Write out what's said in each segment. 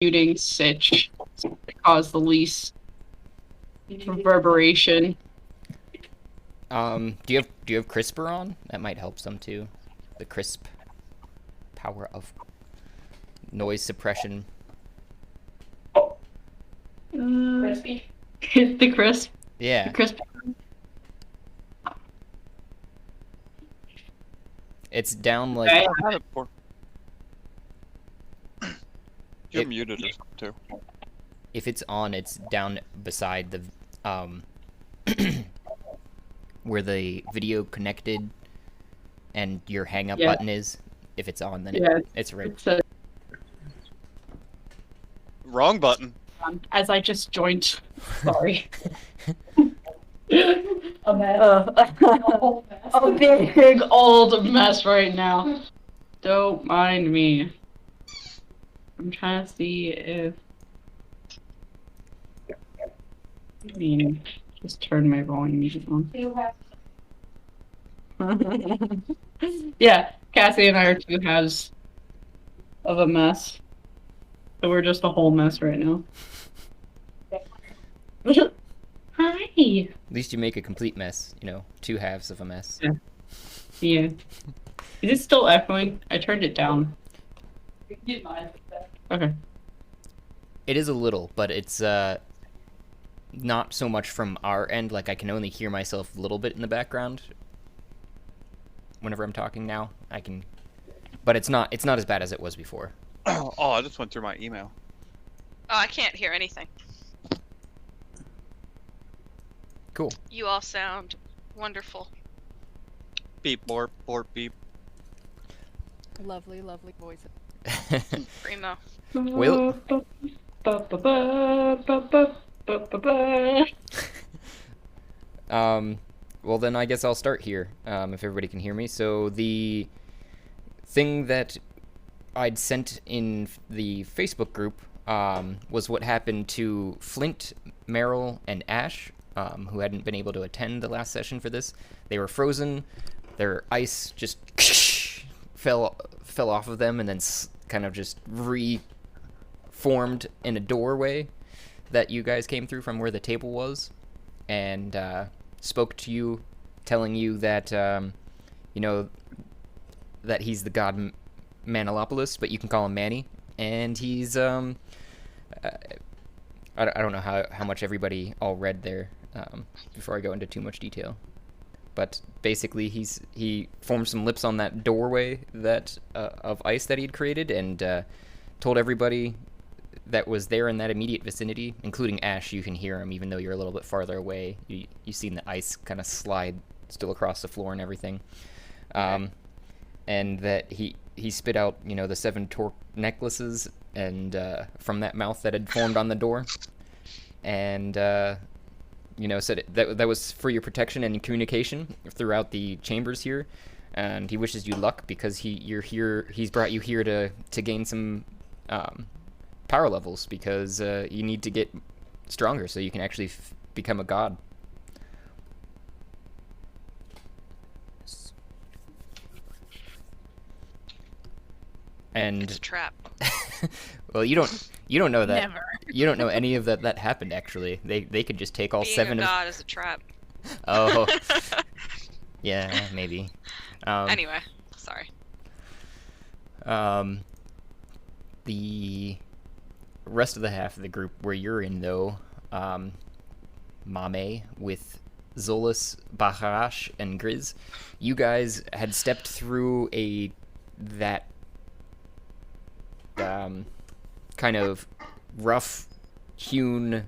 muting sitch to cause the least reverberation. Do you have CRISPR on? That might help some too. The crisp power of noise suppression. Crispy. The crisp. Yeah. The crisp. It's down like. Okay. I've had it before. You're It- muted or something too. If it's on, it's down beside the where the video connected and your hang up button is. If it's on, then it's right. It's Wrong button. as I just joined. Sorry. A mess. A big old mess right now. Don't mind me. I'm trying to see if. I mean, just turn my volume on. Yeah, Cassie and I are two halves of a mess. So we're just a whole mess right now. Hi. At least you make a complete mess. You know, two halves of a mess. Yeah. Is it still echoing? I turned it down. Okay. It is a little, but it's not so much from our end. Like I can only hear myself a little bit in the background. Whenever I'm talking now, I can, but it's not as bad as it was before. Oh, I just went through my email. Oh, I can't hear anything. Cool. You all sound wonderful. Beep, borp, borp, beep. Lovely, lovely voices. Primo. Will- Well then I guess I'll start here, if everybody can hear me. So the thing that I'd sent in the Facebook group was what happened to Flint, Meryl, and Ash, who hadn't been able to attend the last session for this. They were frozen, their ice just fell off of them and then kind of just reformed in a doorway that you guys came through from where the table was, and spoke to you, telling you that, you know, that he's the god Manolopolis, but you can call him Manny, and he's, I don't know how much everybody all read there, before I go into too much detail. But basically, he formed some lips on that doorway that of ice that he'd created, and told everybody that was there in that immediate vicinity, including Ash. You can hear him, even though you're a little bit farther away. You've seen the ice kind of slide still across the floor and everything. And that he spit out, you know, the 7 torque necklaces and from that mouth that had formed on the door, and you know, said that was for your protection and communication throughout the chambers here. And he wishes you luck because you're here. He's brought you here to gain some power levels, because you need to get stronger so you can actually become a god. And It's a trap. well, you don't know that. Never. You don't know any of that happened, actually. They could just take all Being 7 a of. god is a trap. Oh. Yeah, maybe. Anyway, sorry. The rest of the half of the group where you're in, though, Mame with Zolas, Baharash, and Grizz, you guys had stepped through that kind of rough-hewn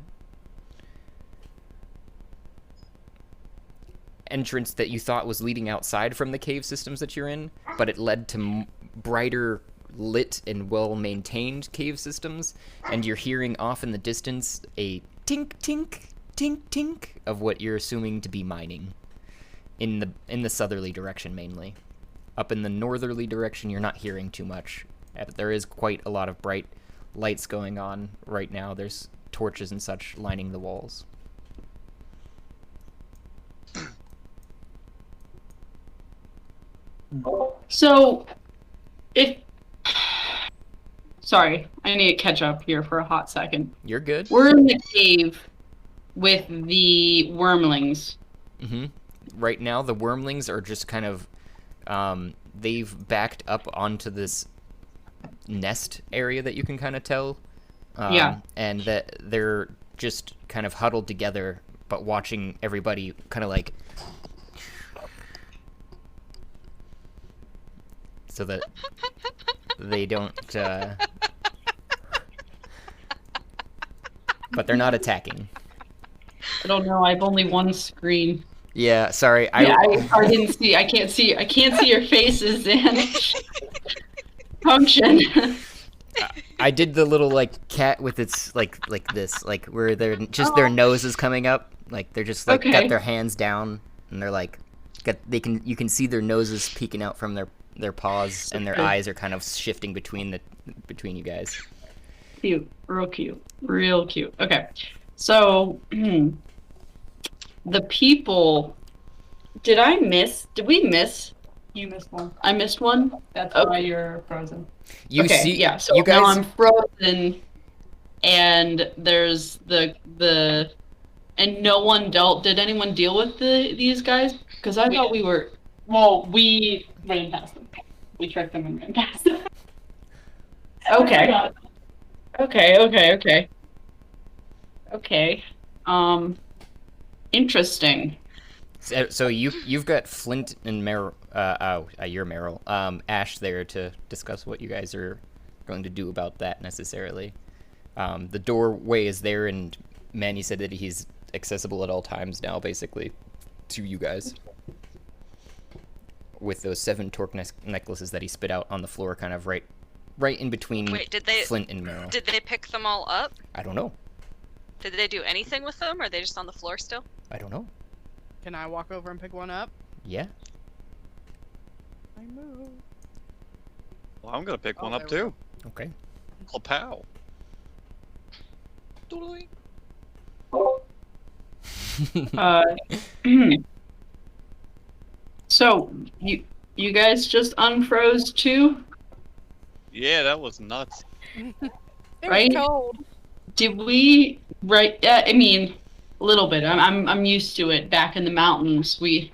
entrance that you thought was leading outside from the cave systems that you're in, but it led to brighter lit and well-maintained cave systems, and you're hearing off in the distance a tink tink tink tink of what you're assuming to be mining in the southerly direction mainly. Up in the northerly direction you're not hearing too much. There is quite a lot of bright lights going on right now. There's torches and such lining the walls. So, Sorry, I need to catch up here for a hot second. You're good. We're in the cave with the wormlings. Mm-hmm. Right now, the wormlings are just kind of, they've backed up onto this nest area that you can kind of tell. Yeah. And that they're just kind of huddled together, but watching everybody kind of like, so that they don't, but they're not attacking. I don't know. I have only one screen. Yeah, sorry. Yeah, I didn't see. I can't see your faces and function. I did the little like cat with its like this, like where they're just their nose is coming up, like they're just like Okay. got their hands down and they're like you can see their noses peeking out from their paws and their Okay. eyes are kind of shifting between you guys. Cute, real cute. Okay, so the people. Did we miss? You missed one. I missed one. That's Okay. why you're frozen. You Okay, see, yeah. So you guys. now I'm frozen, and there's the, and no one dealt. Did anyone deal with these guys? Because I We thought did. we were. Well, we ran past them. We tricked them and ran past them. Okay. Yeah. Okay. Interesting. So you've got Flint and Meryl. You're Meryl. Ash there to discuss what you guys are going to do about that necessarily. The doorway is there, and Manny said that he's accessible at all times now, basically, to you guys. With those 7 torque necklaces that he spit out on the floor, kind of right in between Wait, did they Flint and Meryl. did they pick them all up? I don't know. Did they do anything with them, or are they just on the floor still? I don't know. Can I walk over and pick one up? Yeah. I move. Well, I'm gonna pick Oh, one up there too. Okay. Uncle Pow. Doodly. Uh, so you guys just unfroze too? Yeah, that was nuts. It Right? was cold. Did we right? I mean, a little bit. I'm used to it. Back in the mountains, we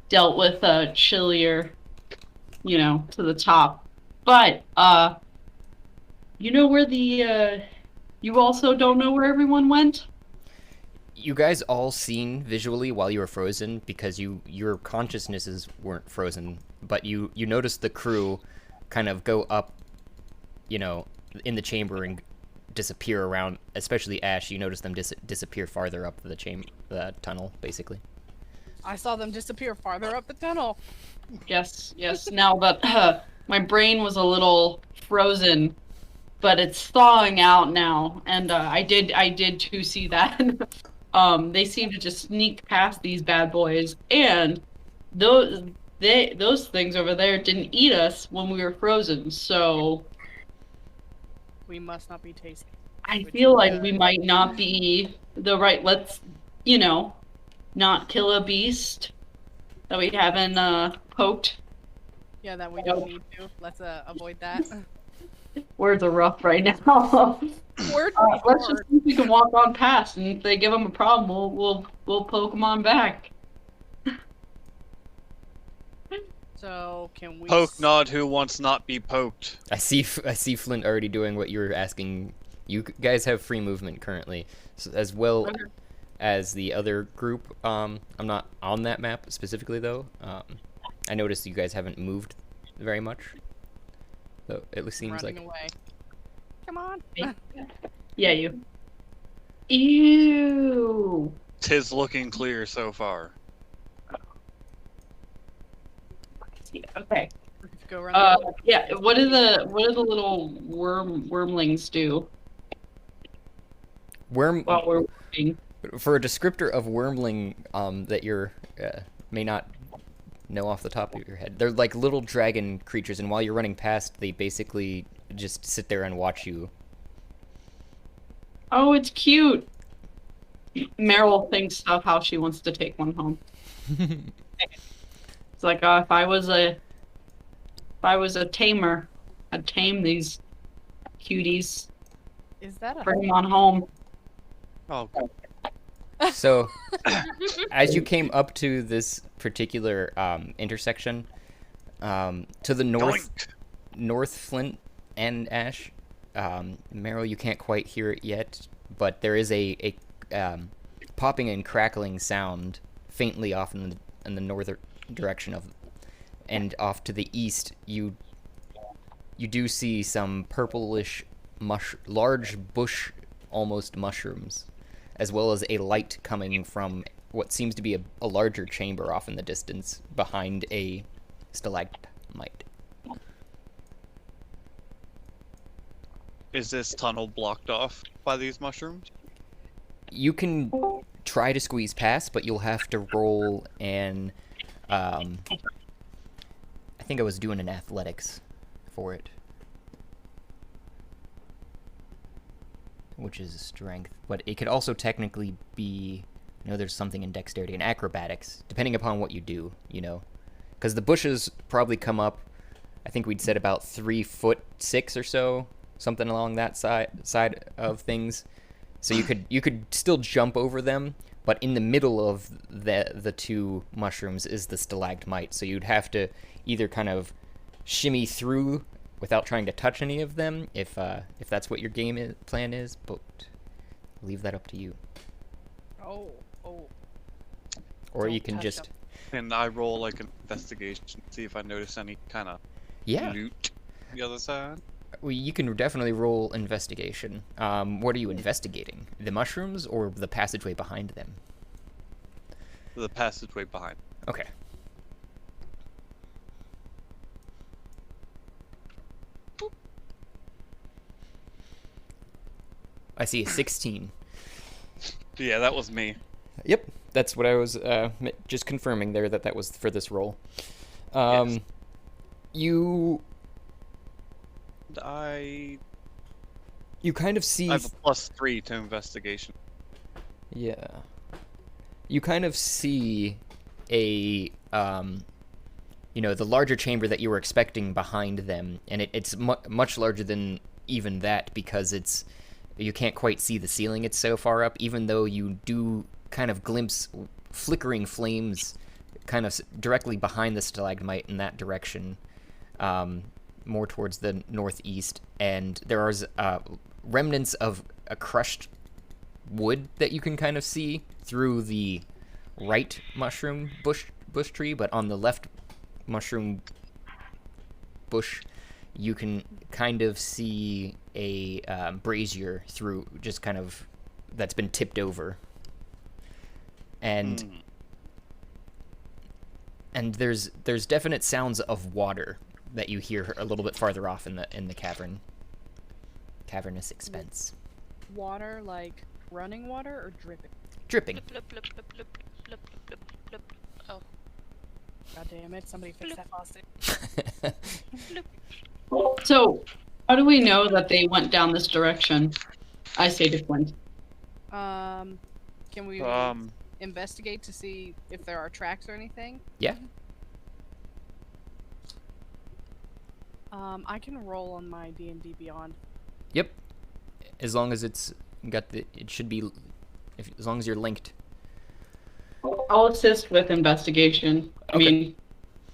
dealt with chillier, to the top. But you know where the you also don't know where everyone went? You guys all seen visually while you were frozen because your consciousnesses weren't frozen, but you noticed the crew kind of go up, in the chamber and disappear around. Especially Ash, you noticed them disappear farther up the tunnel, basically. I saw them disappear farther up the tunnel. Yes. Now that my brain was a little frozen, but it's thawing out now, and I did too see that. They seem to just sneak past these bad boys, and those things over there didn't eat us when we were frozen. So We must not be tasty. I Which feel is like good. we might not be the right. Let's, not kill a beast that we haven't poked. Yeah, that we Nope. don't need to. Let's avoid that. Words are rough right now. Word Let's just see if we can walk on past, and if they give them a problem, we'll poke them on back. So can we? Poke not who wants not be poked. I see Flint already doing what you were asking. You guys have free movement currently, as well Okay. as the other group. I'm not on that map specifically though. I noticed you guys haven't moved very much. So it seems running like away. Come on. Yeah, you. Ew. Tis looking clear so far. Okay. Go around. Yeah. What do the little wormlings do worm. while we're working? For a descriptor of wormling that you're may not know off the top of your head, they're like little dragon creatures, and while you're running past, they basically just sit there and watch you. Oh, it's cute. Meryl thinks of how she wants to take one home. It's like if I was a tamer, I'd tame these cuties. Is that a Bring them on home. Oh, So, as you came up to this particular intersection, to the north, doink. North Flint and Ash, Meryl, you can't quite hear it yet, but there is a popping and crackling sound faintly off in the northern direction of, and off to the east, you do see some purplish, large bush, almost mushrooms, as well as a light coming from what seems to be a larger chamber off in the distance behind a stalagmite. Is this tunnel blocked off by these mushrooms? You can try to squeeze past, but you'll have to roll an. I think I was doing an athletics for it, which is strength. But it could also technically be. There's something in dexterity and acrobatics, depending upon what you do. Because the bushes probably come up. I think we'd said about 3'6" or so, something along that side of things. So you could still jump over them, but in the middle of the two mushrooms is the stalagmite. So you'd have to either kind of shimmy through without trying to touch any of them, if that's what your plan is. But I'll leave that up to you. Oh. Or Don't you can touch just Can I roll like an investigation, see if I notice any kind of loot on the other side? Well, you can definitely roll investigation. What are you investigating? The mushrooms or the passageway behind them? The passageway behind. Okay. I see a 16. Yeah, that was me. Yep, that's what I was just confirming there, that was for this roll. Yes. You I kind of see... have a +3 to investigation. Yeah. You kind of see a, the larger chamber that you were expecting behind them, and it's much larger than even that, because you can't quite see the ceiling, it's so far up, even though you do kind of glimpse flickering flames kind of directly behind the stalagmite in that direction, more towards the northeast, and there are remnants of a crushed wood that you can kind of see through the right mushroom bush tree, but on the left mushroom bush you can kind of see a brazier through, just kind of, that's been tipped over, and there's definite sounds of water that you hear a little bit farther off in the cavernous expanse. Water, like running water or dripping? Dripping. Blip, blip, blip, blip, blip, blip, blip. Oh. God damn it, somebody fix that faucet. So, how do we know that they went down this direction? I say to Flint. Can we investigate to see if there are tracks or anything? Yeah. I can roll on my D&D Beyond. Yep. As long as it should be, as long as you're linked. I'll assist with investigation. I Okay. mean,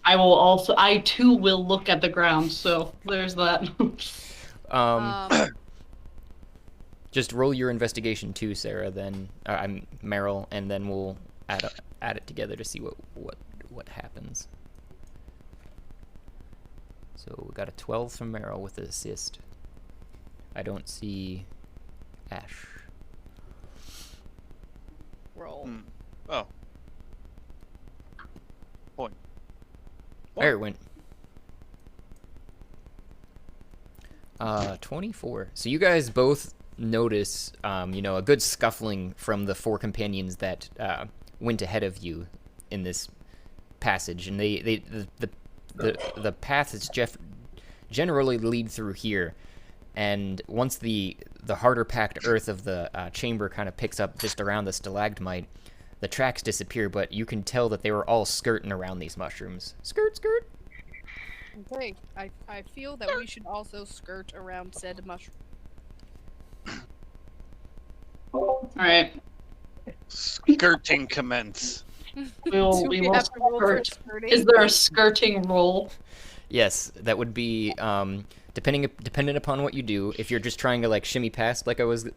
I too will look at the ground, so there's that. Just roll your investigation too, Sarah. Then I'm Meryl, and then we'll add it together to see what happens. So we got a 12 from Meryl with the assist. I don't see Ash. Roll. Oh. Point. There it went. 24. So you guys both notice, a good scuffling from the four companions that went ahead of you in this passage, and the paths generally lead through here, and once the harder packed earth of the chamber kind of picks up just around the stalagmite, the tracks disappear, but you can tell that they were all skirting around these mushrooms. Skirt, skirt. Okay, I feel that we should also skirt around said mushroom. All right. Skirting commence. Do We we will have to roll for skirt. skirting? Is there a skirting roll? Yes, that would be dependent upon what you do. If you're just trying to like shimmy past, like I was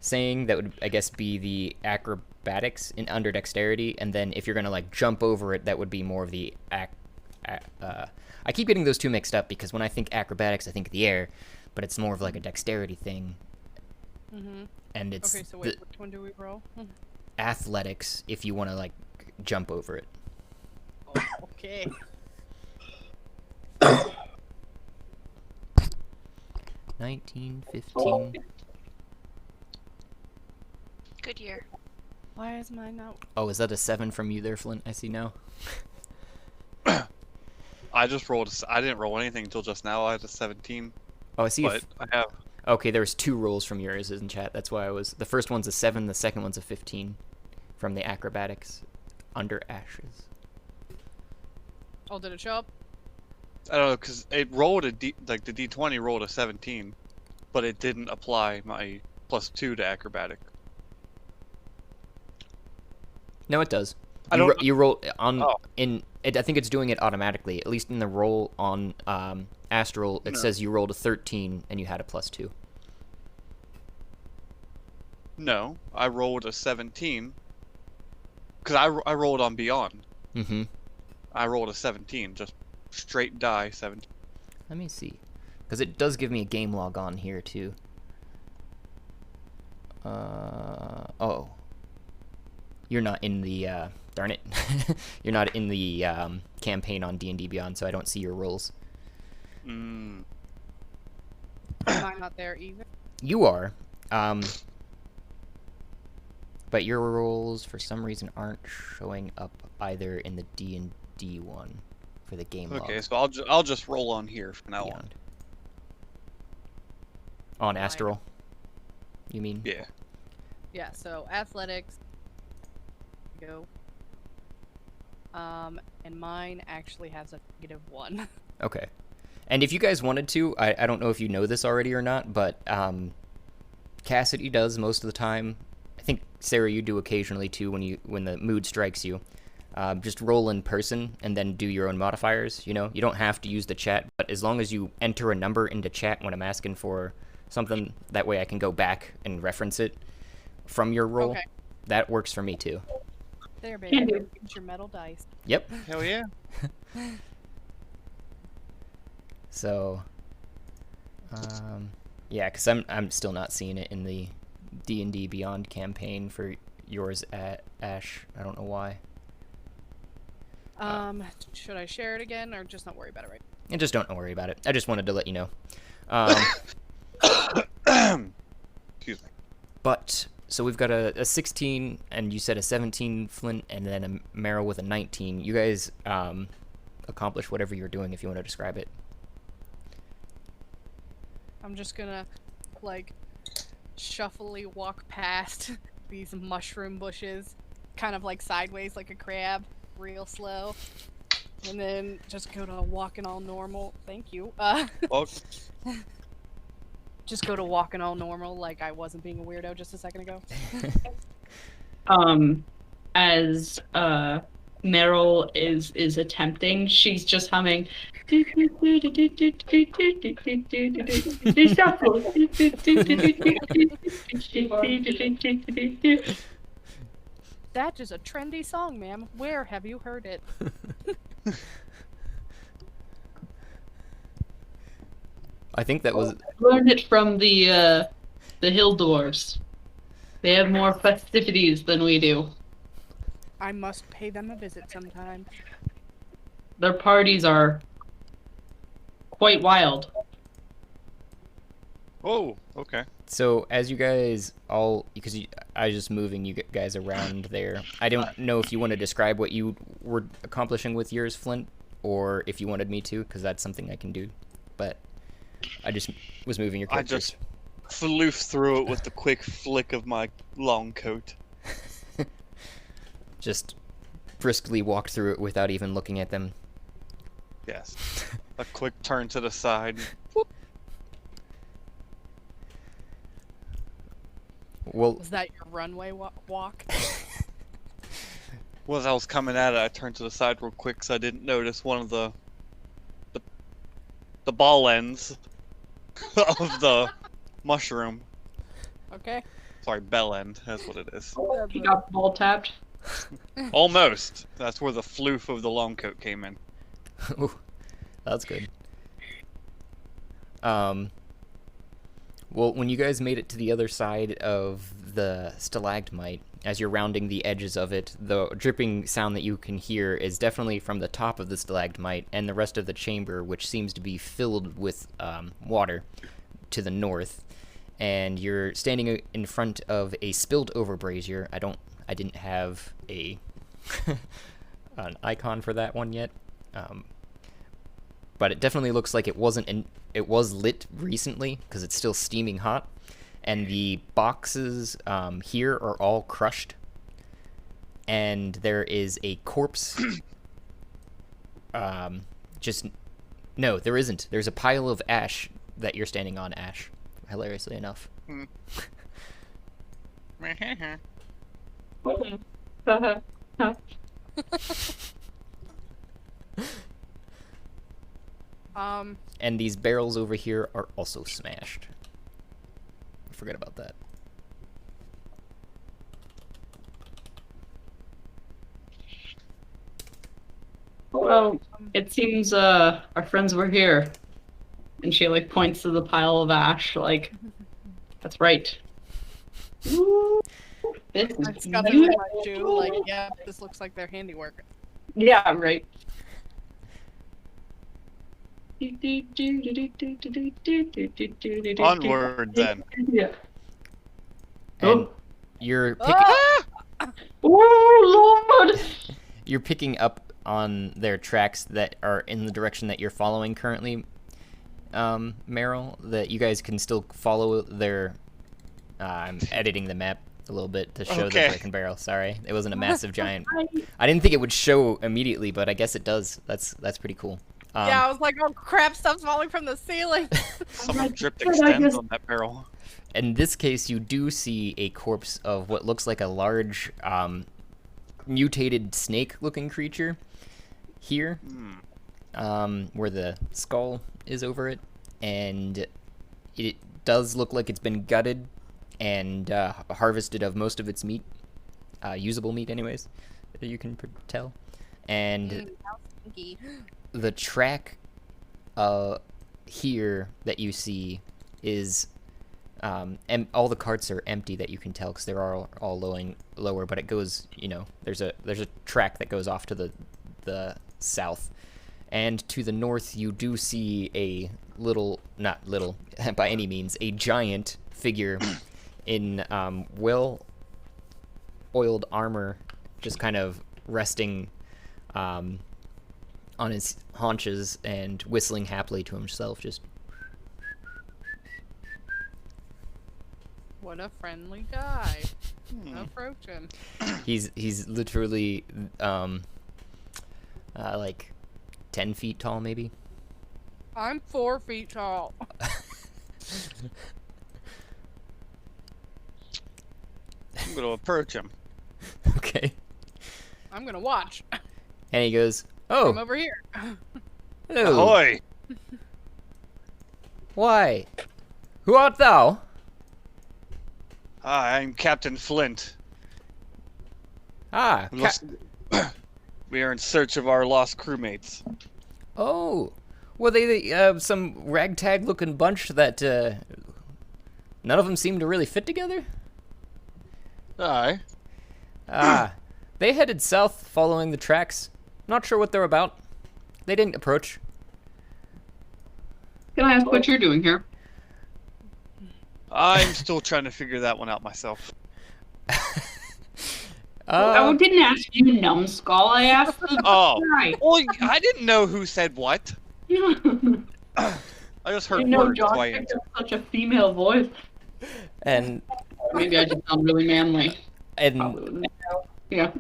saying, that would I guess be the acrobatics in under dexterity, and then if you're gonna like jump over it, that would be more of the I keep getting those two mixed up because when I think acrobatics, I think the air, but it's more of like a dexterity thing. Mm-hmm. And it's Okay, so wait, which one do we roll? athletics if you want to like jump over it. Oh, okay. 19, 15. Good year. Why is mine not? Oh, is that a 7 from you there, Flint? I see now. I just rolled. I didn't roll anything until just now. I had a 17. Oh, I see. But I have. Okay, there was 2 rolls from yours in chat. That's why I was. The first one's a 7. The second one's a 15 from the acrobatics under ashes. Oh, did it show up? I don't know because it rolled the D20 rolled a 17, but it didn't apply my +2 to acrobatic. No, it does. I don't. You roll on Oh. in. It, I think it's doing it automatically. At least in the roll on Astral, it No. says you rolled a 13 and you had a +2. No, I rolled a 17. Because I rolled on Beyond. Mm-hmm. I rolled a 17, just straight die 17. Let me see, because it does give me a game log on here too. Oh, you're not in the darn it, you're not in the campaign on D&D Beyond, so I don't see your rolls. Mm. Am I not there either? You are, but your rolls for some reason aren't showing up either in the D&D one for the game log. Okay, so I'll just roll on here from now on. Beyond. On Astral, you mean? Yeah. Yeah. So athletics. Go. And mine actually has a -1. Okay. And if you guys wanted to, I don't know if you know this already or not, but Cassidy does most of the time. I think Sarah, you do occasionally too when the mood strikes you. Just roll in person and then do your own modifiers. You know, you don't have to use the chat, but as long as you enter a number into chat when I'm asking for something, that way I can go back and reference it from your roll. Okay. That works for me too. There, baby. Can do. Use your metal dice. Yep. Hell yeah. So, yeah, because I'm still not seeing it in the D&D Beyond campaign for yours at Ash. I don't know why. Should I share it again or just not worry about it right? And just don't worry about it. I just wanted to let you know. Excuse me. But so we've got a 16, and you said a 17, Flint, and then a Meryl with a 19. You guys accomplish whatever you're doing if you want to describe it. I'm just gonna, like, shufflely walk past these mushroom bushes, kind of like sideways like a crab, real slow, and then just go to walking all normal. Thank you. Well, Just go to walking all normal, like I wasn't being a weirdo just a second ago. As Meryl is attempting, she's just humming. That is a trendy song, ma'am. Where have you heard it? I think that was... Learned it from the hill dwarves. They have more festivities than we do. I must pay them a visit sometime. Their parties are quite wild. oh, okay. So as you guys all, because I was just moving you guys around there, I don't know if you want to describe what you were accomplishing with yours, Flint, or if you wanted me to, because that's something I can do. But I just was moving your I characters. just floof through it with the quick flick of my long coat. Just briskly walked through it without even looking at them. Yes. A quick turn to the side. Well, Was that your runway walk? Well, as I was coming at it, I turned to the side real quick so I didn't notice one of the ball ends of the mushroom. Okay. Sorry, bell end. That's what it is. He got ball tapped. Almost. That's where the floof of the long coat came in. ooh, that's good. Well, when you guys made it to the other side of the stalagmite, as you're rounding the edges of it, the dripping sound that you can hear is definitely from the top of the stalagmite and the rest of the chamber, which seems to be filled with water to the north. And you're standing in front of a spilled over brazier. I didn't have a an icon for that one yet. But it definitely looks like it was lit recently because it's still steaming hot, and the boxes here are all crushed, and there is a corpse. No, there isn't. There's a pile of ash that you're standing on, Ash. Hilariously enough. And these barrels over here are also smashed. Forget about that. Well, it seems our friends were here. And she like points to the pile of ash, like, that's right. Ooh, this is I scuffed it with my shoe. beautiful. Like, yeah, this looks like their handiwork. Yeah, right. Onward, then. Yeah. And Oh. you're picking Oh Lord! you're picking up on their tracks that are in the direction that you're following currently, Meryl. That you guys can still follow their. I'm editing the map a little bit to show Okay. the brick and barrel. Sorry, it wasn't a massive giant. I didn't think it would show immediately, but I guess it does. That's pretty cool. Yeah, I was like, oh crap, stuff's falling from the ceiling. Someone dripped God, I extends guess- on that barrel. In this case, you do see a corpse of what looks like a large, mutated snake-looking creature here, where the skull is over it, and it does look like it's been gutted and harvested of most of its meat, usable meat anyways, that you can tell. And How stinky. the track here that you see is and all the carts are empty that you can tell because they're all lower, but it goes, there's a track that goes off to the south, and to the north you do see a not little by any means, a giant figure in well oiled armor, just kind of resting on his haunches and whistling happily to himself, just What a friendly guy. Approach him. he's literally like 10 feet tall maybe. I'm 4 feet tall. I'm gonna approach him. Okay. I'm gonna watch. And he goes, Come oh, over here. hello. Ahoy! Why, who art thou? Hi, I'm Captain Flint. Ah, We are in search of our lost crewmates. oh, were they some ragtag looking bunch that none of them seem to really fit together? Aye. Ah, they headed south following the tracks. Not sure what they're about. They didn't approach. Can I ask what you're doing here? I'm still trying to figure that one out myself. I didn't ask you, numbskull. I asked the Oh. guy. Well, I didn't know who said what. You I just heard know, words. Josh So I picked answered. up such a female voice. And Maybe I just sound really manly. and Probably wouldn't. Yeah.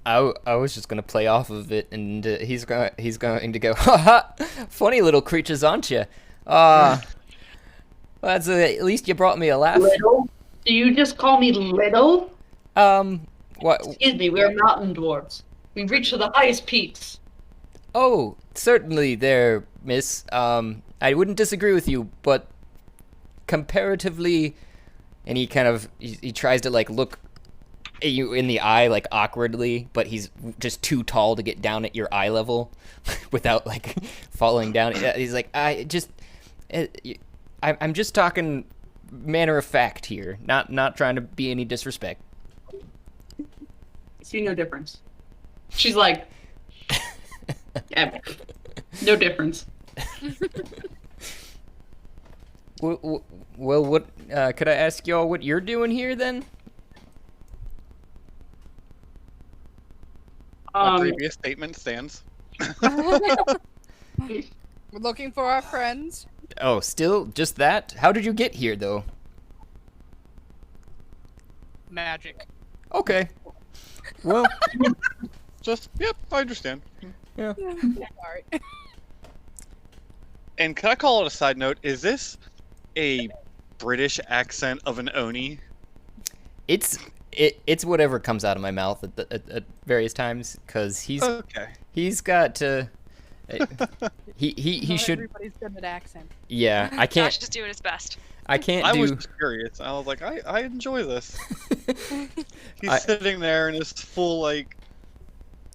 I was just gonna play off of it, and he's going to go, haha, funny little creatures, aren't you? That's at least you brought me a laugh. Little? Do you just call me little? What? Excuse me, we are mountain dwarves. We reach to the highest peaks. Oh, certainly there, miss. I wouldn't disagree with you, but comparatively, and he tries to like look at you in the eye like awkwardly, but he's just too tall to get down at your eye level without like falling down. He's like, I'm just talking manner of fact here, not trying to be any disrespect. See no difference. She's like, yeah, no difference. Well, what could I ask y'all what you're doing here then? My previous statement stands. We're looking for our friends. Oh, still just that? How did you get here though? Magic. Okay. Well, Yep, I understand. yeah. Sorry. And can I call it a side note? Is this a British accent of an Oni? It's whatever comes out of my mouth at various times, because Okay. he's got he Not should. Everybody's good at accent. Yeah, I Josh can't is doing his best. I can't I do. was just curious. I was like, I enjoy this. He's I- sitting there in his full, like,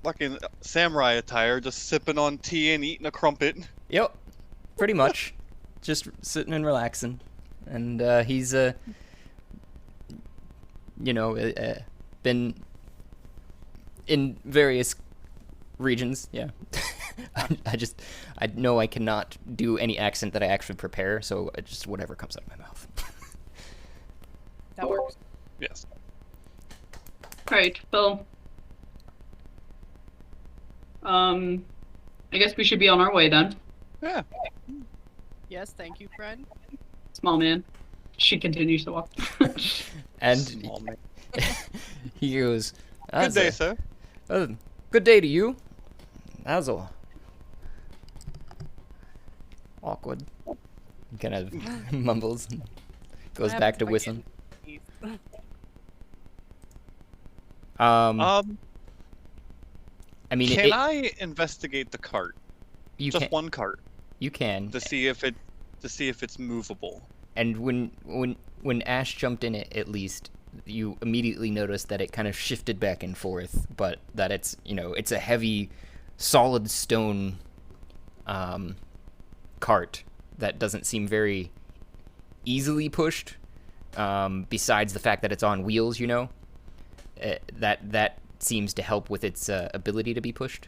fucking samurai attire, just sipping on tea and eating a crumpet. Yep, pretty much, just sitting and relaxing, and he's been in various regions. Yeah, I know I cannot do any accent that I actually prepare, so just whatever comes out of my mouth. That works. Yes. Right, well, I guess we should be on our way then. Yeah. Yes, thank you, friend. Small man. She continues to walk. And Small man. he goes, Good day, sir. Good day to you. That was a awkward. He kind of mumbles and goes What back to happens if I whistling. get- I mean, Can I investigate the cart? you Just can, one cart you can. to see if it's movable. And when Ash jumped in it, at least you immediately noticed that it kind of shifted back and forth, but that it's a heavy, solid stone cart that doesn't seem very easily pushed. Besides the fact that it's on wheels, that seems to help with its ability to be pushed,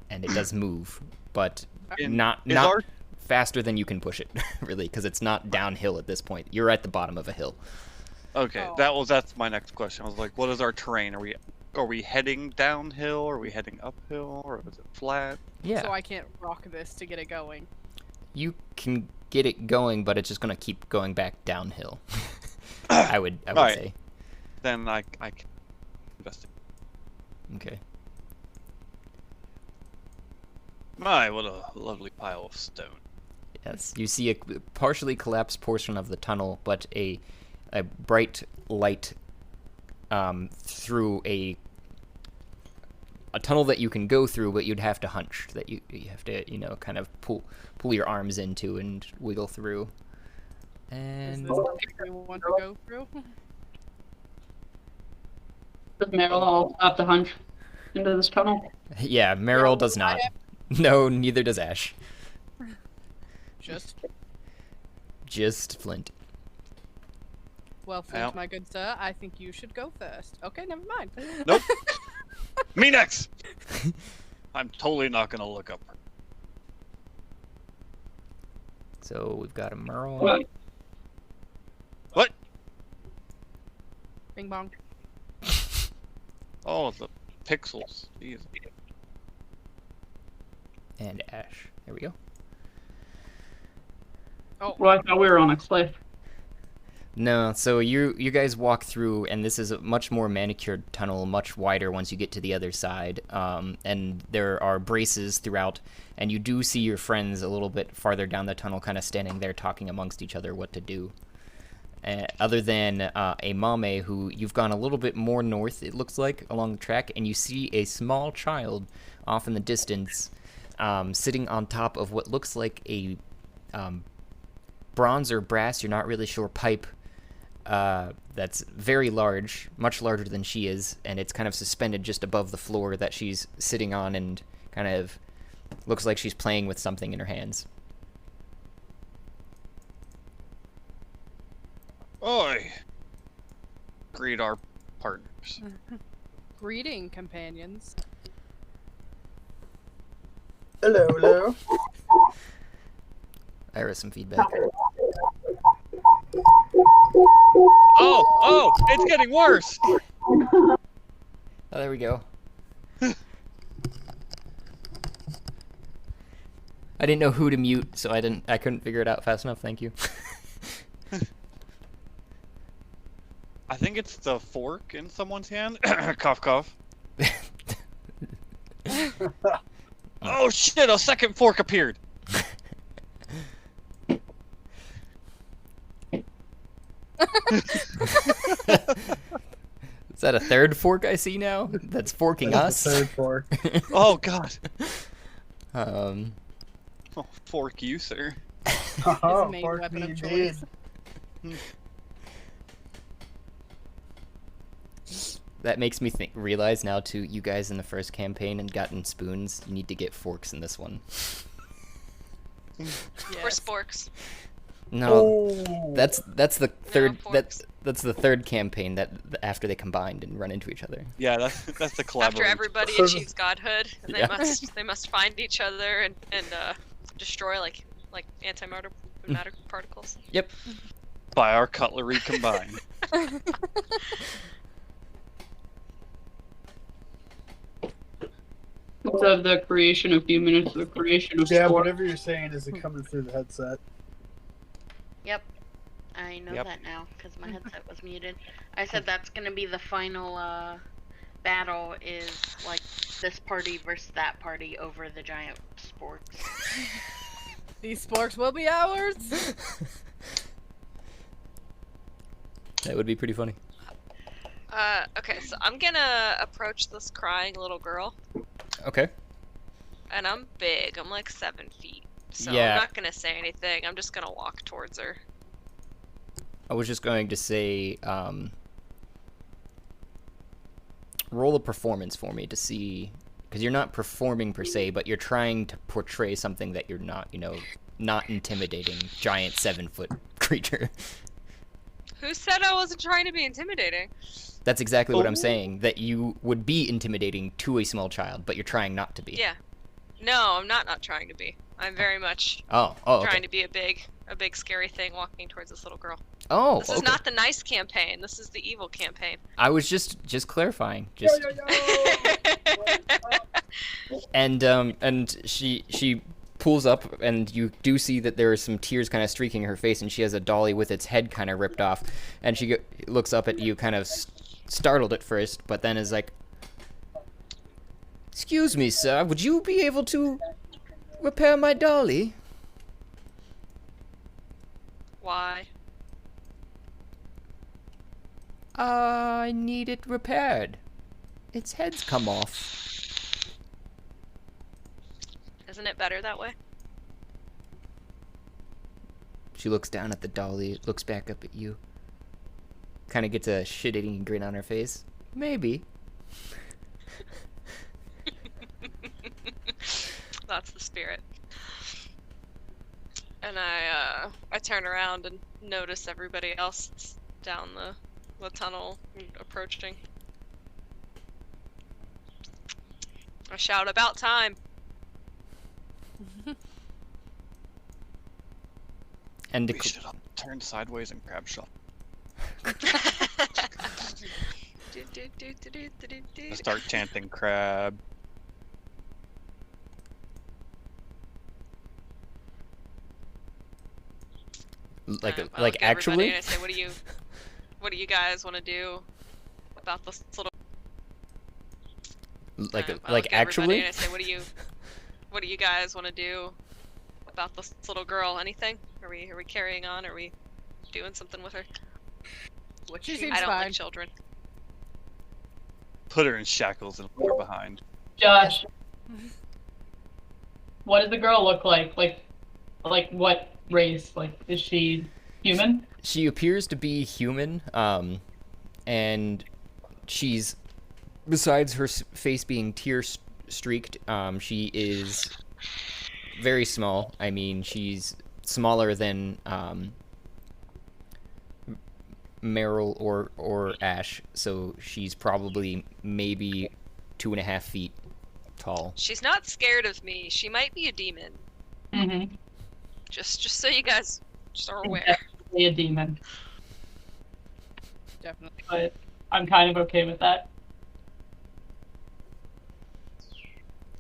and it does move, but And not is our- faster than you can push it, really, because it's not downhill at this point. You're at the bottom of a hill. Okay, Oh. that's my next question. I was like, what is our terrain? Are we heading downhill? Are we heading uphill? Or is it flat? Yeah, So I can't rock this to get it going. you can get it going, but it's just gonna keep going back downhill. I would Alright. say. Then I can investigate. Okay. My, what a lovely pile of stone. Yes, you see a partially collapsed portion of the tunnel, but a bright light through a tunnel that you can go through, but you'd have to hunch. That you have to kind of pull your arms into and wiggle through. Is And this something we want to go through? Does Meryl have to hunch into this tunnel? yeah, Meryl does not. No, neither does Ash. Just Flint. well, Flint, Ow. my good sir, I think you should go first. Okay, never mind. Nope. Me next! I'm totally not gonna look up. So we've got a Merle. What? What? Bing bong. Oh, the pixels. Jeez. And Ash. There we go. Oh, Well, I thought we were on a cliff. No, so you guys walk through, and this is a much more manicured tunnel, much wider once you get to the other side. And there are braces throughout, and you do see your friends a little bit farther down the tunnel, kind of standing there talking amongst each other what to do. Other than a mame who you've gone a little bit more north, it looks like, along the track, and you see a small child off in the distance, sitting on top of what looks like a bronze or brass, you're not really sure, pipe that's very large, much larger than she is, and it's kind of suspended just above the floor that she's sitting on, and kind of looks like she's playing with something in her hands. Oi! Greet our partners. Greeting, companions. Hello, hello. Ira, some feedback. Oh, it's getting worse. Oh, there we go. I didn't know who to mute, so I couldn't figure it out fast enough. Thank you. I think it's the fork in someone's hand. Cough, cough. Oh shit! A second fork appeared. Is that a third fork I see now? That's forking us. Third fork. Oh god. Um, Oh, fork you, sir. Oh, main fork weapon me of indeed. that makes me realize now too. You guys in the first campaign and gotten spoons. You need to get forks in this one. Or Yes. sporks. No, Oh. that's the third forks. that's the third campaign that after they combined and run into each other. Yeah, that's the After collaboration. everybody So achieves godhood, and Yeah. they must find each other and destroy like antimatter matter particles. Yep. By our cutlery combined. Instead of the creation of humans, the creation of Yeah, sport. whatever you're saying is it coming through the headset. Yep. I know Yep. that now because my headset was muted. I said that's gonna be the final battle is like this party versus that party over the giant sporks. These sporks will be ours. That would be pretty funny. Okay, so I'm gonna approach this crying little girl, Okay. and I'm big. I'm like 7 feet. So Yeah. I'm not gonna say anything. I'm just gonna walk towards her. I was just going to say, roll a performance for me to see, because you're not performing per se, but you're trying to portray something that you're not, not intimidating giant 7-foot creature. Who said I wasn't trying to be intimidating? That's exactly what I'm Oh. saying, that you would be intimidating to a small child, but you're trying not to be. Yeah. No, I'm not trying to be. I'm very much Oh, okay. trying to be a big scary thing walking towards this little girl. Oh, This is okay. not the nice campaign. This is the evil campaign. I was just clarifying. Just and she pulls up, and you do see that there are some tears kind of streaking her face, and she has a dolly with its head kind of ripped off, and she looks up at you, kind of startled at first, but then is like, "Excuse me, sir, would you be able to repair my dolly?" Why? I need it repaired. Its head's come off. Isn't it better that way? She looks down at the dolly, looks back up at you. Kind of gets a shit-eating grin on her face. Maybe. That's the spirit. And I turn around and notice everybody else that's down the tunnel approaching. I shout, "About time!" And We should have turned sideways and grabbed shot. I start chanting crab. Like I'll like look at everybody actually? And I say, what do you guys want to do about this little? Like I'll like look at everybody actually? And I say, what do you guys want to do about this little girl? Anything? Are we carrying on? Are we doing something with her? What She she seems I don't fine. like children. Put her in shackles and leave her behind. Josh, what does the girl look like? Like what race? Like, is she human? She appears to be human, and she's, besides her face being tear streaked, she is very small. I mean, she's smaller than Meryl or Ash, so she's probably maybe 2.5 feet tall. She's not scared of me. She might be a demon. Mm-hmm. Just so you guys are aware. Definitely a demon, Definitely. but I'm kind of okay with that.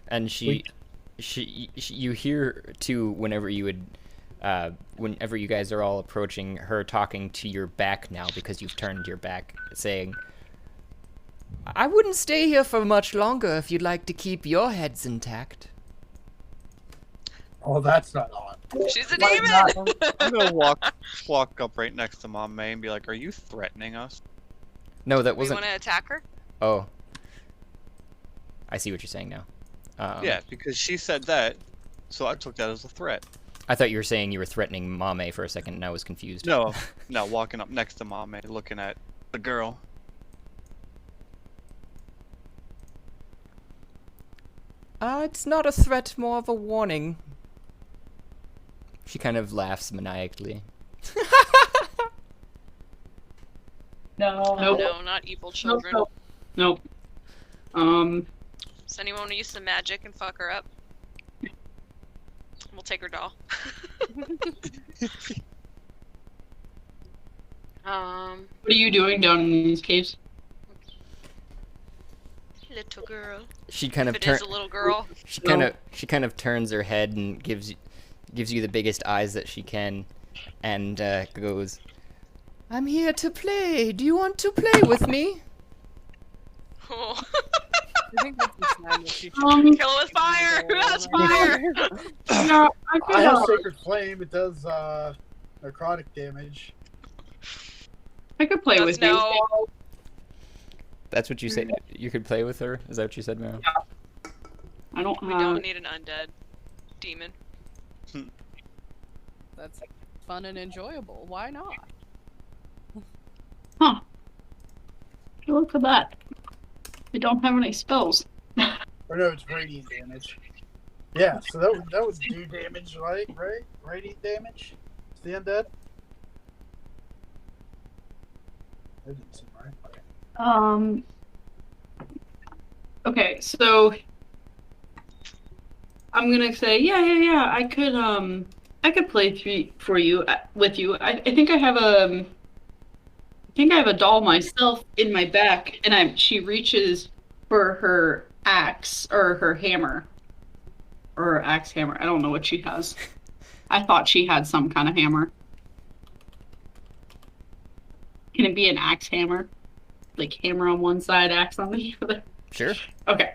And you hear too whenever you would, whenever you guys are all approaching her, talking to your back now because you've turned your back, saying, "I wouldn't stay here for much longer if you'd like to keep your heads intact." Oh, that's not on. She's a Why demon. not? I'm gonna walk up right next to Mom May and be like, "Are you threatening us?" No, that We wasn't. want to attack her. Oh, I see what you're saying now. Yeah, because she said that, so I took that as a threat. I thought you were saying you were threatening Mame for a second, and I was confused. No, walking up next to Mom May, looking at the girl. It's not a threat, more of a warning. She kind of laughs maniacally. No, Oh nope. no, not evil children. Nope. Nope. Does anyone want to use some magic and fuck her up? We'll take her doll. What are you doing down in these caves? Little girl. She kind If of it turns. is a little girl. She kind of turns her head and gives you the biggest eyes that she can, and goes, "I'm here to play. Do you want to play with me?" Oh. I think that's the time that she should Kill him with fire! Who has fire? Yeah, I could, I have Sacred Flame. It does necrotic damage. I could play Does with no. you. That's what you said. You could play with her. Is that what you said, Meryl? I don't We have. don't need an undead demon. That's fun and enjoyable. Why not? Huh. Look at that. We don't have any spells. Or no, it's radiant damage. Yeah, so that would do damage, right? Right? Radiant damage? It's the undead? That didn't seem right. Okay, so I'm gonna say, yeah. I could play for you with you. I think I have a doll myself in my back, and she reaches for her axe or her hammer or her axe hammer. I don't know what she has. I thought she had some kind of hammer. Can it be an axe hammer? Like hammer on one side, axe on the other? Sure. Okay.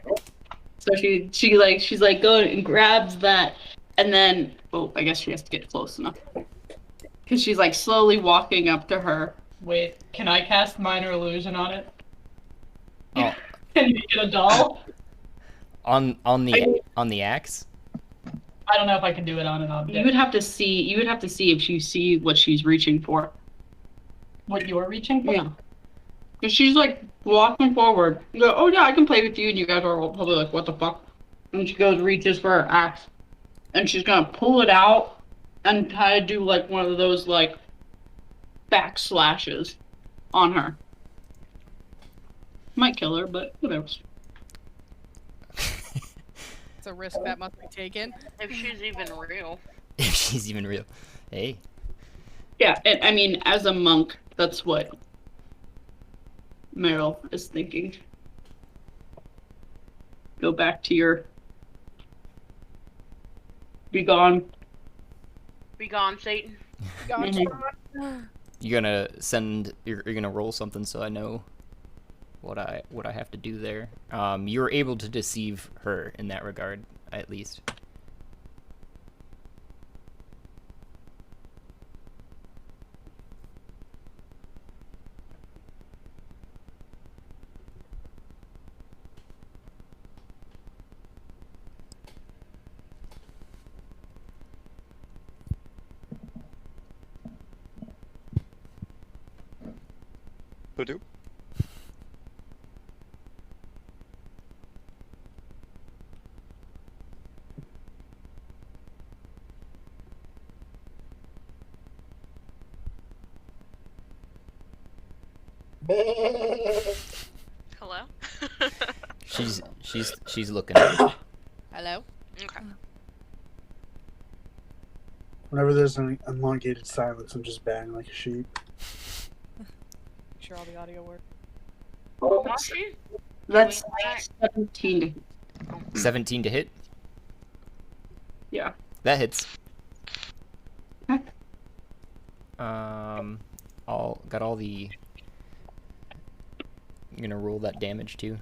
So she's like going and grabs that, and then I guess she has to get close enough because she's like slowly walking up to her. Wait, can I cast minor illusion on it? Oh. Can you get a doll? On the axe. I don't know if I can do it on an object. You would have to see if you see what she's reaching for. What you're reaching for? Yeah. Because she's like walking forward. You go, oh yeah, I can play with you, and you guys are probably like, what the fuck? And she goes, reaches for her axe, and she's gonna pull it out and try to do like one of those like back slashes on her. Might kill her, but whatever. It's a risk that must be taken. If she's even real. If she's even real. Hey. Yeah, and I mean, as a monk, that's what Meryl is thinking. Go back to your... Be gone. Be gone, Satan. Gotcha. You gonna send? You're gonna roll something so I know what I have to do there. You're able to deceive her in that regard, at least. Hoodoo. Hello? She's looking. Hello? Okay. Whenever there's an elongated silence, I'm just banging like a sheep. Make sure all the audio works. That's 17 to hit. 17 to hit. Yeah. That hits. Okay. Got all the. You're gonna roll that damage too.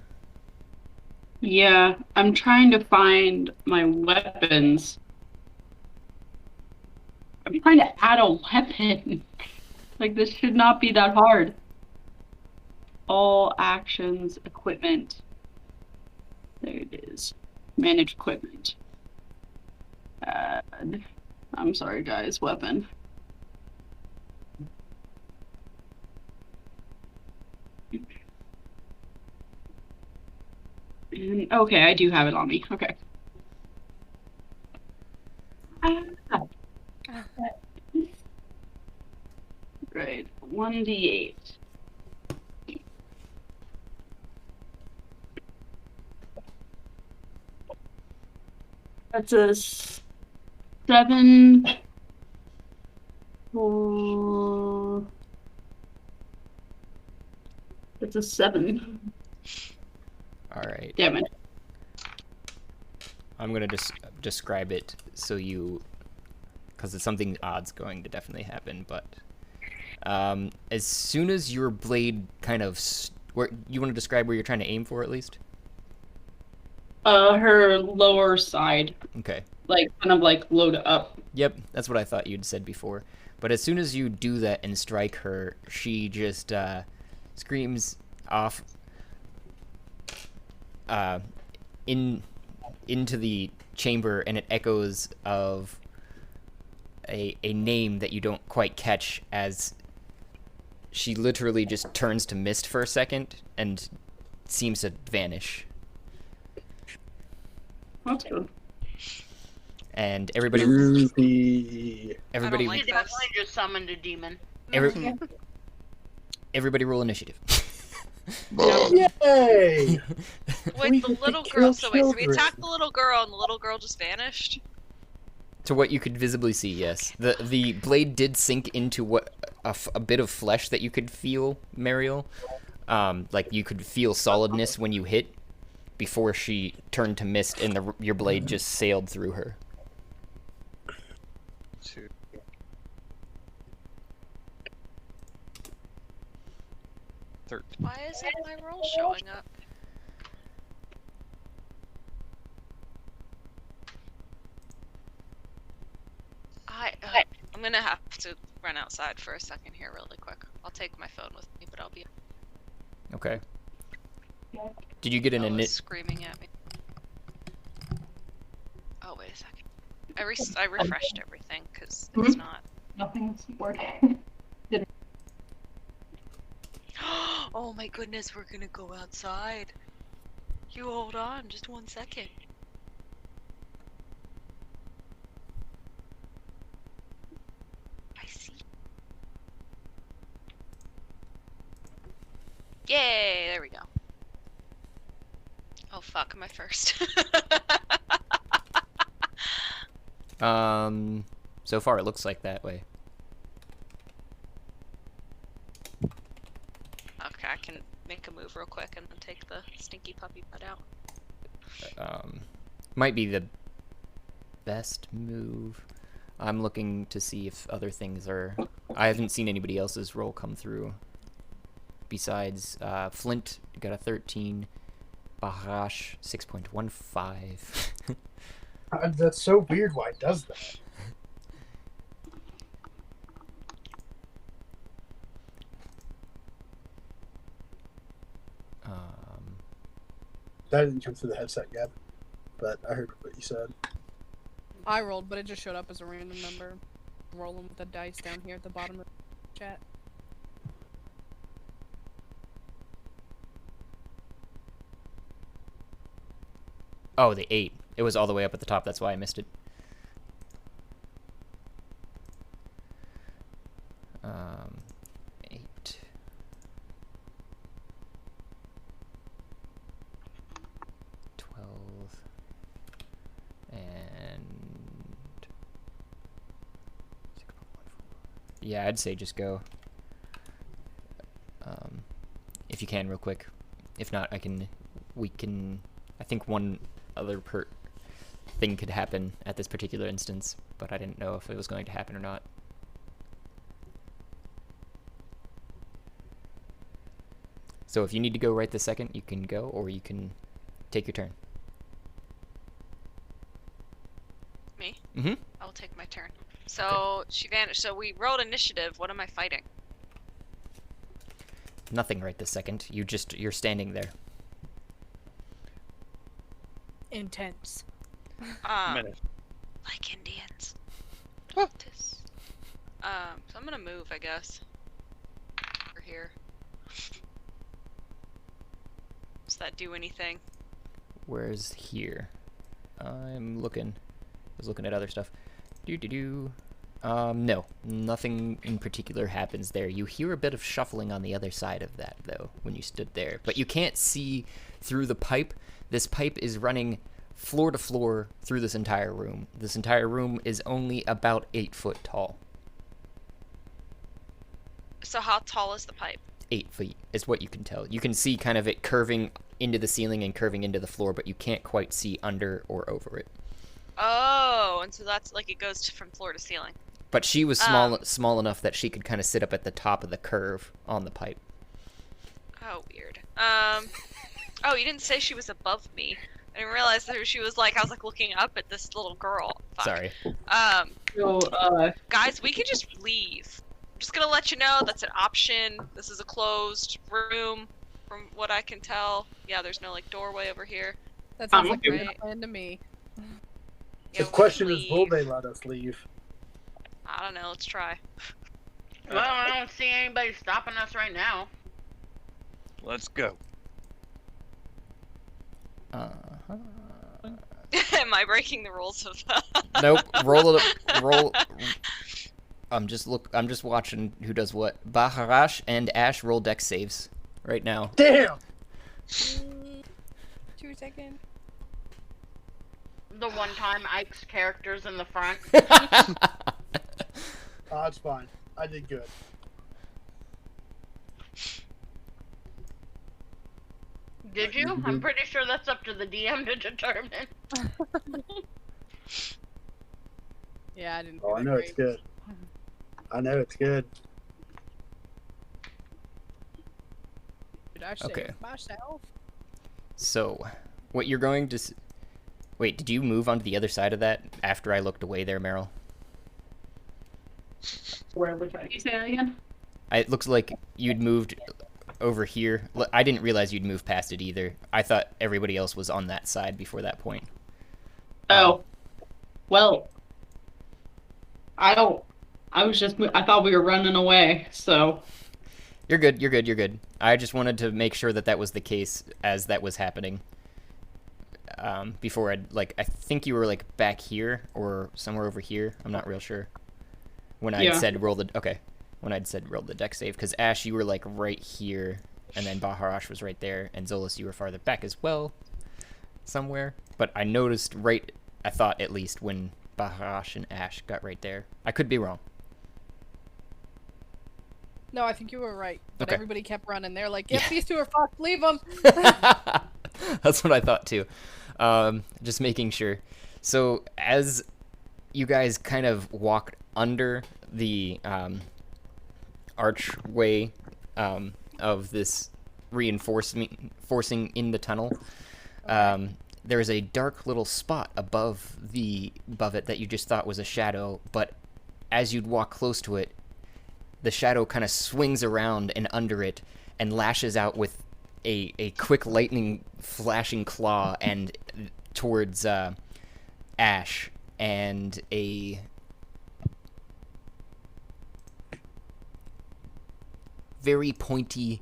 Yeah, I'm trying to find my weapons. I'm trying to add a weapon. Like, this should not be that hard. All actions, equipment. There it is. Manage equipment. Add. I'm sorry, guys. Weapon. Okay, I do have it on me. Okay. Right. 1d8. That's a 7. It's a 7. All right. Damn it. I'm gonna just describe it so you, because it's something odd's going to definitely happen. But as soon as your blade kind of, where you want to describe where you're trying to aim for at least. Her lower side, Okay. like kind of like load up. Yep, that's what I thought you'd said before. But as soon as you do that and strike her, she just screams off into the chamber, and it echoes of a name that you don't quite catch, as she literally just turns to mist for a second and seems to vanish. That's good. And everybody Groovy. everybody like She definitely just summoned a demon. everybody roll initiative. Yay! Wait, We the get to little kill girl. So wait, so we children. attacked the little girl, and the little girl just vanished. To what you could visibly see, yes. The blade did sink into what a bit of flesh that you could feel, Mariel. Like you could feel solidness when you hit, before she turned to mist and your blade just sailed through her. 2. Why isn't my roll showing up? I'm gonna have to run outside for a second here, really quick. I'll take my phone with me, but I'll be. Okay. Did you get an Bella's init? screaming at me. Oh wait a second. I refreshed everything because it's not. Nothing's working. Oh my goodness, we're gonna go outside. You hold on, just 1 second. I see. Yay! There we go. Oh fuck, am I first? So far it looks like that way. Okay, I can make a move real quick and then take the stinky puppy butt out. Might be the best move. I'm looking to see if other things are... I haven't seen anybody else's roll come through. Besides, Flint got a 13. Bahrash, 6.15. That's so weird why it does that. That didn't come through the headset yet, but I heard what you said. I rolled, but it just showed up as a random number. Rolling with the dice down here at the bottom of the chat. Oh, the 8. It was all the way up at the top, that's why I missed it. 8. And yeah, I'd say just go. If you can, real quick. If not, we can. I think one other thing could happen at this particular instance, but I didn't know if it was going to happen or not. So if you need to go right this second, you can go, or you can take your turn. Me? Mm-hmm. I'll take my turn. So she vanished. So we rolled initiative. What am I fighting? Nothing right this second. You're standing there. Intense. Minute. Like Indians. So I'm gonna move, I guess. Over here. Does that do anything? Where's here? I'm looking. I was looking at other stuff. No, nothing in particular happens there. You hear a bit of shuffling on the other side of that, though, when you stood there. But you can't see through the pipe. This pipe is running floor to floor through this entire room. This entire room is only about 8 foot tall. So how tall is the pipe? 8 feet is what you can tell. You can see kind of it curving into the ceiling and curving into the floor, but you can't quite see under or over it. Oh, and so that's like it goes from floor to ceiling. But she was small enough that she could kind of sit up at the top of the curve on the pipe. Oh, weird. Oh, you didn't say she was above me. I didn't realize that she was like, I was like looking up at this little girl. Fuck. Sorry. So, Guys, we can just leave. I'm just gonna let you know that's an option. This is a closed room, from what I can tell. Yeah, there's no like doorway over here. That sounds like okay. a plan to me. Yeah, The question we is, can will leave. they let us leave? I don't know. Let's try. Well, I don't see anybody stopping us right now. Let's go. Uh-huh. Am I breaking the rules of that? Nope. Roll. I'm just watching who does what. Baharash and Ash roll dex saves right now. Damn! 2 seconds. The one time Ike's character's in the front. Oh, it's fine. I did good. Did you? I'm pretty sure that's up to the DM to determine. Yeah, I didn't. Oh, do I that know it's great. good. I know it's good. Did I save Okay. myself? So, what you're going to... Wait, did you move onto the other side of that after I looked away there, Meryl? where would you say that again? It looks like you'd moved over here. I didn't realize you'd moved past it either. I thought everybody else was on that side before that point. Oh, well, I thought we were running away, so. You're good, you're good, you're good. I just wanted to make sure that that was the case as that was happening. Before I think you were, back here or somewhere over here. I'm not real sure. When I said roll the... Okay. When I'd said roll the dex save. Because Ash, you were, right here, and then Baharash was right there, and Zolas, you were farther back as well, somewhere. But I noticed I thought at least, when Baharash and Ash got right there. I could be wrong. No, I think you were right. But Okay. everybody kept running. They're like, yep, these two are fucked. Leave them. That's what I thought too. Just making sure. So as you guys kind of walk under the archway of this reinforcing in the tunnel. There's a dark little spot above it that you just thought was a shadow, but as you'd walk close to it, the shadow kind of swings around and under it and lashes out with a quick lightning flashing claw and towards Ash, and a very pointy,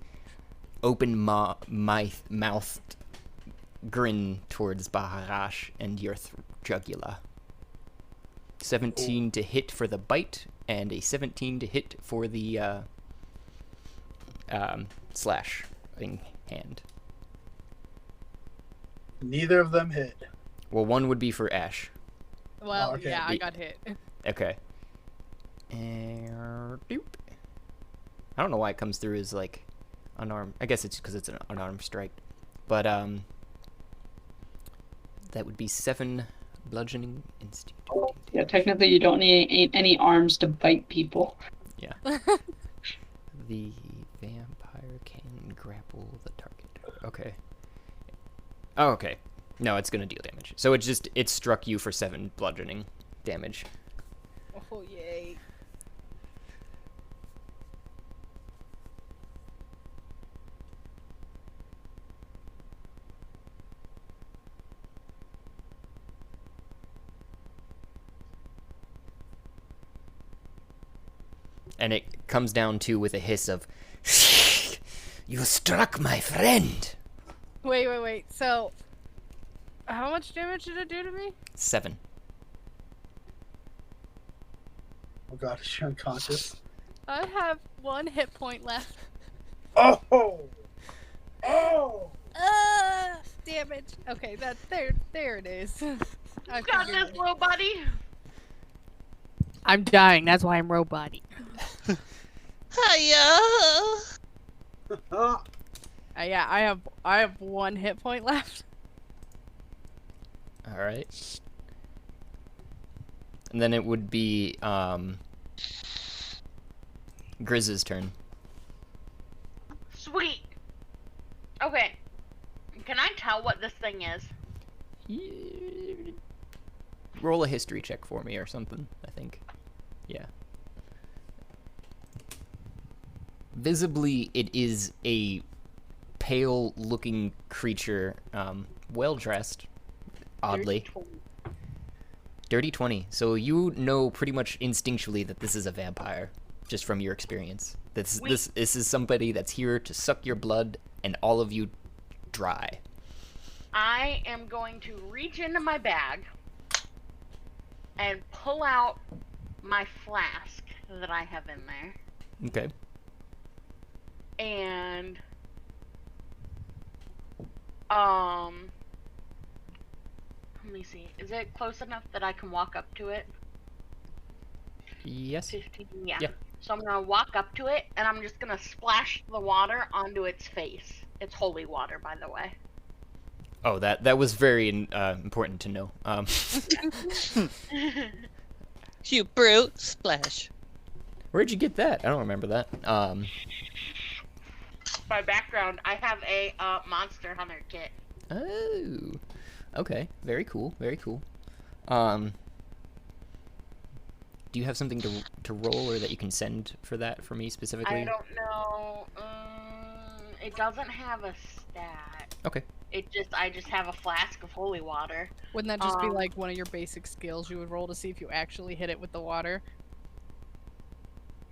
open-mouthed grin towards Baharash and your jugular. 17 to hit for the bite, and a 17 to hit for the slashing hand. Neither of them hit. Well, one would be for Ash. Well, okay. yeah, I got hit. Okay. Doop. I don't know why it comes through as like unarmed. I guess it's because it's an unarmed strike. But that would be 7 bludgeoning and stupid. Yeah, technically you don't need any arms to bite people. Yeah. The vampire can grapple the target. Okay. Oh, okay. No, it's gonna deal damage. So it struck you for 7 bludgeoning damage. Oh, yay. And it comes down to with a hiss of, "You struck my friend." Wait. So, how much damage did it do to me? 7. Oh god, is she unconscious? I have 1 hit point left. Oh! Oh! Damage. Okay, there it is. I Got figured this, it. little buddy. I'm dying. That's why I'm robot-y. Hiya! Yeah, I have 1 hit point left. All right. And then it would be Grizz's turn. Sweet. Okay. Can I tell what this thing is? Roll a history check for me or something, I think. Yeah. Visibly, it is a pale-looking creature, well-dressed, oddly. Dirty 20. So you know pretty much instinctually that this is a vampire, just from your experience. This is somebody that's here to suck your blood and all of you dry. I am going to reach into my bag and pull out my flask that I have in there. Okay. And let me see. Is it close enough that I can walk up to it? Yes. 15. Yeah. Yeah. So I'm gonna walk up to it and I'm just gonna splash the water onto its face. It's holy water, by the way. Oh, that was very important to know. You brute! Splash. Where'd you get that? I don't remember that. My background, I have a Monster Hunter kit. Oh. Okay. Very cool. Very cool. Do you have something to roll or that you can send for that for me specifically? I don't know. It doesn't have a stat. Okay. I just have a flask of holy water. Wouldn't that just be like one of your basic skills you would roll to see if you actually hit it with the water?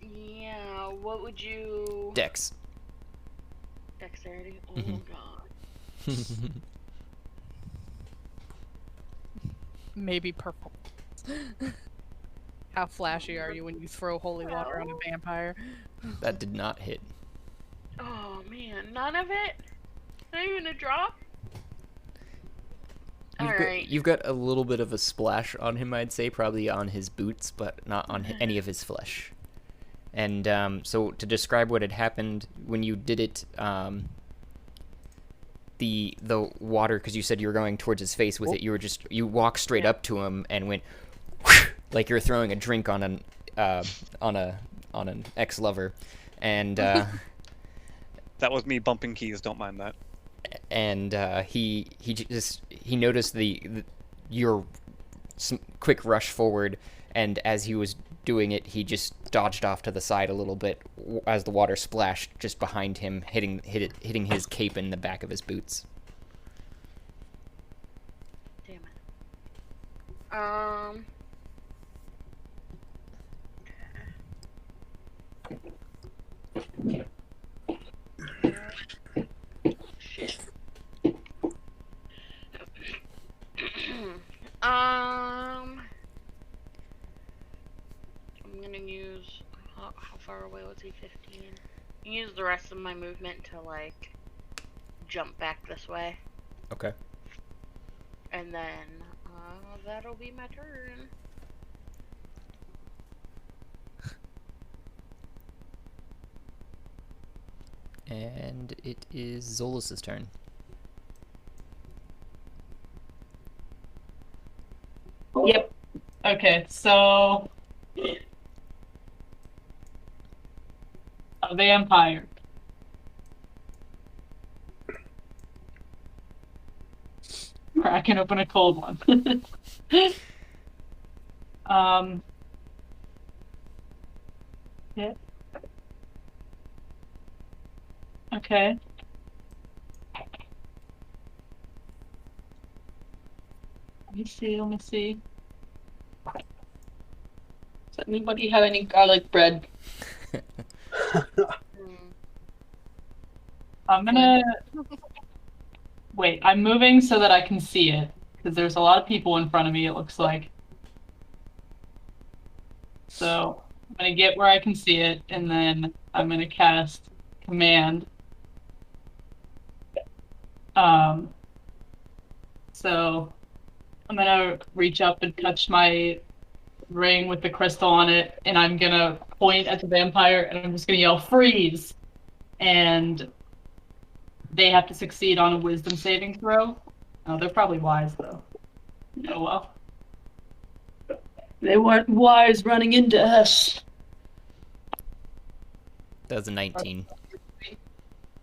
Yeah, what would you... Dex. Dexterity? Oh Mhm. god. Maybe purple. How flashy are you when you throw holy water on a vampire? That did not hit. Oh man, none of it? Not even a drop? Alright. You've got a little bit of a splash on him, I'd say, probably on his boots, but not on any of his flesh. And so to describe what had happened when you did it, the water, because you said you were going towards his face with it, you walked straight up to him and went like you're throwing a drink on an ex-lover, and That was me bumping keys. Don't mind that. he noticed your quick rush forward, and as he was doing it, he just dodged off to the side a little bit as the water splashed just behind him, hitting his cape in the back of his boots. Damn it. Shit. I'm gonna use how far away was he? 15. Use the rest of my movement to like jump back this way, Okay. and then that'll be my turn. And it is Zolus's turn. Yep. Okay, so a vampire. I can open a cold one. Yeah. Okay. Let me see. Does anybody have any garlic bread? I'm gonna wait. I'm moving so that I can see it because there's a lot of people in front of me. It looks like. So I'm gonna get where I can see it, and then I'm gonna cast command. So I'm gonna reach up and touch my ring with the crystal on it, and I'm gonna point at the vampire, and I'm just gonna yell "freeze," and they have to succeed on a wisdom saving throw. Oh, they're probably wise though. Oh well. They weren't wise running into us. That was a 19. You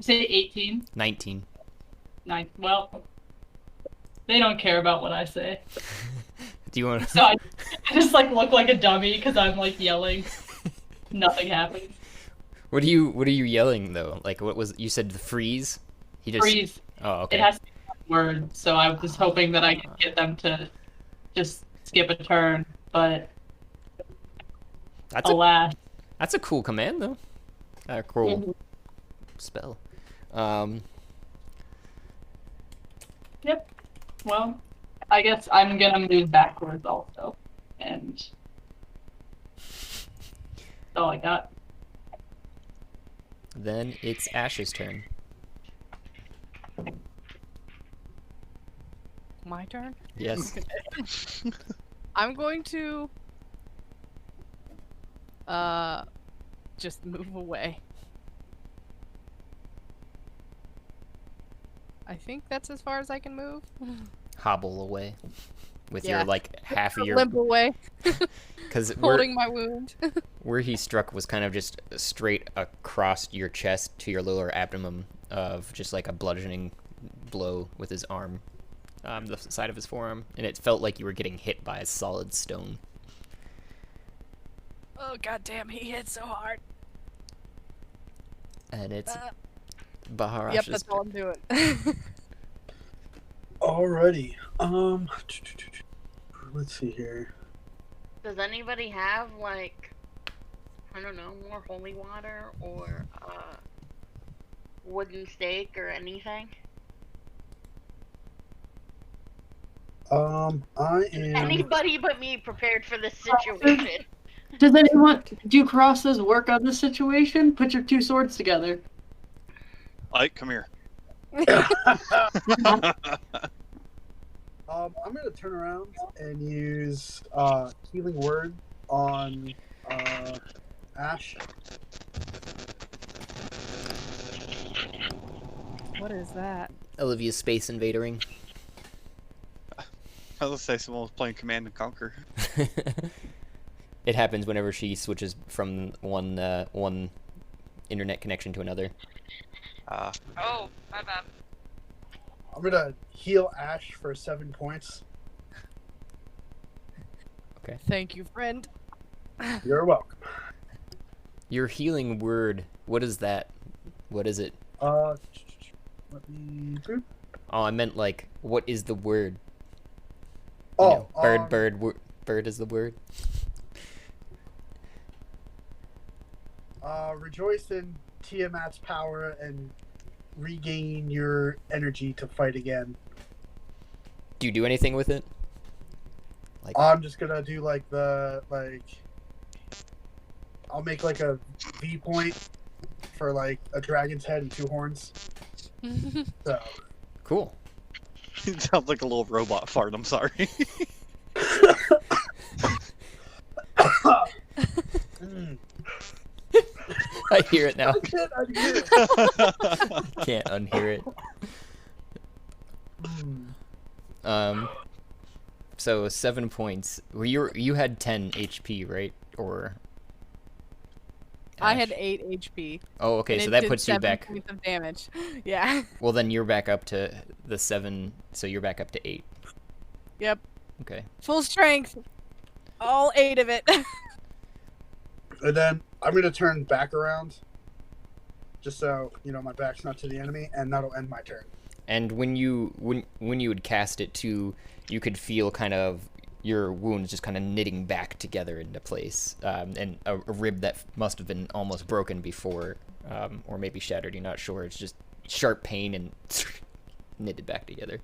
say 18? 19. 9. Well, they don't care about what I say. Do you want to... So I just like look like a dummy because I'm like yelling. Nothing happens. What are you yelling though? Like what was you said the freeze? He just Freeze. Oh, okay. It has to be one word, so I was just hoping that I could get them to just skip a turn, but alas. That's a cool command though. Cool spell. Yep. Well, I guess I'm gonna move backwards also, and that's all I got. Then it's Ash's turn. My turn? Yes. I'm going to just move away. I think that's as far as I can move. Hobble away with Yeah. your like half of your Limp away, because holding my wound. where he struck was kind of just straight across your chest to your lower abdomen of just like a bludgeoning blow with his arm, the side of his forearm, and it felt like you were getting hit by a solid stone. Oh goddamn! He hit so hard. And it's Baharash's Yep, that's all I'm doing. Alrighty. Let's see here. Does anybody have like, I don't know, more holy water or wooden stake or anything? I am. Anybody but me prepared for this situation. Does anyone do crosses work on this situation? Put your two swords together. Ike, come here. I'm gonna turn around and use healing word on Ash. What is that? Olivia's space invadering. I was gonna say someone was playing Command and Conquer. It happens whenever she switches from one internet connection to another. Oh, my bad. I'm gonna heal Ash for 7 points. Thank you, friend. You're welcome. Your healing word, what is that? What is it? Let me. Oh, I meant like, what is the word? You Oh, know, bird is the word. Rejoice in Tiamat's power and regain your energy to fight again. Do you do anything with it? Like, I'm just gonna do I'll make like a V point for like a dragon's head and 2 horns. So cool. It sounds like a little robot fart. I'm sorry. I hear it now. I can't unhear it. Can't unhear it. So 7 points. Well, you had 10 HP, right? Or I Ash? had 8 HP. Oh, okay. and So it that did puts you 7 back. points of damage. Yeah. Well, then you're back up to the 7. So you're back up to 8. Yep. Okay. Full strength. All 8 of it. And then I'm gonna turn back around, just so my back's not to the enemy, and that'll end my turn. And when you would cast it too, you could feel kind of your wounds just kind of knitting back together into place, and a rib that must have been almost broken before, or maybe shattered. You're not sure. It's just sharp pain and knitted back together.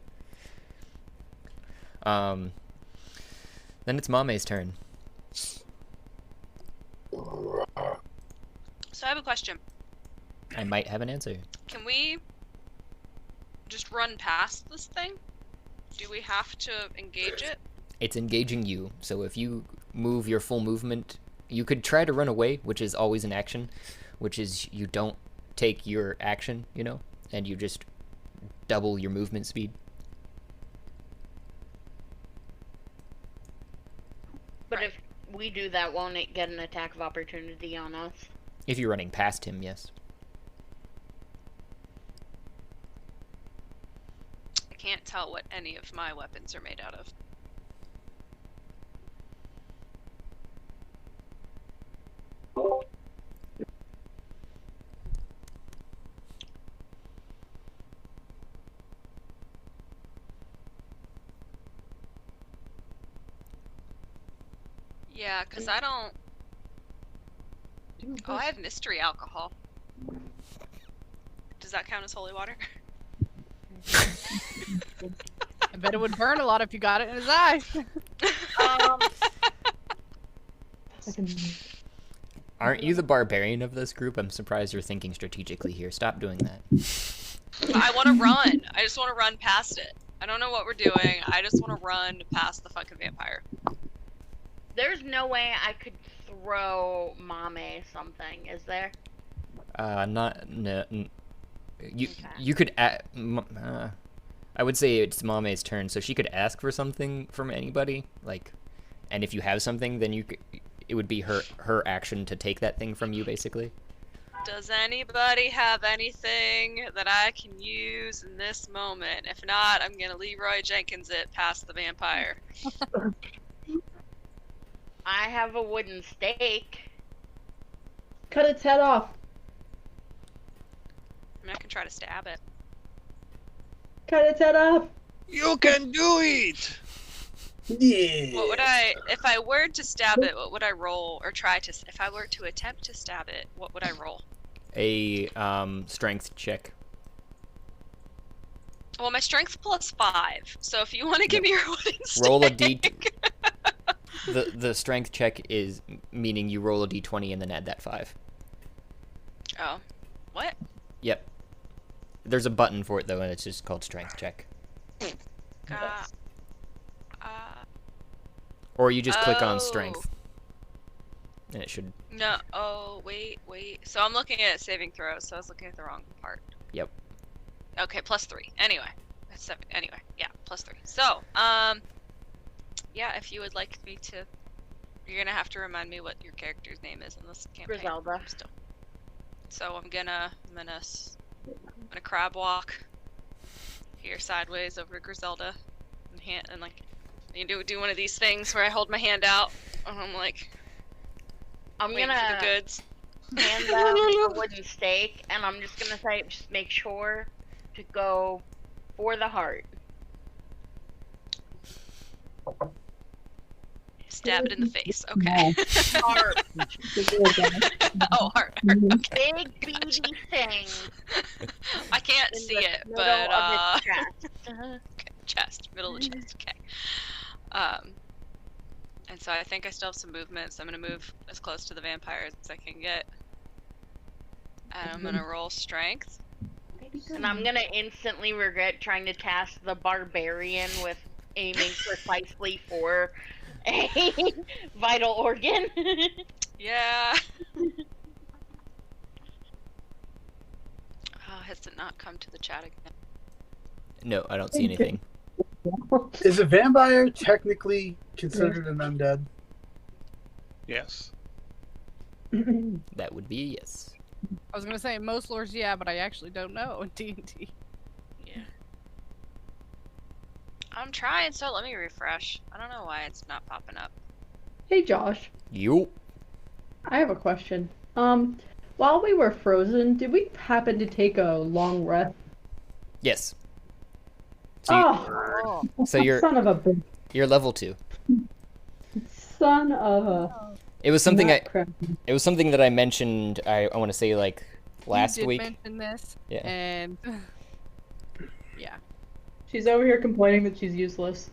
Then it's Mame's turn. So I have a question. I might have an answer. Can we just run past this thing? Do we have to engage it? It's engaging you, so if you move your full movement, you could try to run away, which is always an action, which is you don't take your action, and you just double your movement speed. But if we do that, won't it get an attack of opportunity on us? If you're running past him, yes. I can't tell what any of my weapons are made out of. Yeah, because I don't... Oh, I have mystery alcohol. Does that count as holy water? I bet it would burn a lot if you got it in his eye. Aren't you the barbarian of this group? I'm surprised you're thinking strategically here. Stop doing that. I want to run. I just want to run past it. I don't know what we're doing. I just want to run past the fucking vampire. There's no way I could throw Mame something, is there? You could I would say it's Mame's turn, so she could ask for something from anybody, and if you have something, then it would be her action to take that thing from you, basically. Does anybody have anything that I can use in this moment? If not, I'm gonna Leroy Jenkins it past the vampire. I have a wooden stake. Cut its head off. I mean, I can try to stab it. Cut its head off. You can do it! Yeah. What would if I were to stab it, what would I roll? Or try to, if I were to attempt to stab it, what would I roll? A strength check. Well, my strength plus 5, so if you want to give me your wooden stick... Roll a the strength check is meaning you roll a d20 and then add that 5. Oh. What? Yep. There's a button for it though, and it's just called strength check. Or you just click on strength. And it should... No, oh, wait. So I'm looking at saving throws, so I was looking at the wrong part. Yep. Okay, plus 3. Anyway. That's 7. Anyway, yeah, plus 3. So, Yeah, if you would like me to, you're gonna have to remind me what your character's name is in this campaign. Griselda. Still. So I'm gonna crab walk here sideways over to Griselda, and like, you do one of these things where I hold my hand out, and I'm like, I'm waiting gonna for the goods. hand out a wooden stake, and I'm just gonna say, just make sure to go for the heart. Stab it in the face. Okay. Heart. Oh, heart. Okay. Big beady thing I can't in see the it, middle but of its chest. okay, chest, middle of the chest. Okay. And so I think I still have some movement, so I'm gonna move as close to the vampire as I can get, and I'm gonna roll strength. And I'm gonna instantly regret trying to task the barbarian with aiming precisely for a vital organ. Yeah. Oh, has it not come to the chat again? No, I don't see anything. Is a vampire technically considered an undead? Yes. That would be a yes. I was gonna say most lords, yeah, but I actually don't know in D&D. Yeah. I'm trying, so let me refresh. I don't know why it's not popping up. Hey Josh, You. I have a question. While we were frozen, did we happen to take a long rest? Yes. So, Oh, so you're son of a bitch. you're level 2. Son of a It was something nutcracker. It was something that I mentioned. I want to say like last you did week. mention this, Yeah. and yeah, She's over here complaining that she's useless.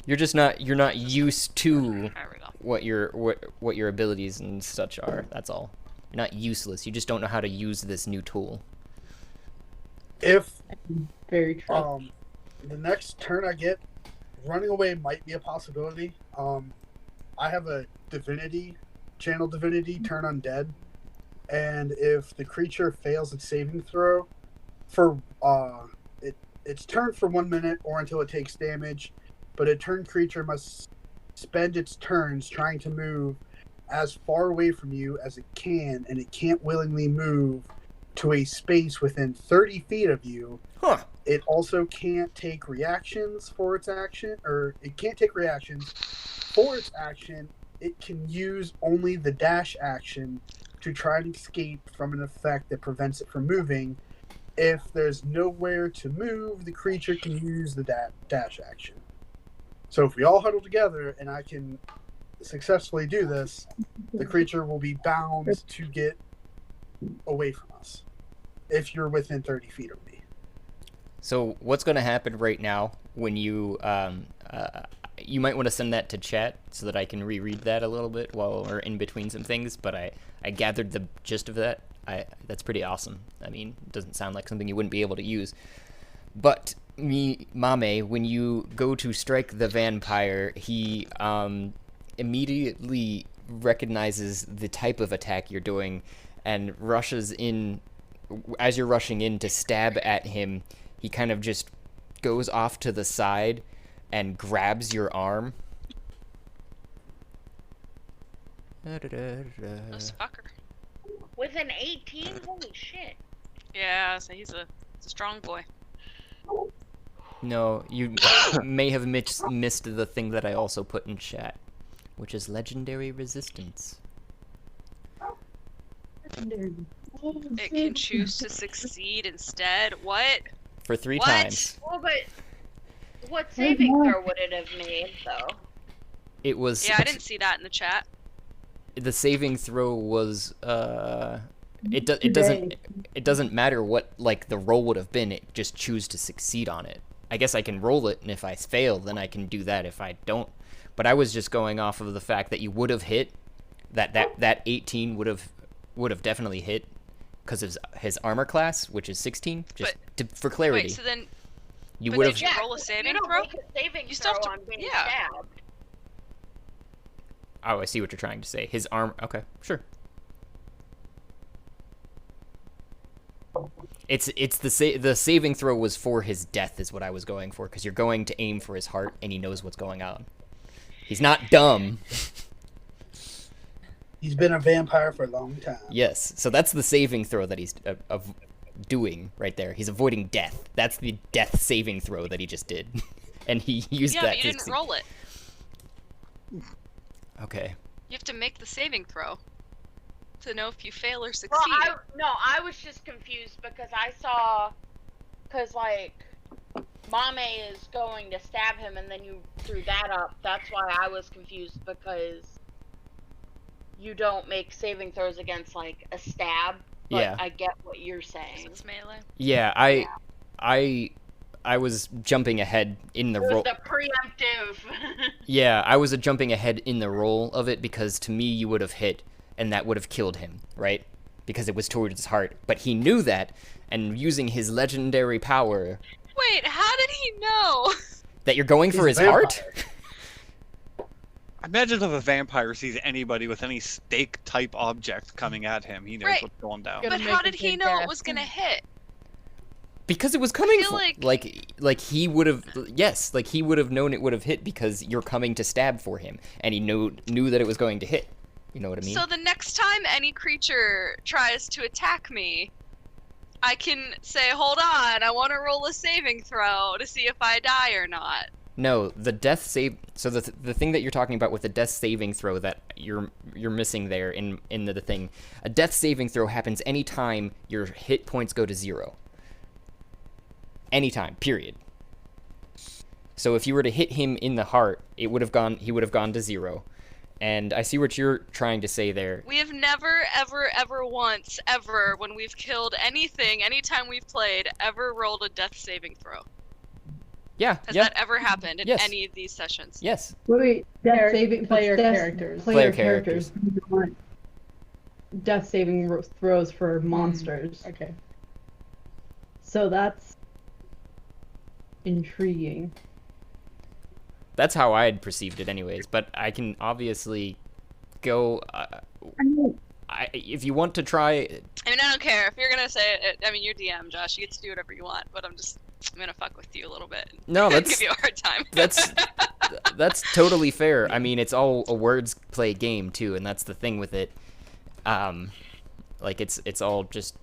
You're not used to There we go. what your abilities and such are. That's all. You're not useless. You just don't know how to use this new tool. If Very true. the next turn I get, running away might be a possibility. I have a divinity, channel divinity, turn undead, and if the creature fails its saving throw, for it's turned for 1 minute or until it takes damage, but a turned creature must spend its turns trying to move as far away from you as it can, and it can't willingly move to a space within 30 feet of you. Huh. It also can't take reactions for its action, or it can't take reactions. For its action, it can use only the dash action to try and escape from an effect that prevents it from moving. If there's nowhere to move, the creature can use the dash action. So if we all huddle together and I can successfully do this, the creature will be bound to get away from us if you're within 30 feet of me. So what's going to happen right now when you you might want to send that to chat so that I can reread that a little bit while we're in between some things, but I gathered the gist of that. That's pretty awesome. I mean, it doesn't sound like something you wouldn't be able to use. But Mame, when you go to strike the vampire, he immediately recognizes the type of attack you're doing and rushes in. As you're rushing in to stab at him, he kind of just goes off to the side and grabs your arm. This fucker. With an 18? Holy shit. Yeah, so he's a strong boy. No, you may have missed the thing that I also put in chat, which is legendary resistance. It can choose to succeed instead. What? For 3 What? times. Well, but what saving throw would it have made, though? It was. Yeah, I didn't see that in the chat. The saving throw was it doesn't matter what like the roll would have been. It just choose to succeed on it. I guess I can roll it, and if I fail, then I can do that. If I don't, but I was just going off of the fact that you would have hit. That 18 would have definitely hit because of his armor class, which is 16. Just for clarity. Wait, so then you but would did have. you roll a saving you don't throw? make a saving You still throw have to- on being yeah. stabbed. Oh, I see what you're trying to say. His arm. Okay, sure. It's the saving throw was for his death is what I was going for, because you're going to aim for his heart and he knows what's going on. He's not dumb. He's been a vampire for a long time. Yes, so that's the saving throw that he's doing right there. He's avoiding death. That's the death saving throw that he just did, and he used Yeah, that. but you didn't roll it. Okay. You have to make the saving throw to know if you fail or succeed. Well, I was just confused because like, Mame is going to stab him and then you threw that up. That's why I was confused, because you don't make saving throws against, like, a stab. But Yeah. I get what you're saying. It's melee. Yeah, I was jumping ahead in the It was roll. the preemptive. Yeah, I was jumping ahead in the roll of it because to me you would have hit and that would have killed him, right? Because it was towards his heart. But he knew that, and using his legendary power Wait, how did he know? that you're going for He's his a heart? Imagine if a vampire sees anybody with any stake-type object coming at him. He knows Right. what's going down. Gonna But make how a did he big know cast. it was gonna hit? Because it was coming feel for like- like he would have he would have known it would have hit because you're coming to stab for him and he knew that it was going to hit. You know what I mean? So the next time any creature tries to attack me, I can say, hold on, I want to roll a saving throw to see if I die or not. No, the death save. So the thing that you're talking about with the death saving throw that you're missing there in the thing, a death saving throw happens anytime your hit points go to 0. Anytime, period. So if you were to hit him in the heart, he would have gone to 0. And I see what you're trying to say there. We have never, ever, ever once, ever, when we've killed anything, anytime we've played, ever rolled a death saving throw. Yeah, Has yeah, that ever happened in Yes. any of these sessions? yes. Wait, death Char- saving player death- characters. Player Player characters. Not death saving throws for monsters. Okay. So that's intriguing. That's how I had perceived it, anyways. But I can obviously go. I mean, If you want to try, I mean, I don't care. If you're gonna say it, I mean, you're DM, Josh. You get to do whatever you want, but I'm gonna fuck with you a little bit. no, that's Give you a hard time. that's totally fair. I mean, it's all a words play game too, and that's the thing with it. Like it's all just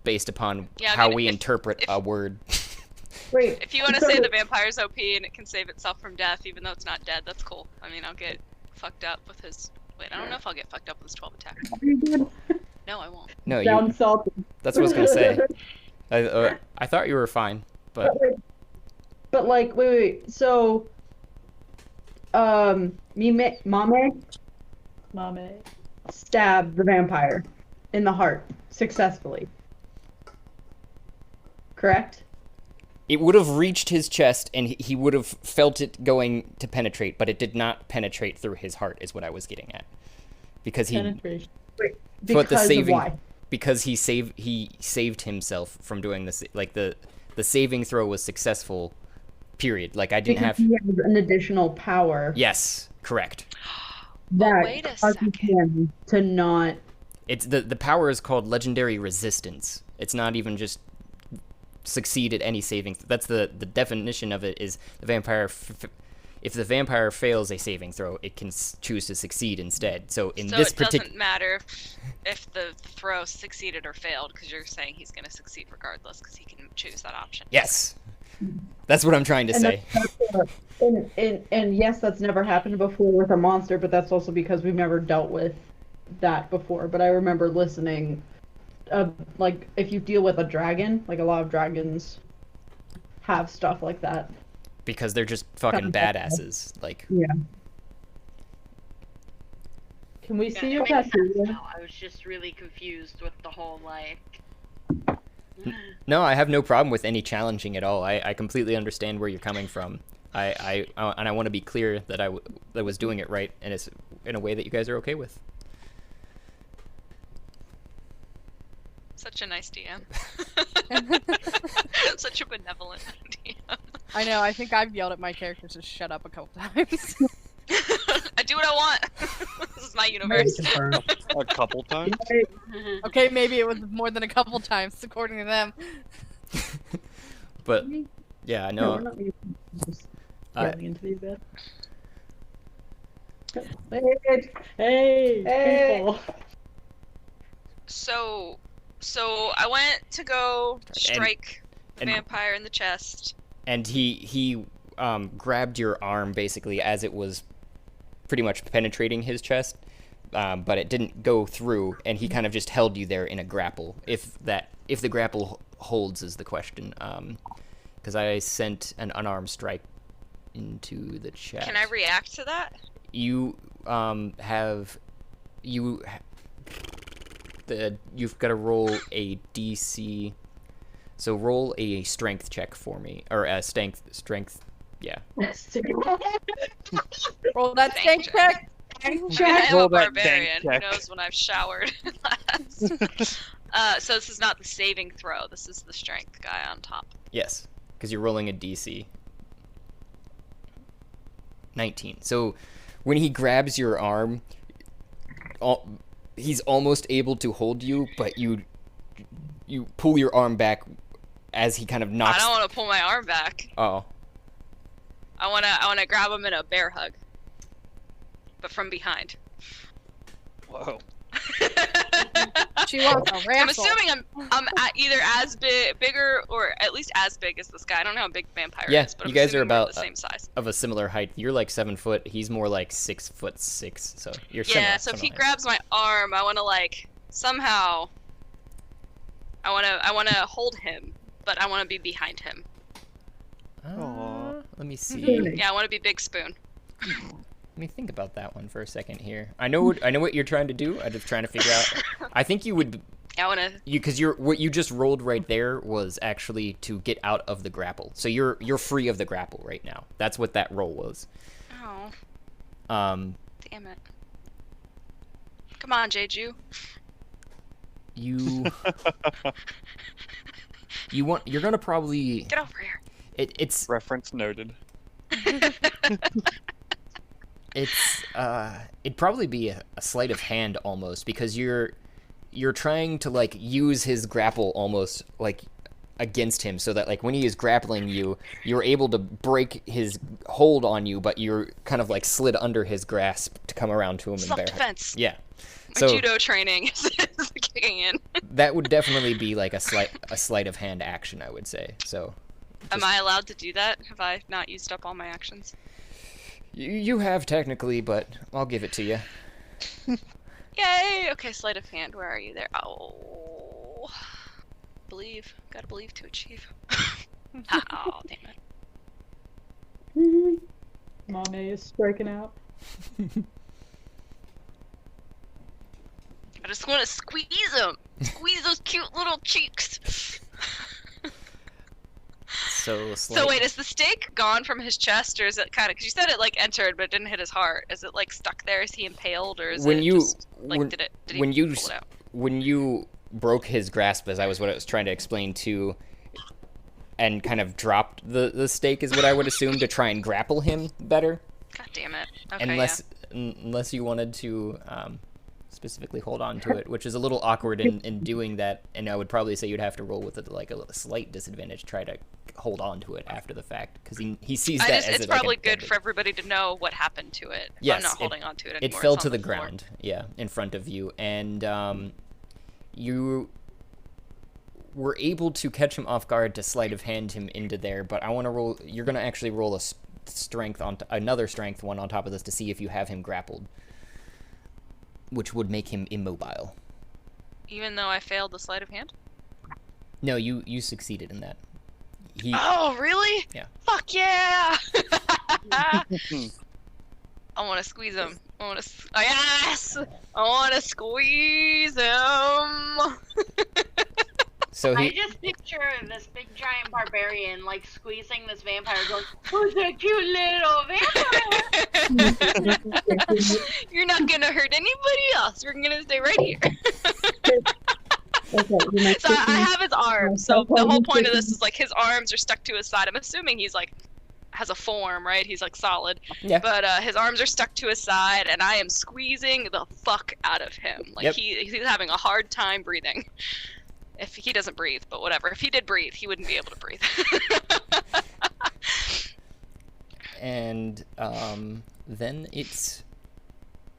based upon Yeah, I how mean, we if- interpret a word. wait. If you want to so- say the vampire's OP and it can save itself from death, even though it's not dead, that's cool. I mean, I'll get fucked up with his. Wait, I don't know if I'll get fucked up with his 12 attack. No, I won't. No, you. Sounds salty. That's what I was gonna say. I thought you were fine, but But like, wait. So, Mame stabbed the vampire in the heart successfully. Correct? it would have reached his chest and he would have felt it going to penetrate, but it did not penetrate through his heart, is what I was getting at. Because he Penetration. Wait, But the because saving- of why? because he saved himself from doing this. Like the saving throw was successful. Period. Like I didn't Because have. he has an additional power Yes, correct. that wait a causes second. him to not. It's the power is called legendary resistance. It's not even just succeed at any saving. That's the definition of it. Is the vampire. If the vampire fails a saving throw, it can choose to succeed instead. So in So this it particular. doesn't matter if the throw succeeded or failed, because you're saying he's going to succeed regardless, because he can choose that option. Yes, that's what I'm trying to And say. And yes, that's never happened before with a monster, but that's also because we've never dealt with that before. But I remember listening, like if you deal with a dragon, like a lot of dragons have stuff like that. Because they're just fucking badasses. Like Yeah. Can we Yeah, see it if makes that's sense now. I was just really confused with the whole like. no, I have no problem with any challenging at all. I completely understand where you're coming from. And I want to be clear that that was doing it right, and it's in a way that you guys are okay with. Such a nice DM. Such a benevolent DM. I know. I think I've yelled at my characters to shut up a couple times. I do what I want. This is my Maybe universe. confirm. A couple times. Okay, maybe it was more than a couple times, according to them. But yeah, No, no. we're not just I- getting into the bed. Hey, Hey. people. So I went to go strike the and- vampire in the chest. And he grabbed your arm basically as it was pretty much penetrating his chest, but it didn't go through, and he kind of just held you there in a grapple. If the grapple holds is the question, because I sent an unarmed strike into the chat. Can I react to that? You've got to roll a DC. So roll a strength check for me, or a strength. Yeah. Roll that Thank stank you. check. I mean, I am Roll a that barbarian. dank Who check. knows when I've showered last? So this is not the saving throw. This is the strength guy on top. Yes, because you're rolling a DC. 19. So when he grabs your arm, he's almost able to hold you, but you pull your arm back as he kind of knocks. I don't want to pull my arm back. Oh, I wanna grab him in a bear hug, but from behind. Whoa. She wants a I'm wrestle. assuming I'm either as bigger, or at least as big as this guy. I don't know how big vampire Yeah, is, but you I'm guys are assuming we're about the same size. of a similar height. You're like 7 foot. He's more like 6'6". So you're similar. Yeah. So if he similar height. grabs my arm, I want to like somehow. I want to hold him, but I want to be behind him. Let me see. Spooning. Yeah, I want to be Big Spoon. Let me think about that one for a second here. I know what you're trying to do. I'm just trying to figure out. I think you would. Yeah, I want to. Because what you just rolled right there was actually to get out of the grapple. So you're free of the grapple right now. That's what that roll was. Oh, Um, damn it! Come on, Jeju. you you're gonna probably Get over here. it's Reference noted. it'd probably be a sleight of hand almost, because you're trying to like use his grapple almost like against him, so that like when he is grappling you, you're able to break his hold on you, but you're kind of like slid under his grasp to come around to him and bear. Self-defense. Yeah. My So judo training is kicking in. that would definitely be like a sleight of hand action, I would say. So Am I allowed to do that? Have I not used up all my actions? you have technically, but I'll give it to you. Yay! Okay, sleight of hand. Where are you there? Oh, believe. Gotta believe to achieve. Oh, damn it. Mame is striking out. I just want to squeeze them. Squeeze those cute little cheeks. So So wait, is the stake gone from his chest, or is it kind of? Because you said it like entered, but it didn't hit his heart. Is it like stuck there? Is he impaled, or is When it you- just like when- did he when you pull it out? when you broke his grasp, as I was trying to explain to, and kind of dropped the stake, is what I would assume, to try and grapple him better, God damn it. Okay, unless you wanted to specifically hold on to it, which is a little awkward in doing that, and I would probably say you'd have to roll with it like a slight disadvantage to try to hold on to it after the fact, because he sees yeah. that It's as like probably a good bandage. for everybody to know what happened to it. Yes, I'm not holding on to it It anymore. fell It's to on the floor. ground, yeah, in front of you, and you were able to catch him off guard to sleight of hand him into there. But I want to roll. You're gonna actually roll a strength on another strength one on top of this to see if you have him grappled, which would make him immobile. Even though I failed the sleight of hand. No, you succeeded in that. He Oh, really? Yeah. Fuck yeah! I want to squeeze him. Oh, yes! I want to squeeze him. so I he just picture this big giant barbarian like squeezing this vampire, going, "Who's a cute little vampire?" You're not gonna hurt anybody else. We're gonna stay right here. Okay, So I have his arms. So the whole point of this is like his arms are stuck to his side. I'm assuming he's like has a form, right? He's like solid. Yeah. But his arms are stuck to his side, and I am squeezing the fuck out of him. Like Yep. he's having a hard time breathing. If he doesn't breathe, but whatever. If he did breathe, he wouldn't be able to breathe. And then it's,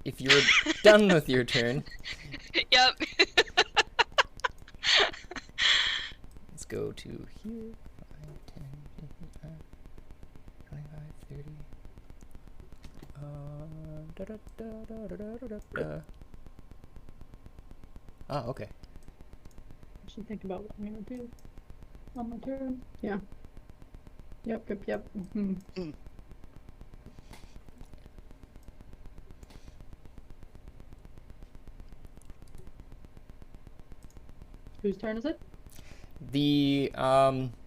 if you're done with your turn, Yep. let's go to here. 5, 10, 15, 25, 30. Oh, okay. I should think about what I'm gonna do on my turn. Yeah. Yep. Mm-hmm. Whose turn is it? The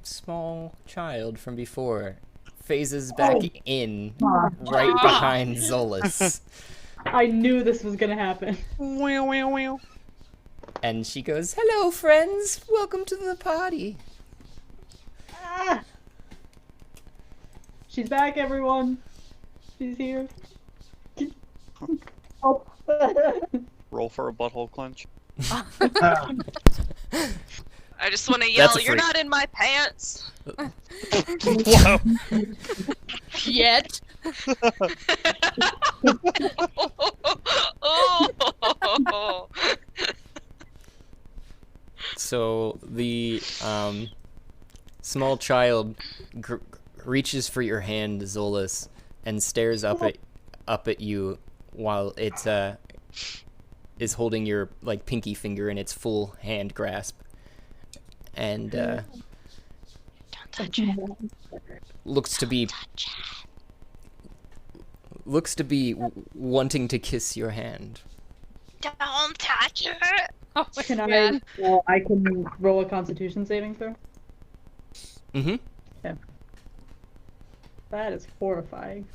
small child from before phases back in right behind Zolas. I knew this was gonna happen. And she goes, "Hello, friends. Welcome to the party." Ah! She's back, everyone. She's here. Oh. Roll for a butthole clench. I just want to yell, That's a "You're freak. not in my pants!" Wow. Yet. Oh. So the small child reaches for your hand, Zolas, and stares up at you while it is holding your like pinky finger in its full hand grasp, and Don't touch it. looks to be wanting to kiss your hand. Don't touch it. Oh my Can god. I can roll a Constitution saving throw? Mm-hmm. That is horrifying.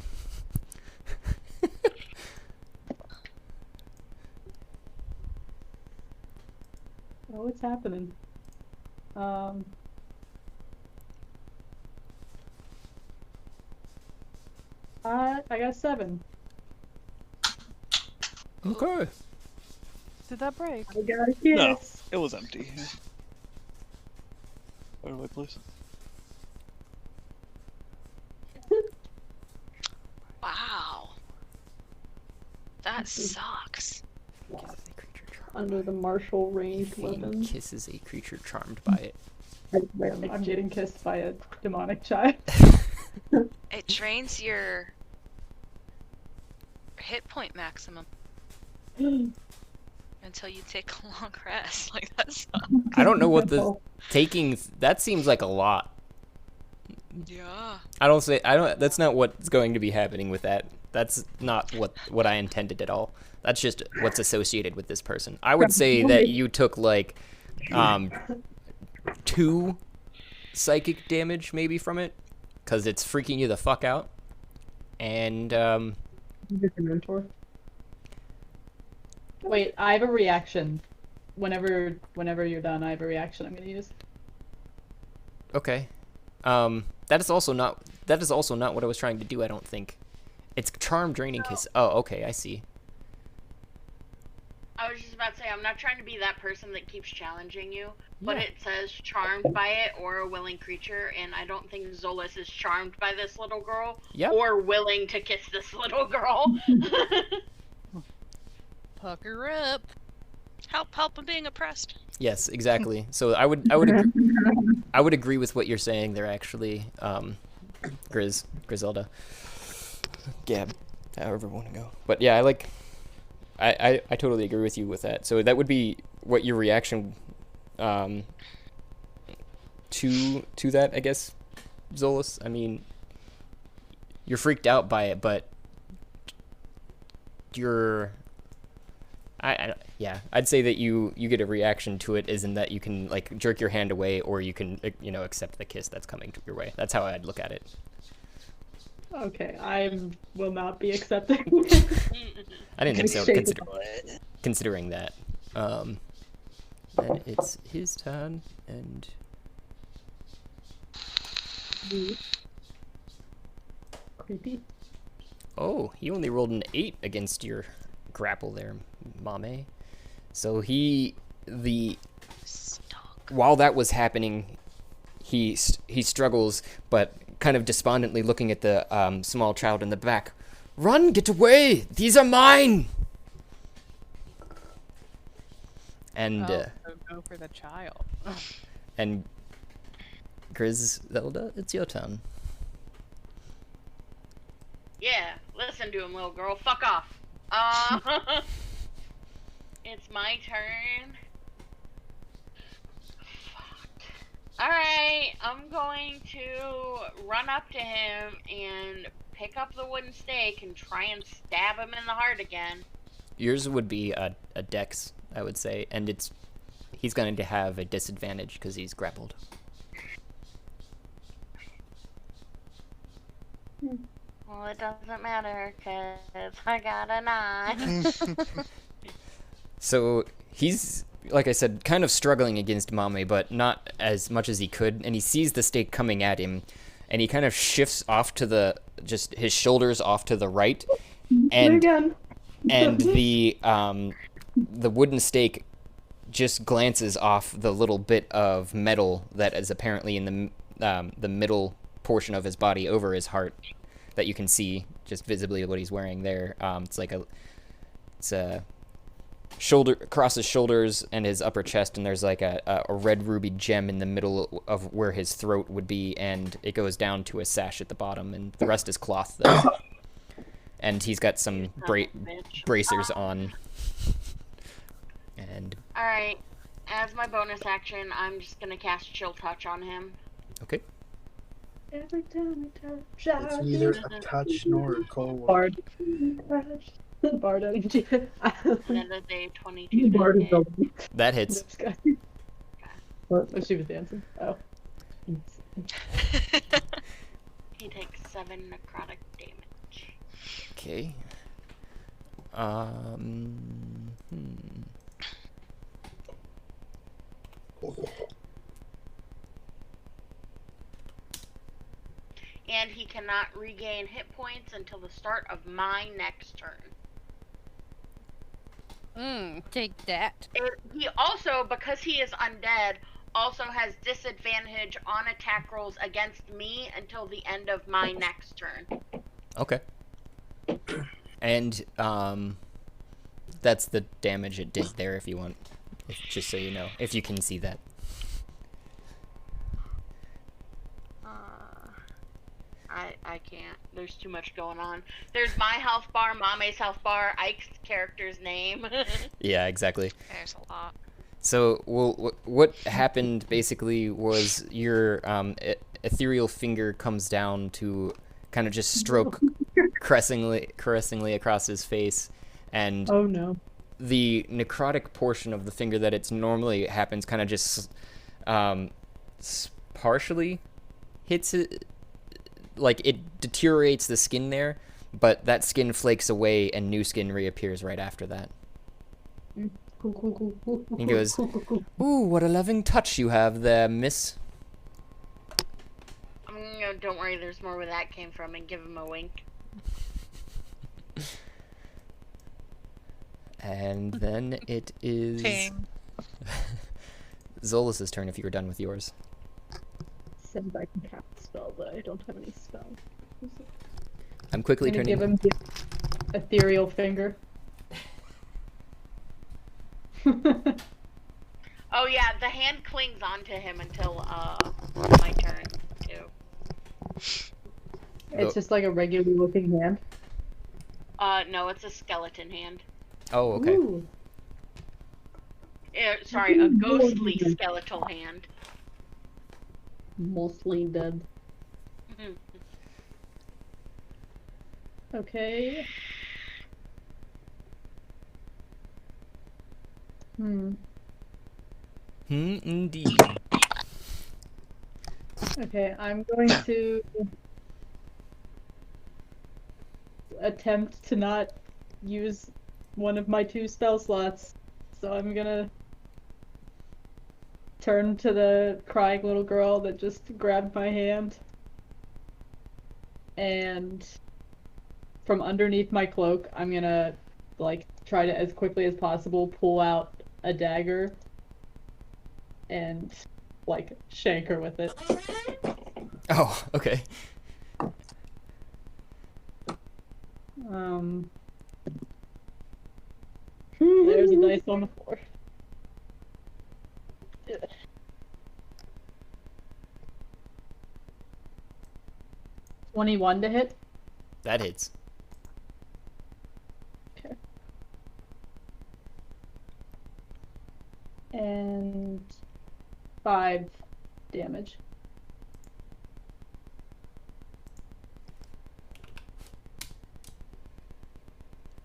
Oh, what's happening? I got a 7. Okay. Did that break? I got a kiss. No, it was empty. Where do I place it? Wow. That sucks. Under the martial range If he weapon. kisses a creature charmed by it. I'm getting kissed by a demonic child. It drains your hit point maximum until you take a long rest. Like that sucks. I don't know what the taking. That seems like a lot. Yeah. That's not what's going to be happening with that. That's not what I intended at all. That's just what's associated with this person. I would say that you took like 2 psychic damage maybe from it, because it's freaking you the fuck out. And Just a mentor. Wait, I have a reaction. Whenever you're done, I have a reaction I'm gonna use. okay, that is also not what I was trying to do. I don't think it's charm, draining kiss. Oh, okay, I see. I was just about to say, I'm not trying to be that person that keeps challenging you, but Yeah. it says charmed by it or a willing creature, and I don't think Zolas is charmed by this little girl Yep. or willing to kiss this little girl. Pucker up. Help him being oppressed. Yes, exactly. So I would agree with what you're saying there, actually, Griselda, Gab, however you want to go. But yeah, I totally agree with you with that. So that would be what your reaction to that, I guess, Zolas. I mean, you're freaked out by it, but you're I'd say that you get a reaction to it, isn't that you can like jerk your hand away, or you can accept the kiss that's coming your way. That's how I'd look at it. Okay, I will not be accepting. I didn't think so, Shake it. considering that. Then it's his turn, and Creepy. Oh, he only rolled an 8 against your grapple there, Mame. So while that was happening, he struggles, but kind of despondently looking at the small child in the back. Run, get away! These are mine! And, So go for the child. and Griselda, it's your turn. Yeah, listen to him, little girl. Fuck off. It's my turn. Alright, I'm going to run up to him and pick up the wooden stake and try and stab him in the heart again. Yours would be a dex, I would say, and he's going to have a disadvantage because he's grappled. Well, it doesn't matter, because I got a 9. So he's, like I said, kind of struggling against Mame, but not as much as he could, and he sees the stake coming at him, and he kind of shifts off to his shoulders off to the right, and the wooden stake just glances off the little bit of metal that is apparently in the middle portion of his body over his heart that you can see just visibly what he's wearing there. It's a shoulder across his shoulders and his upper chest, and there's like a red ruby gem in the middle of where his throat would be, and it goes down to a sash at the bottom, and the rest is cloth though. And he's got some bracers on. And Alright, as my bonus action, I'm just gonna cast Chill Touch on him. okay. Every time we touch, It's neither a touch nor a cold. Bard. Bard energy. Another day, 22 to hit. That hits. Oh, she was dancing. Oh. He takes 7 necrotic damage. Okay. And he cannot regain hit points until the start of my next turn. Take that. He also, because he is undead, also has disadvantage on attack rolls against me until the end of my next turn. Okay. And that's the damage it did there if you want. Just so you know, if you can see that. I can't. There's too much going on. There's my health bar, Mame's health bar, Ike's character's name. Yeah, exactly. There's a lot. So, what happened basically was your ethereal finger comes down to kind of just stroke caressingly across his face, and Oh no. the necrotic portion of the finger that it's normally happens kind of just partially hits it. Like, it deteriorates the skin there, but that skin flakes away and new skin reappears right after that. He goes, "Ooh, what a loving touch you have there, miss." Don't worry, there's more where that came from, and give him a wink. And then it is Ping. Zolas's turn if you were done with yours. Since I can cast a spell, but I don't have any spells. I'm quickly I'm gonna turning. give him the ethereal finger. Oh yeah, the hand clings onto him until my turn too. It's just like a regular looking hand. No, it's a skeleton hand. Oh, okay. Ooh. Sorry, a ghostly skeletal hand. Mostly dead. Mhm. Okay. Indeed. Okay, I'm going to attempt to not use one of my 2 spell slots. So I'm gonna turn to the crying little girl that just grabbed my hand. and from underneath my cloak, I'm gonna like try to as quickly as possible pull out a dagger and like shank her with it. Oh, okay. There's a dice on the floor. 21 to hit. That hits. Okay. And 5 damage.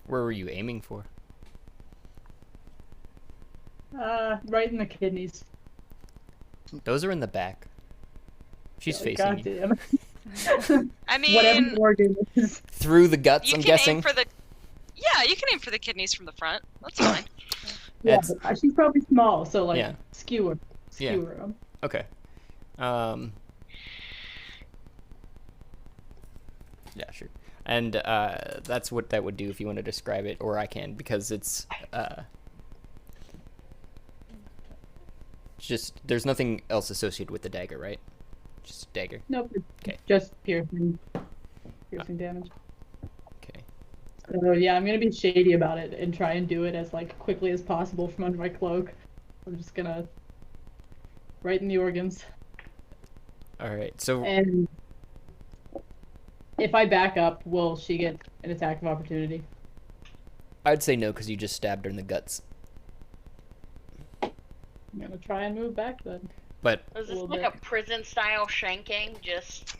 Where were you aiming for? Right in the kidneys. Those are in the back. She's Oh, facing you. goddamn. I Whatever mean, the organ is. Through the guts, you I'm can guessing. aim for the. Yeah, you can aim for the kidneys from the front. That's fine. Yeah, That's- but she's probably small, so like Yeah. skewer Yeah. her. Okay. Yeah, sure. And that's what that would do if you want to describe it, or I can, because it's just there's nothing else associated with the dagger, right? Just dagger. Nope. Okay. Just piercing damage. Okay. So yeah, I'm gonna be shady about it and try and do it as like quickly as possible from under my cloak. I'm just gonna right in the organs. All right. So And if I back up, will she get an attack of opportunity? I'd say no, because you just stabbed her in the guts. I'm gonna try and move back then. But Was this little like bit. a prison style shanking? Just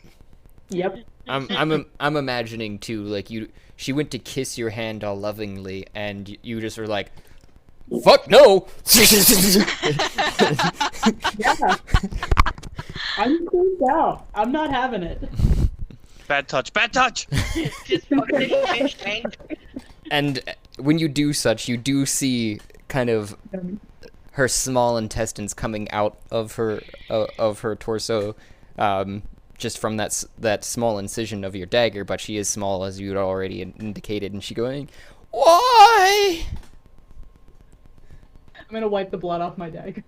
Yep. I'm imagining too, like she went to kiss your hand all lovingly, and you just were like, "Fuck no!" Yeah. I'm cleaned out. I'm not having it. Bad touch. Bad touch. just fucking shanked. And when you do such, you do see kind of her small intestines coming out of her torso, just from that small incision of your dagger. But she is small, as you had already indicated, and she going, "Why?" I'm gonna wipe the blood off my dagger.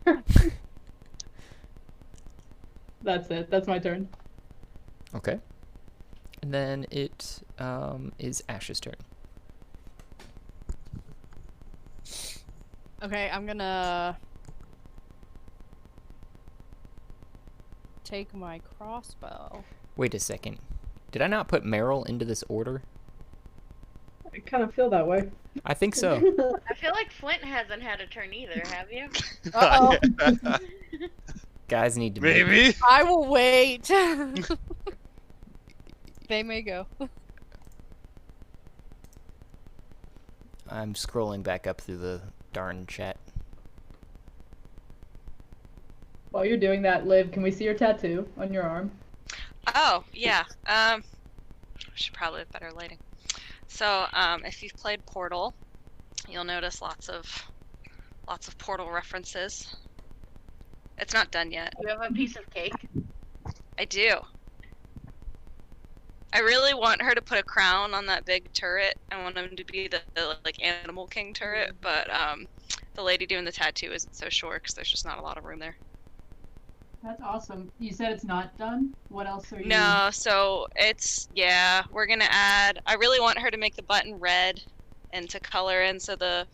That's it. That's my turn. Okay. And then it is Ash's turn. Okay, I'm gonna take my crossbow. Wait a second. Did I not put Meryl into this order? I kind of feel that way. I think so. I feel like Flint hasn't had a turn either, have you? Uh-oh. Guys need to Maybe. I will wait. They may go. I'm scrolling back up through the darn chat. While you're doing that, Liv, can we see your tattoo on your arm? Oh, yeah. Should probably have better lighting. So, if you've played Portal, you'll notice lots of Portal references. It's not done yet. You have a piece of cake. I do. I really want her to put a crown on that big turret. I want him to be the like Animal King turret, but the lady doing the tattoo isn't so sure because there's just not a lot of room there. That's awesome. You said it's not done? What else are you... No, so yeah, we're gonna add. I really want her to make the button red and to color in. So the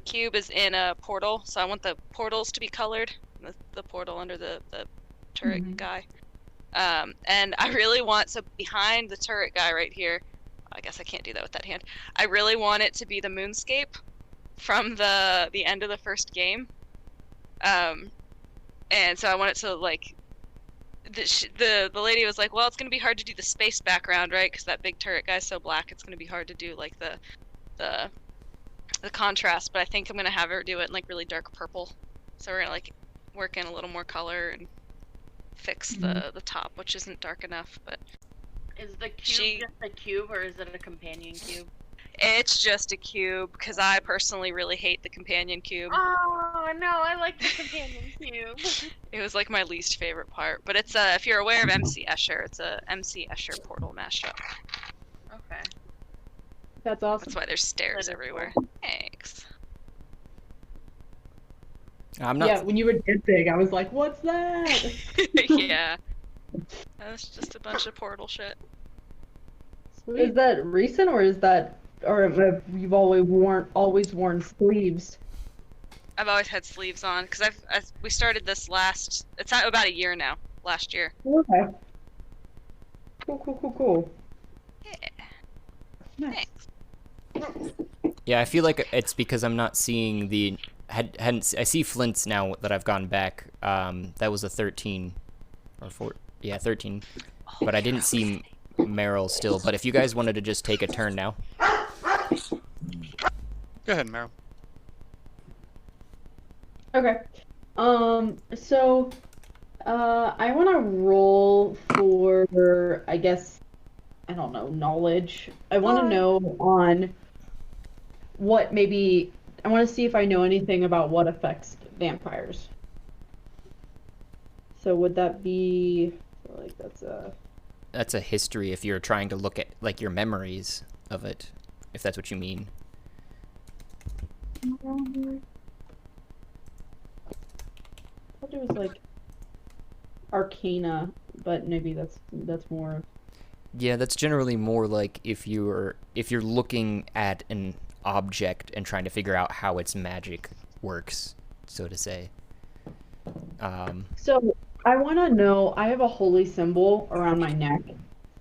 cube is in a portal, so I want the portals to be colored. The portal under the turret guy. And I really want, so behind the turret guy right here, I guess I can't do that with that hand. I really want it to be the moonscape from the end of the first game. And so I want it to like, the lady was like, well, it's gonna be hard to do the space background, right? Because that big turret guy's so black, it's gonna be hard to do like the contrast. But I think I'm gonna have her do it in like really dark purple. So we're gonna like work in a little more color and fix the top, which isn't dark enough. But Is the cube just a cube or is it a companion cube? it's just a cube because I personally really hate the companion cube. Oh no, I like the companion cube. It was like my least favorite part. But it's if you're aware of MC Escher, it's a MC Escher portal mask shut. Okay. That's awesome. That's why there's stairs That is everywhere. Thanks. I'm not. Yeah, when you were dead big, I was like, "What's that?" Yeah. That's just a bunch of portal shit. Is that recent, or have you've always worn sleeves? I've always had sleeves on because we started this it's not about a year now. Last year. Okay. Cool. Yeah. Nice. Thanks. Yeah, I feel like it's because I'm not seeing the. I see Flint's now that I've gone back. That was a 13 or 4. Yeah, 13. But I didn't see Meryl still. But if you guys wanted to just take a turn now. Go ahead, Meryl. Okay. So, I want to roll for, I guess, I don't know, knowledge. I want to know on what maybe, I want to see if I know anything about what affects vampires. So would that be, like, That's a history if you're trying to look at, like, your memories of it, if that's what you mean. I thought it was like Arcana, but maybe that's more. Yeah, that's generally more like if you're looking at an object and trying to figure out how its magic works, so to say. So I want to know. I have a holy symbol around my neck,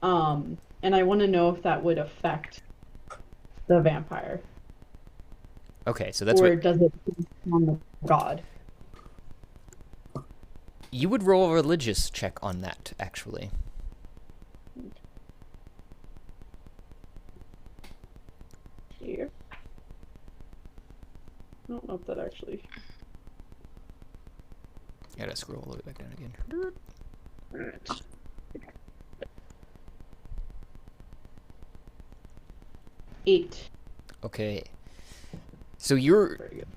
and I want to know if that would affect the vampire, Okay, so that's or what does it on the god? you would roll a religious check on that, actually. Here. I don't know if that actually. Gotta scroll all the way back down again. Alright. Eight. Okay. So you're Very good.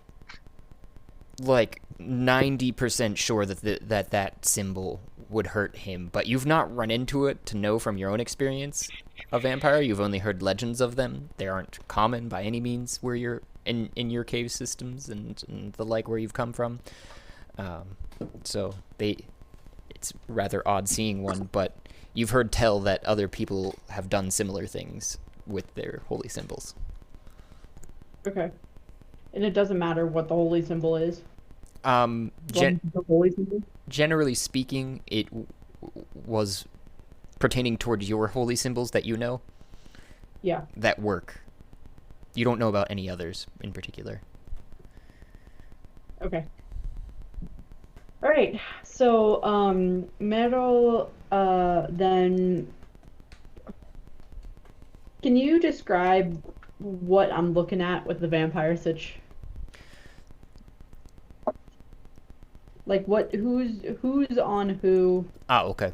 like 90% sure that that symbol would hurt him, but you've not run into it to know from your own experience a vampire. You've only heard legends of them. They aren't common by any means where you're in your cave systems and the like where you've come from. So it's rather odd seeing one, but you've heard tell that other people have done similar things with their holy symbols. Okay. And it doesn't matter what the holy symbol is. As long as it's a holy symbol? Generally speaking, it was pertaining towards your holy symbols that you know Yeah. that work. You don't know about any others in particular. Okay. All right. So, Meryl, then, can you describe what I'm looking at with the vampire sitch? Like, who's on who? Ah, okay.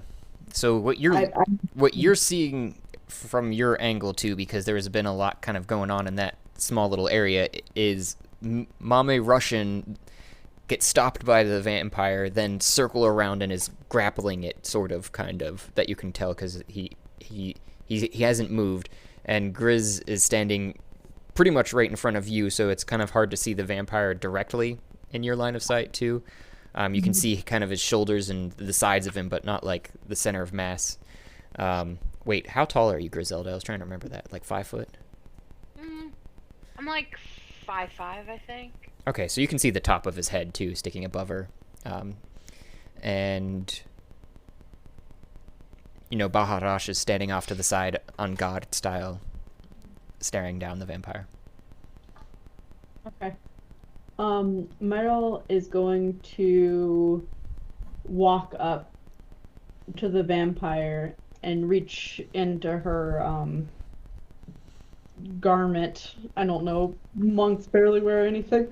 So what you're seeing from your angle too, because there has been a lot kind of going on in that small little area, is Mame Russian gets stopped by the vampire, then circle around and is grappling it, sort of, kind of, that you can tell because he hasn't moved, and Grizz is standing pretty much right in front of you, so it's kind of hard to see the vampire directly in your line of sight too. You can see kind of his shoulders and the sides of him, but not like the center of mass. Wait, how tall are you, Griselda? I was trying to remember that. Like 5 foot? I'm like 5'5", I think. Okay, so you can see the top of his head too, sticking above her. And Baharash is standing off to the side, on guard style, staring down the vampire. Okay. Meryl is going to walk up to the vampire and reach into her garment. I don't know, monks barely wear anything.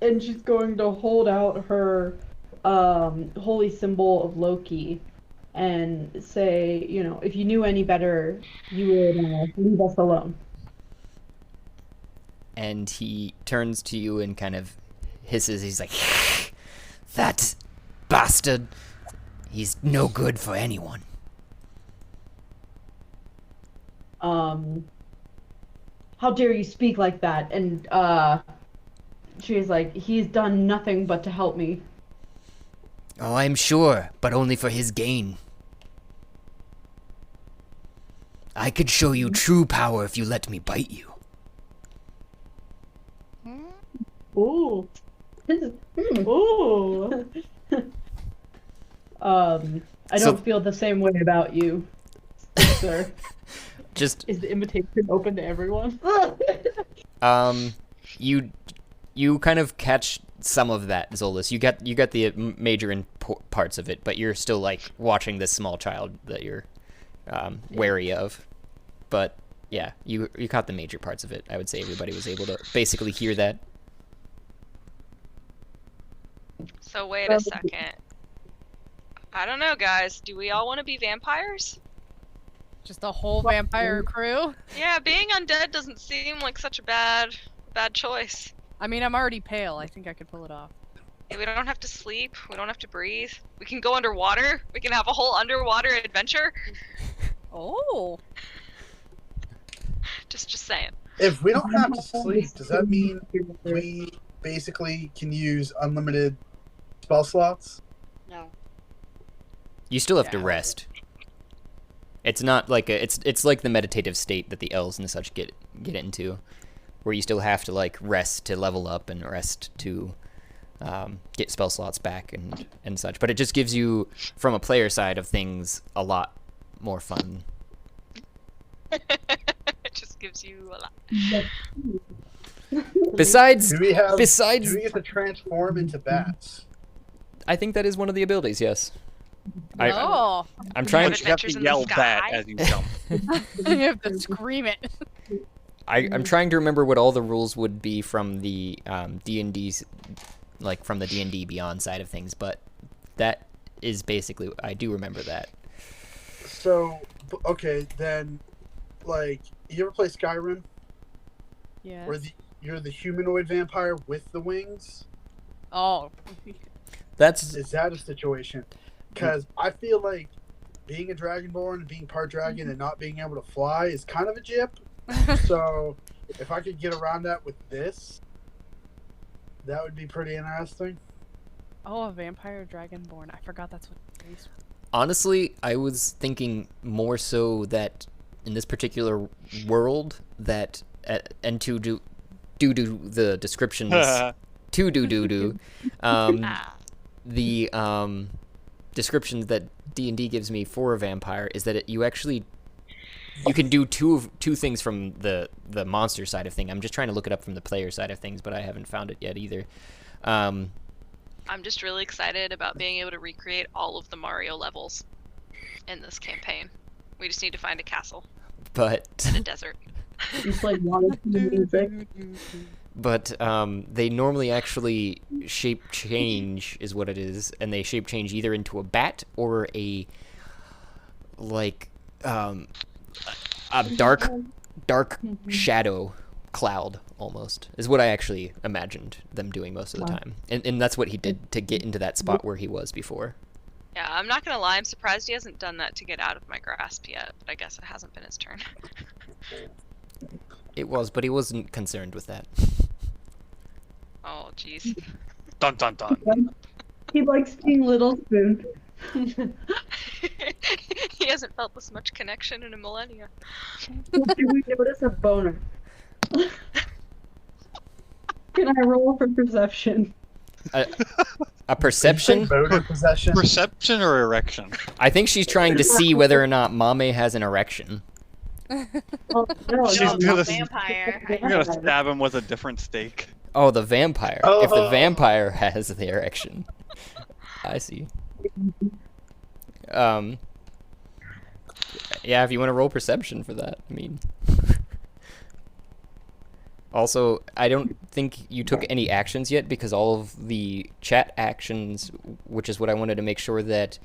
And she's going to hold out her holy symbol of Loki and say, if you knew any better, you would leave us alone. And he turns to you and kind of hisses. He's like, that bastard, he's no good for anyone. how dare you speak like that? And she's like, he's done nothing but to help me. Oh, I'm sure, but only for his gain. I could show you true power if you let me bite you. Ooh. Ooh. I So- don't feel the same way about you, sir. Just Is the invitation open to everyone? you kind of catch some of that, Zolas. You get the major parts of it, but you're still like watching this small child that you're wary of. But yeah, you caught the major parts of it. I would say everybody was able to basically hear that. So wait a second. I don't know, guys. Do we all want to be vampires? Just a whole vampire crew? Yeah, being undead doesn't seem like such a bad choice. I mean, I'm already pale. I think I could pull it off. Yeah, we don't have to sleep. We don't have to breathe. We can go underwater. We can have a whole underwater adventure. Oh. Just saying. If we don't have to sleep, does that mean we basically can use unlimited spell slots? No. You still have to Yeah. rest. It's not like it's like the meditative state that the elves and such get into, where you still have to like rest to level up and rest to get spell slots back and such. But it just gives you, from a player side of things, a lot more fun. It just gives you a lot. Besides, Do we get to transform into bats? I think that is one of the abilities. Yes. Oh. I'm trying. But you have Adventures to in the yell bat sky? as you jump. You have to scream it. I'm trying to remember what all the rules would be from the D&D's, like from the D&D Beyond side of things, but that is basically, I do remember that. So, okay, then, like, you ever play Skyrim? Yeah. Where you're the humanoid vampire with the wings? Oh. That's Is that a situation? Because I feel like being a dragonborn and being part dragon and not being able to fly is kind of a jip. So, if I could get around that with this, that would be pretty interesting. Oh, a vampire dragonborn. I forgot that's what race. honestly, I was thinking more so that in this particular world that and to do the descriptions the descriptions that D&D gives me for a vampire is that you can do two things from the monster side of thing. I'm just trying to look it up from the player side of things, but I haven't found it yet either. I'm just really excited about being able to recreate all of the Mario levels in this campaign. We just need to find a castle But and a desert. It's like wanted to music. But they normally actually shape change is what it is, and they shape change either into a bat or a dark shadow cloud almost is what I actually imagined them doing most of the time, and that's what he did to get into that spot where he was before. Yeah, I'm not gonna lie, I'm surprised he hasn't done that to get out of my grasp yet, but I guess it hasn't been his turn. It was, but he wasn't concerned with that. Oh, jeez. Dun dun dun. He likes being Little Spoon. He hasn't felt this much connection in a millennia. Do we notice a boner? Can I roll for perception? A perception? Voter possession. Perception or erection? I think she's trying to see whether or not Mame has an erection. Oh, no, She's no, gonna- no. Vampire. We're gonna stab him with a different stake. Oh, the vampire. If the Oh. vampire has the erection. I see. Yeah, if you want to roll perception for that, I mean. Also, I don't think you took any actions yet because all of the chat actions, which is what I wanted to make sure that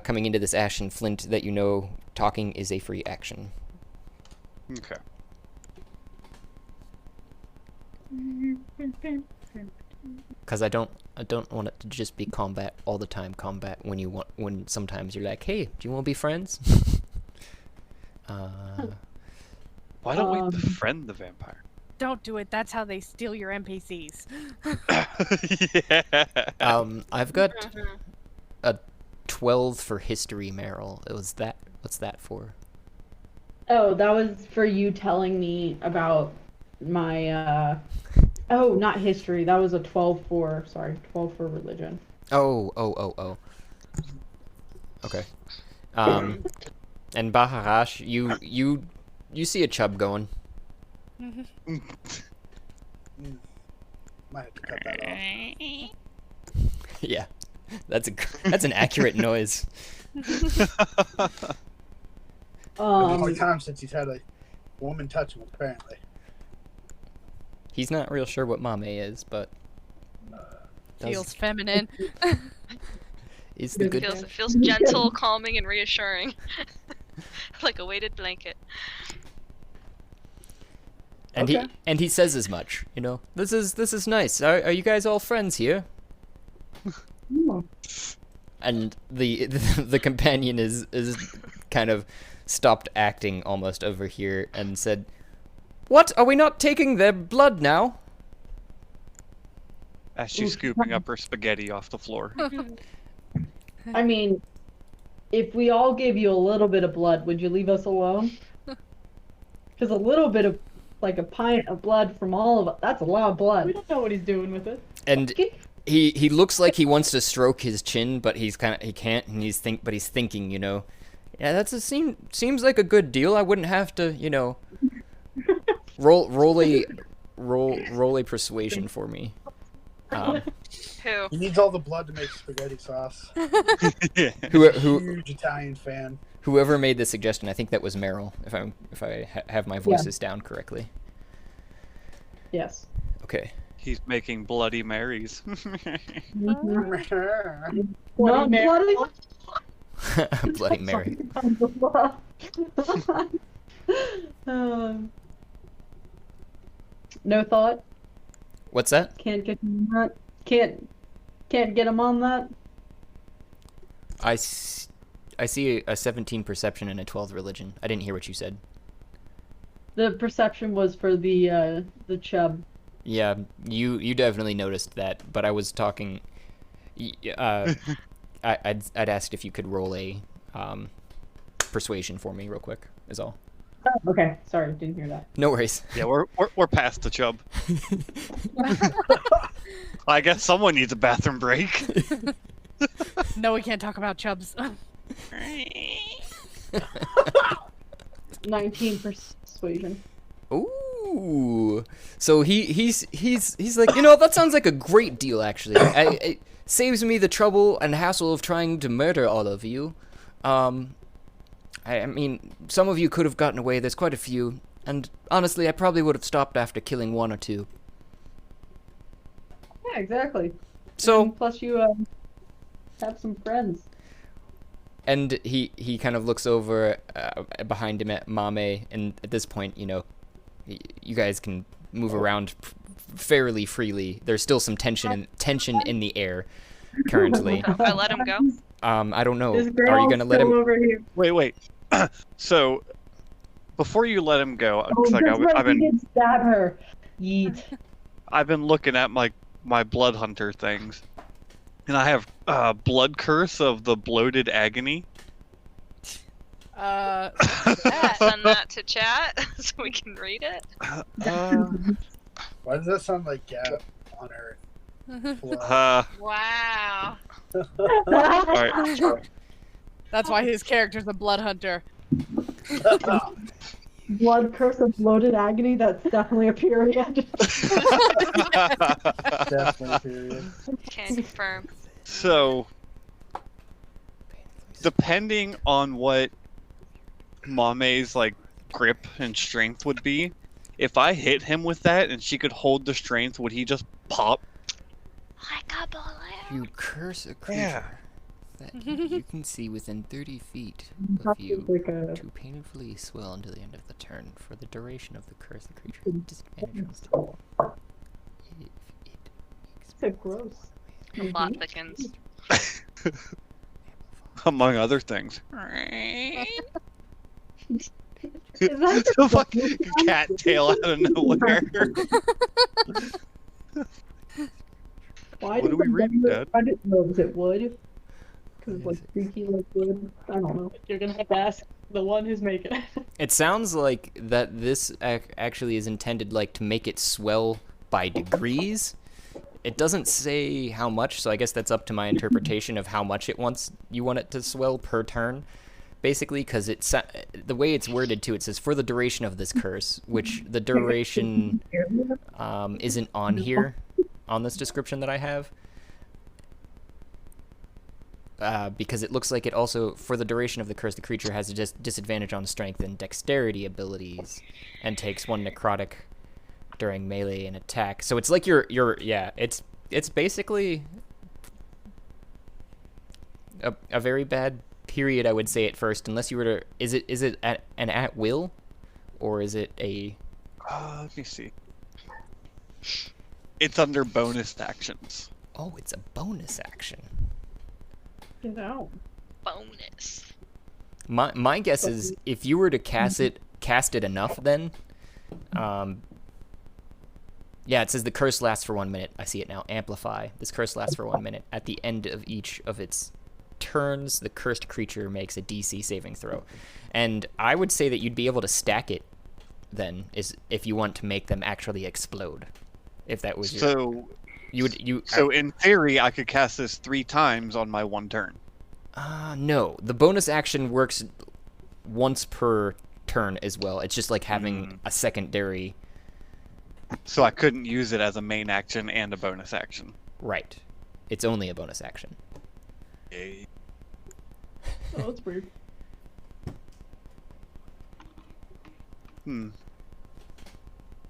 coming into this Ashen Flint that you know talking is a free action. Okay. Because I don't want it to just be combat all the time. Combat when sometimes you're like, hey, do you want to be friends? Why don't we befriend the vampire? Don't do it. That's how they steal your NPCs. Yeah. I've got Mhm. a 12 for history, Meryl. What's that for? Oh, that was for you telling me about my oh, not history. That was a 12 for, sorry, 12 for religion. Oh. Okay. And Baharash, you see a chub going. Might have to cut that off. Yeah. That's an accurate noise. The only time since he's had a woman touch him, apparently. He's not real sure what mame is, but Feels feminine. is the good. It feels gentle, calming, and reassuring. Like a weighted blanket. And Okay. he says as much. You know, this is nice. Are you guys all friends here? And the companion is kind of stopped acting almost over here and said, "What? Are we not taking their blood now?" As she's scooping up her spaghetti off the floor. I mean, if we all gave you a little bit of blood, would you leave us alone? Because a little bit of, like a pint of blood from all of us, that's a lot of blood. We don't know what he's doing with it. And he looks like he wants to stroke his chin, but he can't, and he's thinking, you know, yeah, seems like a good deal. I wouldn't have to, you know, roll a persuasion for me. Who? He needs all the blood to make spaghetti sauce. Yeah. Huge Italian fan. Whoever made the suggestion, I think that was Meryl, if I have my voices down correctly. Yes. Okay. He's making Bloody Marys. Not bloody. Bloody Mary. No thought. What's that? Can't get him on that. Can't get him on that. I see a 17 perception and a 12 religion. I didn't hear what you said. The perception was for the chub. Yeah, you definitely noticed that, but I was talking. I'd asked if you could roll a persuasion for me real quick. Is all. Oh, okay, sorry, didn't hear that. No worries. Yeah, we're past the chub. I guess someone needs a bathroom break. No, we can't talk about chubs. 19 persuasion. Ooh. So he's like, you know, that sounds like a great deal actually. It saves me the trouble and hassle of trying to murder all of you. I mean, some of you could have gotten away. There's quite a few, and honestly, I probably would have stopped after killing one or two. Yeah, exactly. So And plus, you have some friends. And he kind of looks over behind him at Mame, and at this point, you know, you guys can move around fairly freely. There's still some tension in the air currently. So if I let him go? I don't know. This Are you gonna let him? Over here. Wait. So, before you let him go, Oh, like that's right, I've we been did stab her. Yeet. I've been looking at my blood hunter things, and I have blood curse of the bloated agony. Send that to chat so we can read it. Why does that sound like Gap on Earth? Wow. Alright. That's why his character's a blood hunter. Blood curse of bloated agony. That's definitely a period. Definitely period. Can confirm. So, depending on what Mame's like grip and strength would be, if I hit him with that and she could hold the strength, would he just pop? Like a bullet. You curse a creature Yeah. that you can see within 30 feet of you to painfully swell until the end of the turn. For the duration of the curse, the creature has disadvantage on its So gross. The plot thickens. Among other things. that The fucking cat tail out of nowhere. Why What did are we the reading, vendor- Dad? I didn't know, is it wood? Because it's What like is creaky like wood. I don't know. You're gonna have to ask the one who's making it. It sounds like that this actually is intended like to make it swell by degrees. It doesn't say how much, so I guess that's up to my interpretation of how much you want it to swell per turn. Basically, because the way it's worded too, it says for the duration of this curse, which the duration isn't on here on this description that I have. Because it looks like it also, for the duration of the curse, the creature has a disadvantage on strength and dexterity abilities, and takes 1 necrotic during melee and attack. So it's like it's basically a very bad period, I would say at first, unless you were to. Is it an at will, or is it a? Let me see. It's under bonus actions. Oh, it's a bonus action. Get out. Bonus. My guess is if you were to cast it enough, then, yeah, it says the curse lasts for 1 minute. I see it now. Amplify. This curse lasts for 1 minute. At the end of each of its turns, the cursed creature makes a DC saving throw, and I would say that you'd be able to stack it. Then is if you want to make them actually explode. If that was So in theory, I could cast this 3 times on my 1 turn. No, the bonus action works once per turn as well. It's just like having a secondary. So I couldn't use it as a main action and a bonus action. Right. It's only a bonus action. Yay. Oh, that's weird.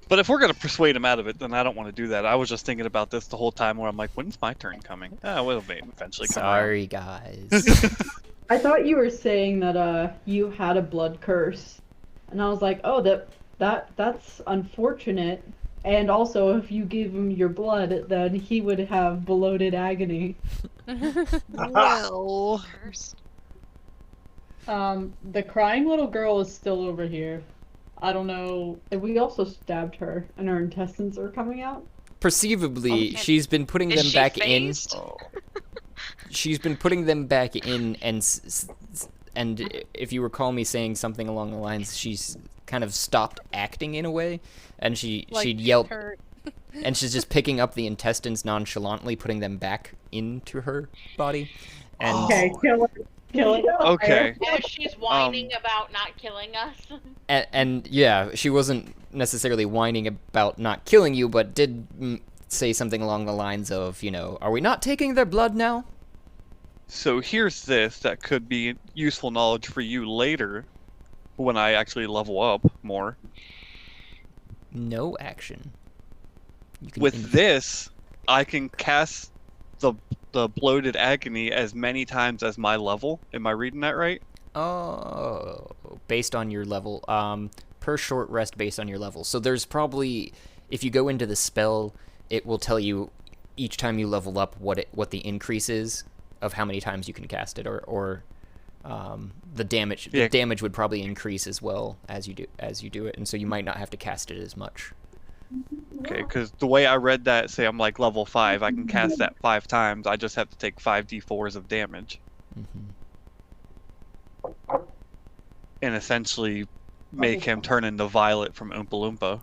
But if we're gonna persuade him out of it, then I don't want to do that. I was just thinking about this the whole time, where I'm like, when's my turn coming? Well, it'll eventually come. Sorry, guys. I thought you were saying that you had a blood curse, and I was like, oh, that's unfortunate. And also, if you gave him your blood, then he would have bloated agony. Well, The crying little girl is still over here. I don't know. We also stabbed her, and her intestines are coming out. Perceivably, she's been putting Is them she back phased? in. She's been putting them back in, and if you recall me saying something along the lines, she's kind of stopped acting in a way, and she'd yelp, and she's just picking up the intestines nonchalantly, putting them back into her body. And Okay, kill her. Kill her. Okay. Yeah, she's whining about not killing us. and yeah, she wasn't necessarily whining about not killing you, but did say something along the lines of, are we not taking their blood now? So here's this that could be useful knowledge for you later, when I actually level up more. No action. With this, I can cast the bloated agony as many times as my level. Am I reading that right? Oh, based on your level. Per short rest based on your level. So there's probably, if you go into the spell, it will tell you each time you level up what the increase is of how many times you can cast it, or the damage. Yeah. The damage would probably increase as well as you do it, and so you might not have to cast it as much. Okay, because the way I read that, say I'm like level 5, I can cast that 5 times. I just have to take 5d4s of damage. And essentially make him turn into Violet from Oompa Loompa.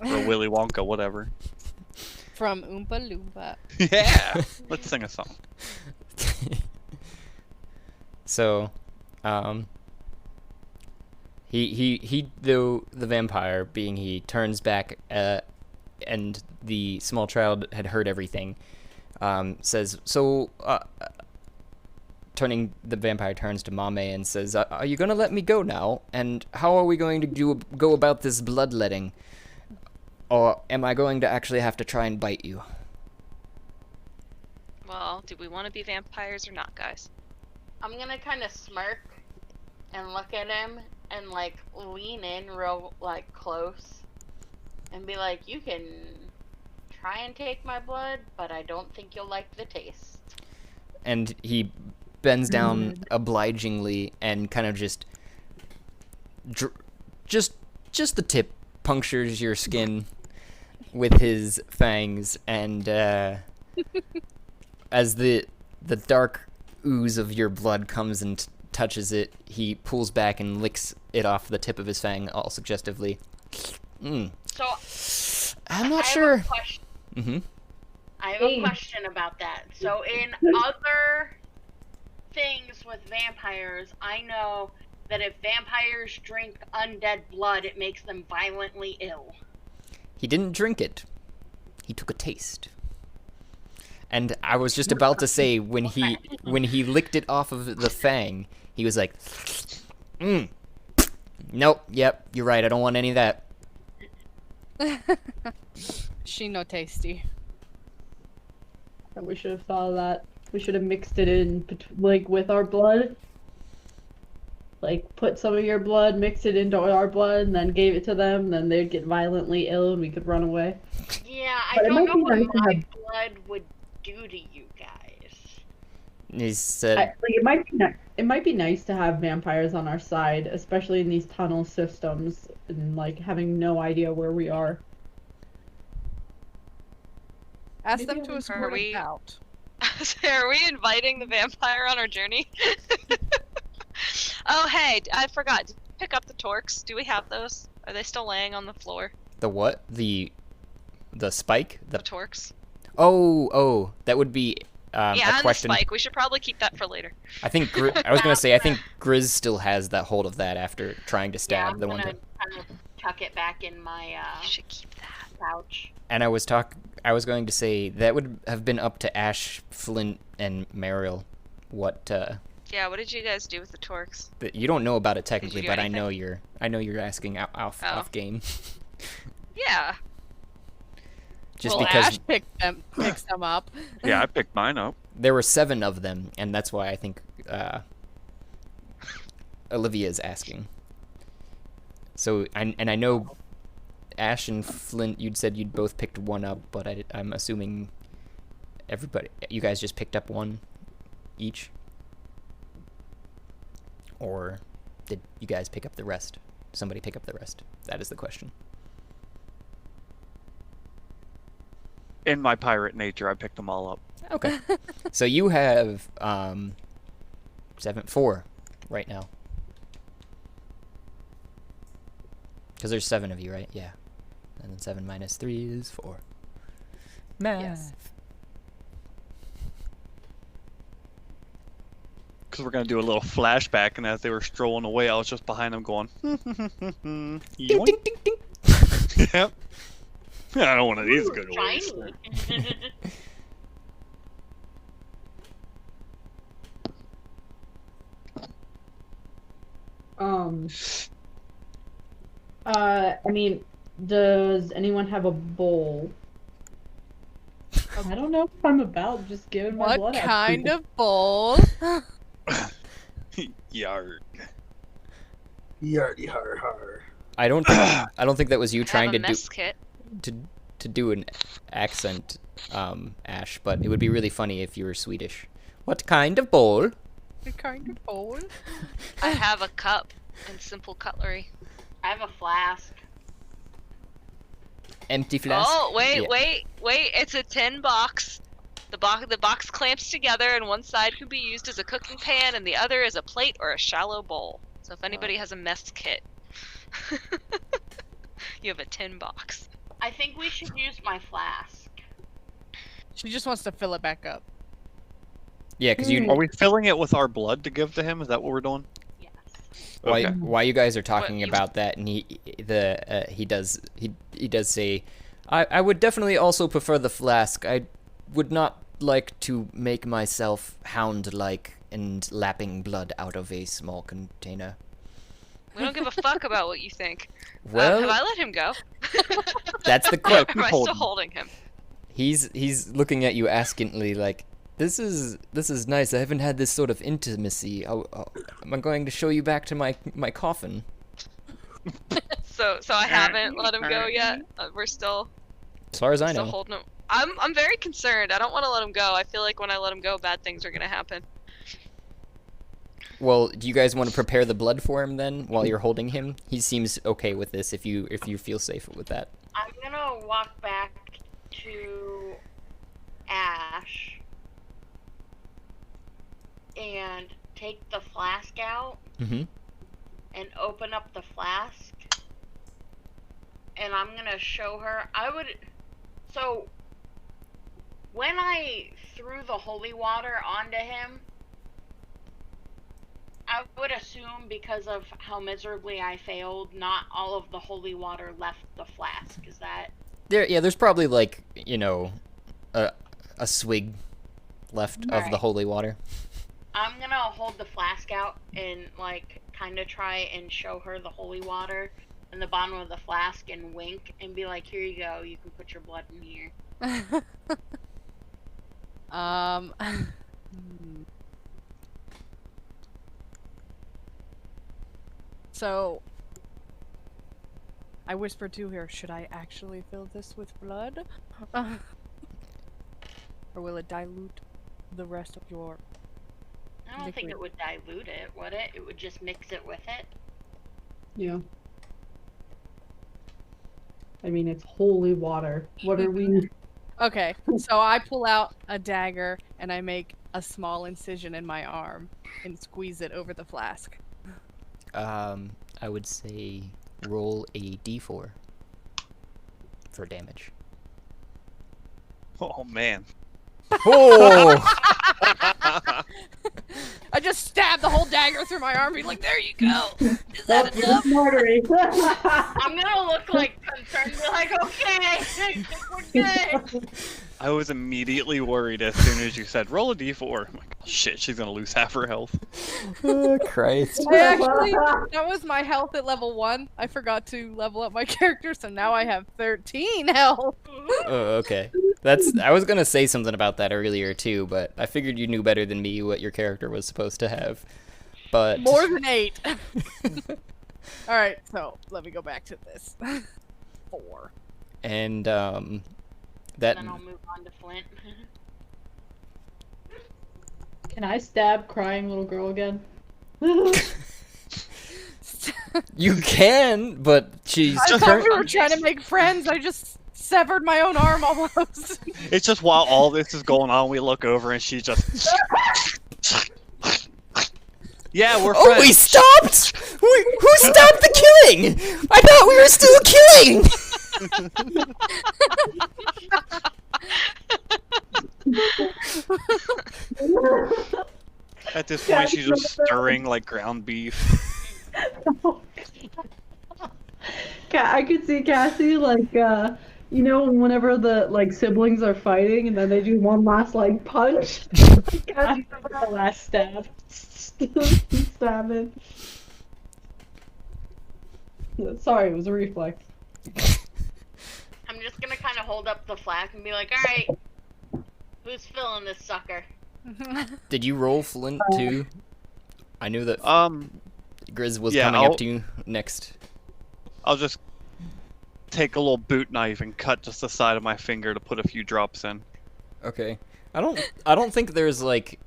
Or Willy Wonka, whatever. From Oompa Loompa. Yeah! Let's sing a song. So, he though the vampire, being he, turns back, and the small child had heard everything, says, so, the vampire turns to Mame and says, are you gonna let me go now? And how are we going to go about this bloodletting? Or am I going to actually have to try and bite you? Well, do we want to be vampires or not, guys? I'm gonna kind of smirk and look at him and like lean in real like close and be like, you can try and take my blood, but I don't think you'll like the taste. And he bends down obligingly and kind of just just the tip punctures your skin with his fangs, and as the dark ooze of your blood comes and touches it, he pulls back and licks it off the tip of his fang, all suggestively. So I'm not I sure. have a question. Mm-hmm. I have a question about that. So in other things with vampires, I know that if vampires drink undead blood, it makes them violently ill. He didn't drink it. He took a taste. And I was just about to say, when he licked it off of the fang, he was like, nope, yep, you're right, I don't want any of that. She no tasty. We should have thought of that. We should have mixed it in, like, with our blood. Like, put some of your blood, mix it into our blood, and then gave it to them, then they'd get violently ill and we could run away. Yeah, I But it don't might know be what nice to my have- blood would do to you guys. He said, Like, it might be nice to have vampires on our side, especially in these tunnel systems, and, like, having no idea where we are. Ask Maybe them to Are escort us we- out. Are we inviting the vampire on our journey? Oh, hey, I forgot. Did you pick up the torques? Do we have those? Are they still laying on the floor? the what? The spike? The torques? Oh, that would be Yeah, a and the question. spike. We should probably keep that for later. I think I was gonna say I think Grizz still has that hold of that after trying to Yeah, stab I'm the one gonna time. kind of tuck it back in my You should keep that. pouch. And I was going to say that would have been up to Ash, Flint, and Mariel. What Yeah, what did you guys do with the torques? that you don't know about it technically, do but anything? I know you're asking off Oh. game. Yeah. Just Well, because Ash picks them up. Yeah, I picked mine up. there were 7 of them, and that's why I think Olivia's asking. So I know Ash and Flint, you'd said you'd both picked one up, but I'm assuming you guys just picked up one each? Or did you guys pick up the rest? Somebody pick up the rest? That is the question. In my pirate nature, I picked them all up. Okay. So you have 4 right now. Because there's 7 of you, right? Yeah. And then 7 minus 3 is 4. Math. Yes. Because we're going to do a little flashback, and as they were strolling away, I was just behind them going, Ding, yoink. ding, ding, ding. Yep. I don't want of these good Shiny. ones. I mean, does anyone have a bowl? I don't know if I'm about just giving my What blood out. kind of bowl? Yarg. Yardy har har. I don't think that was you trying to have a mess kit. do an accent, Ash, but it would be really funny if you were Swedish. What kind of bowl? What kind of bowl? I have a cup and simple cutlery. I have a flask. Empty flask? Oh, wait, Yeah. wait. It's a tin box. The box clamps together, and one side can be used as a cooking pan, and the other is a plate or a shallow bowl. So if anybody has a mess kit, you have a tin box. I think we should use my flask. She just wants to fill it back up. Yeah, because you Are we filling it with our blood to give to him? Is that what we're doing? Yes. Okay. why you guys are talking you- about that, and he does say, I would definitely also prefer the flask. I would not like to make myself hound-like and lapping blood out of a small container. We don't give a fuck about what you think. Well, have I let him go? that's the Or quote. am I still holding him? He's looking at you askantly, like, this is nice. I haven't had this sort of intimacy. Am I going to show you back to my coffin? So I haven't let him go yet. We're still As far as I still know. holding him. I'm very concerned. I don't want to let him go. I feel like when I let him go, bad things are gonna happen. Well, do you guys want to prepare the blood for him then while you're holding him? He seems okay with this if you feel safe with that. I'm gonna walk back to Ash and take the flask out Mm-hmm. and open up the flask. And I'm gonna show her. So, when I threw the holy water onto him, I would assume because of how miserably I failed, not all of the holy water left the flask. Is that? There's probably like, a swig left of the Alright. holy water. I'm gonna hold the flask out and like kind of try and show her the holy water in the bottom of the flask and wink and be like, "Here you go. You can put your blood in here." So, I whispered to her, should I actually fill this with blood? Or will it dilute the rest of your... I don't think it would dilute it, would it? It would just mix it with it. Yeah. I mean, it's holy water. What are we? Okay, so I pull out a dagger and I make a small incision in my arm and squeeze it over the flask. I would say roll a d4 for damage. Oh man. Oh! I just stab the whole dagger through my arm, be like, there you go. Is that enough? I'm gonna look like concerned, be like, "Okay, we're good." I was immediately worried as soon as you said roll a d4. I'm like, oh, shit, she's gonna lose half her health. Oh, Christ. That was my health at level 1. I forgot to level up my character, so now I have 13 health. Oh, okay. I was gonna say something about that earlier too, but I figured you knew better than me what your character was supposed to have. But More than 8. Alright, so let me go back to this. 4. And that Then I'll move on to Flint. Can I stab crying little girl again? you can, but she's I thought we were trying to make friends. I just severed my own arm almost. It's just while all this is going on, we look over and she just. Yeah, we're friends. Oh, we stopped! Who stopped the killing? I thought we were still killing! At this point, she's just stirring like ground beef. I could see Cassie like whenever the like siblings are fighting and then they do one last like punch. Cassie the last stab. Stabbing. Sorry, it was a reflex. I'm just gonna kind of hold up the flask and be like, "All right, who's filling this sucker?" Did you roll Flint too? I knew that Grizz was yeah, coming up to you next. I'll just take a little boot knife and cut just the side of my finger to put a few drops in. Okay. I don't think there's like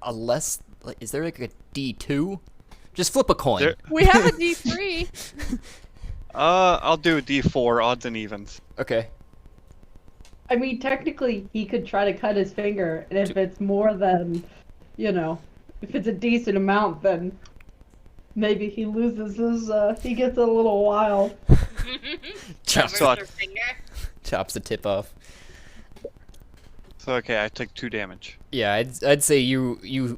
a less. Like, is there like a D2? Just flip a coin. We have a D3. I'll do a D4, odds and evens. Okay. I mean, technically, he could try to cut his finger, and if it's more than, if it's a decent amount, then maybe he loses his, he gets a little wild. Chops Covers her finger. Chops the tip off. So okay, I took 2 damage. Yeah, I'd say you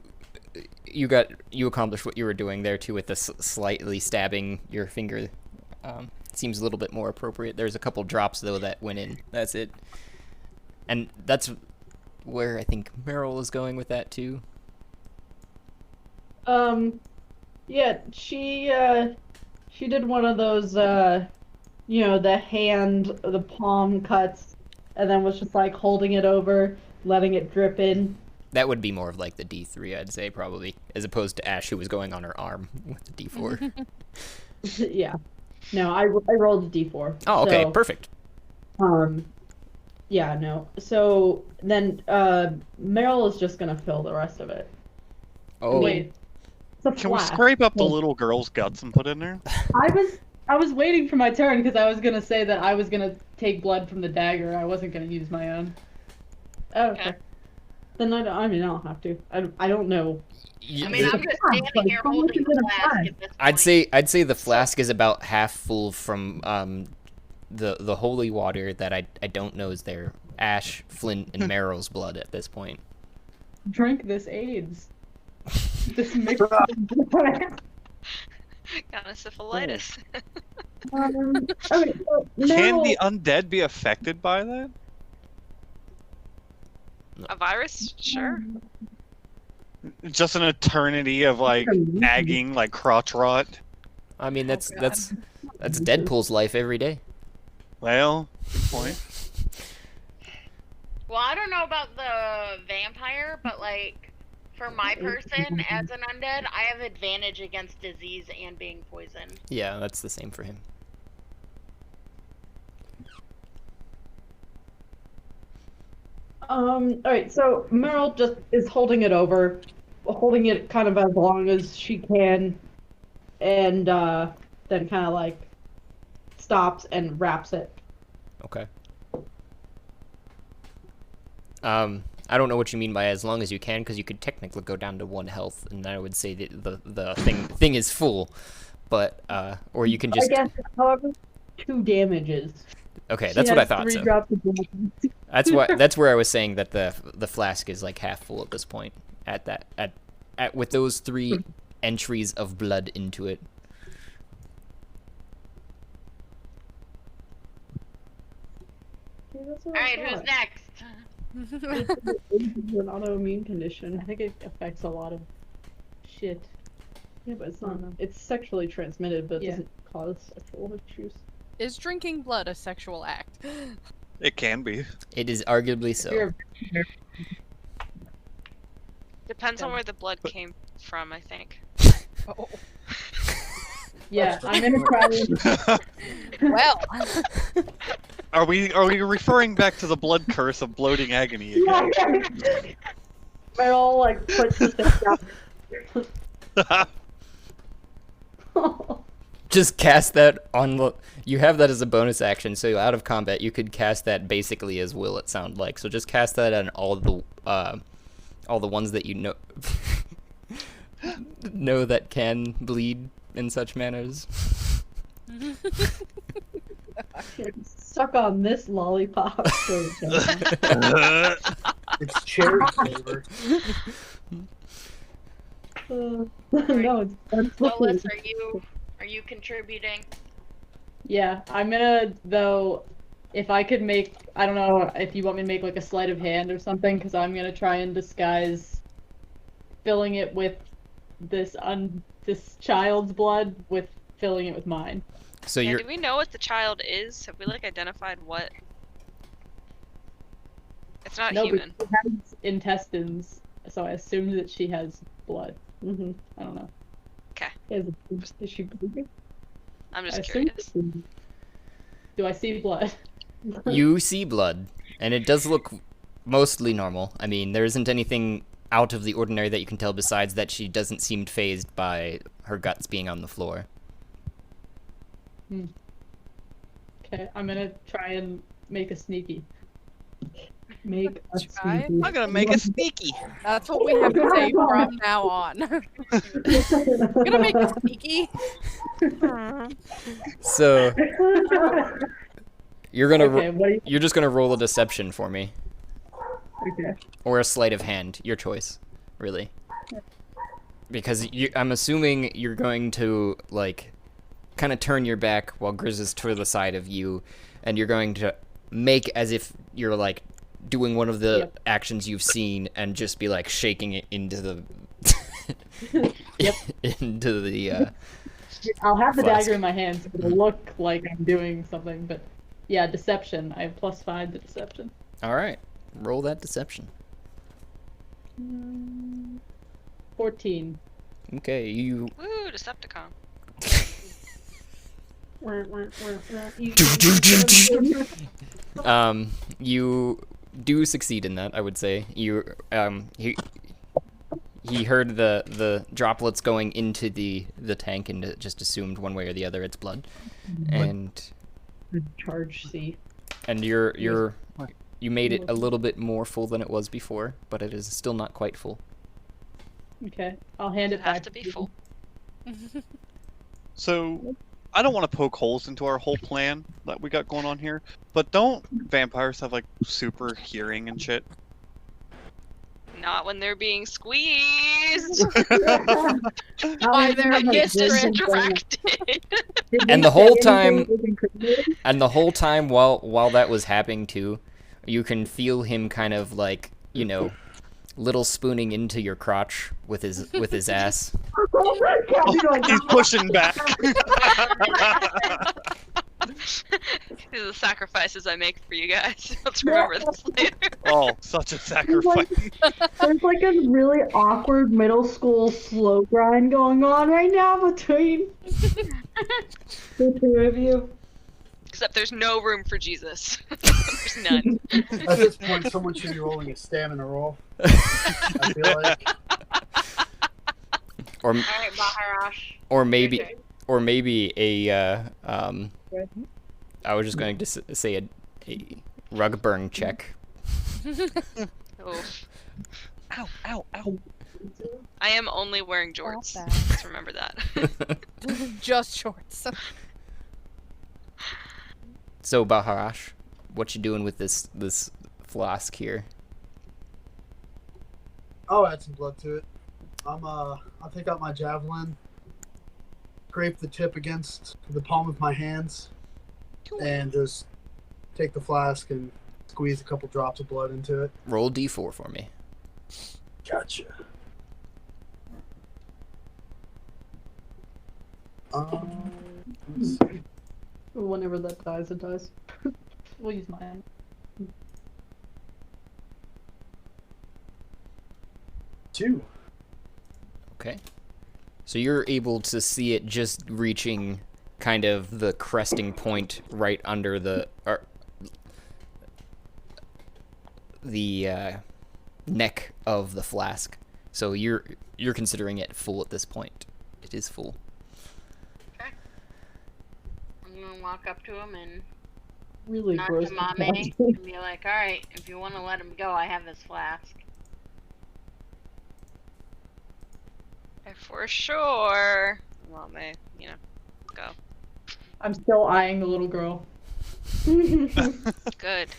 accomplished what you were doing there too with the slightly stabbing your finger. Seems a little bit more appropriate. There's a couple drops though that went in. That's it. And that's where I think Meryl is going with that too. Yeah, she did one of those, the palm cuts, and then was just like holding it over, letting it drip in. That would be more of like the D3, I'd say, probably, as opposed to Ash, who was going on her arm with the D4. Yeah. No, I rolled a D4. Oh, okay, so, perfect. Yeah, no. So then Meryl is just gonna fill the rest of it. Oh. Wait. It's a Can we flask. scrape up the little girl's guts and put in there? I was waiting for my turn because I was gonna say that I was gonna take blood from the dagger. I wasn't gonna use my own. Oh, okay. Then I mean, I don't have to. I don't know. I mean, I'm just standing here holding the flask at this point. I'd say the flask is about half full from the holy water that I don't know is there. Ash, Flint, and Meryl's blood at this point. Drink this AIDS. This mixed. Got a syphilitis. Okay, so Can now- the undead be affected by that? A virus? Sure. Just an eternity of like nagging, like crotch rot. I mean, that's Deadpool's life every day. Well, good point. Well, I don't know about the vampire, but like, for my person as an undead, I have advantage against disease and being poisoned. Yeah, that's the same for him. Alright, so Meryl just is holding it kind of as long as she can, and then kind of like stops and wraps it. Okay. I don't know what you mean by as long as you can, because you could technically go down to 1 health, and I would say that the thing is full, but or you can just. I guess, however, 2 damages. Okay, She that's what I has thought. 3 So drops of blood. that's where I was saying that the flask is like half full at this point. At with those 3 entries of blood into it. Alright, who's next? It's an autoimmune condition. I think it affects a lot of shit. Yeah, but it's not. It's sexually transmitted, but it doesn't cause sexual issues. Is drinking blood a sexual act? It can be. It is arguably so. You're Depends on where the blood came from, I think. Oh. Yeah, I'm gonna try. Well, Are we referring back to the blood curse of bloating agony again? Meryl like puts the thing down. Just cast that on the. You have that as a bonus action, so out of combat you could cast that basically as will. It sound like so. Just cast that on all the ones that you know know that can bleed in such manners. Suck on this lollipop. It's cherry flavor. No, it's Solus, are you contributing? Yeah, I'm gonna though. If I could make, I don't know if you want me to make like a sleight of hand or something, because I'm gonna try and disguise filling it with this child's blood with filling it with mine. So Yeah, you're do we know what the child is? Have we like identified what? It's not No, human. but she has intestines, so I assume that she has blood. I don't know. 'Kay. Is she bleeding? I'm I just assume curious. she- Do I see blood? you see blood, and it does look mostly normal. I mean, there isn't anything out of the ordinary that you can tell besides that she doesn't seem fazed by her guts being on the floor. Okay, I'm gonna try and make a sneaky. Make a Try? sneaky. I'm gonna make a sneaky. that's what we have to say from now on. I'm gonna make a sneaky. So you're gonna Okay, what do you... you're just gonna roll a deception for me, Okay. or a sleight of hand, your choice, really. Because I'm assuming you're going to like kind of turn your back while Grizz is to the side of you, and you're going to make as if you're like doing one of the actions you've seen and just be like shaking it into the into the I'll have the flask. dagger in my hand, so it'll look like I'm doing something, but yeah, deception. I have +5 to deception. All right, roll that deception. 14. Okay, you Woo, Decepticon. you do succeed in that, I would say. You he heard the droplets going into the tank and just assumed one way or the other it's blood. And Charge C. and you made it a little bit more full than it was before, but it is still not quite full. Okay, I'll hand it Have back to be you. full. So, I don't want to poke holes into our whole plan that we got going on here, but don't vampires have like super hearing and shit? Not when they're being squeezed. By Their kisses directed. And the whole time, while that was happening too, you can feel him kind of like, you know, little spooning into your crotch with his ass. He's pushing back. These are the sacrifices I make for you guys. Let's remember this later. Oh, such a sacrifice. There's like a really awkward middle school slow grind going on right now between the two of you. Except there's no room for Jesus. There's none. At this point, someone should be rolling a stamina roll. I feel like. Or Alright, Baharash. or maybe Okay. or maybe a I was just going to say a rug burn check. Oof. Ow, ow, ow. I am only wearing jorts. Not Let's remember that. Just shorts. So Baharash, what you doing with this flask here? I'll add some blood to it. I'll take out my javelin, scrape the tip against the palm of my hands, and just take the flask and squeeze a couple drops of blood into it. Roll d4 for me. Gotcha. Let's see. Whenever that dies, it dies. We'll use mine. Two. Okay. So you're able to see it just reaching kind of the cresting point right under the neck of the flask. So you're considering it full at this point. It is full. I'm gonna walk up to him and Really nod gross. to Mame and be like, alright, if you want to let him go, I have his flask. For sure. Well, go. I'm still eyeing the little girl. Good.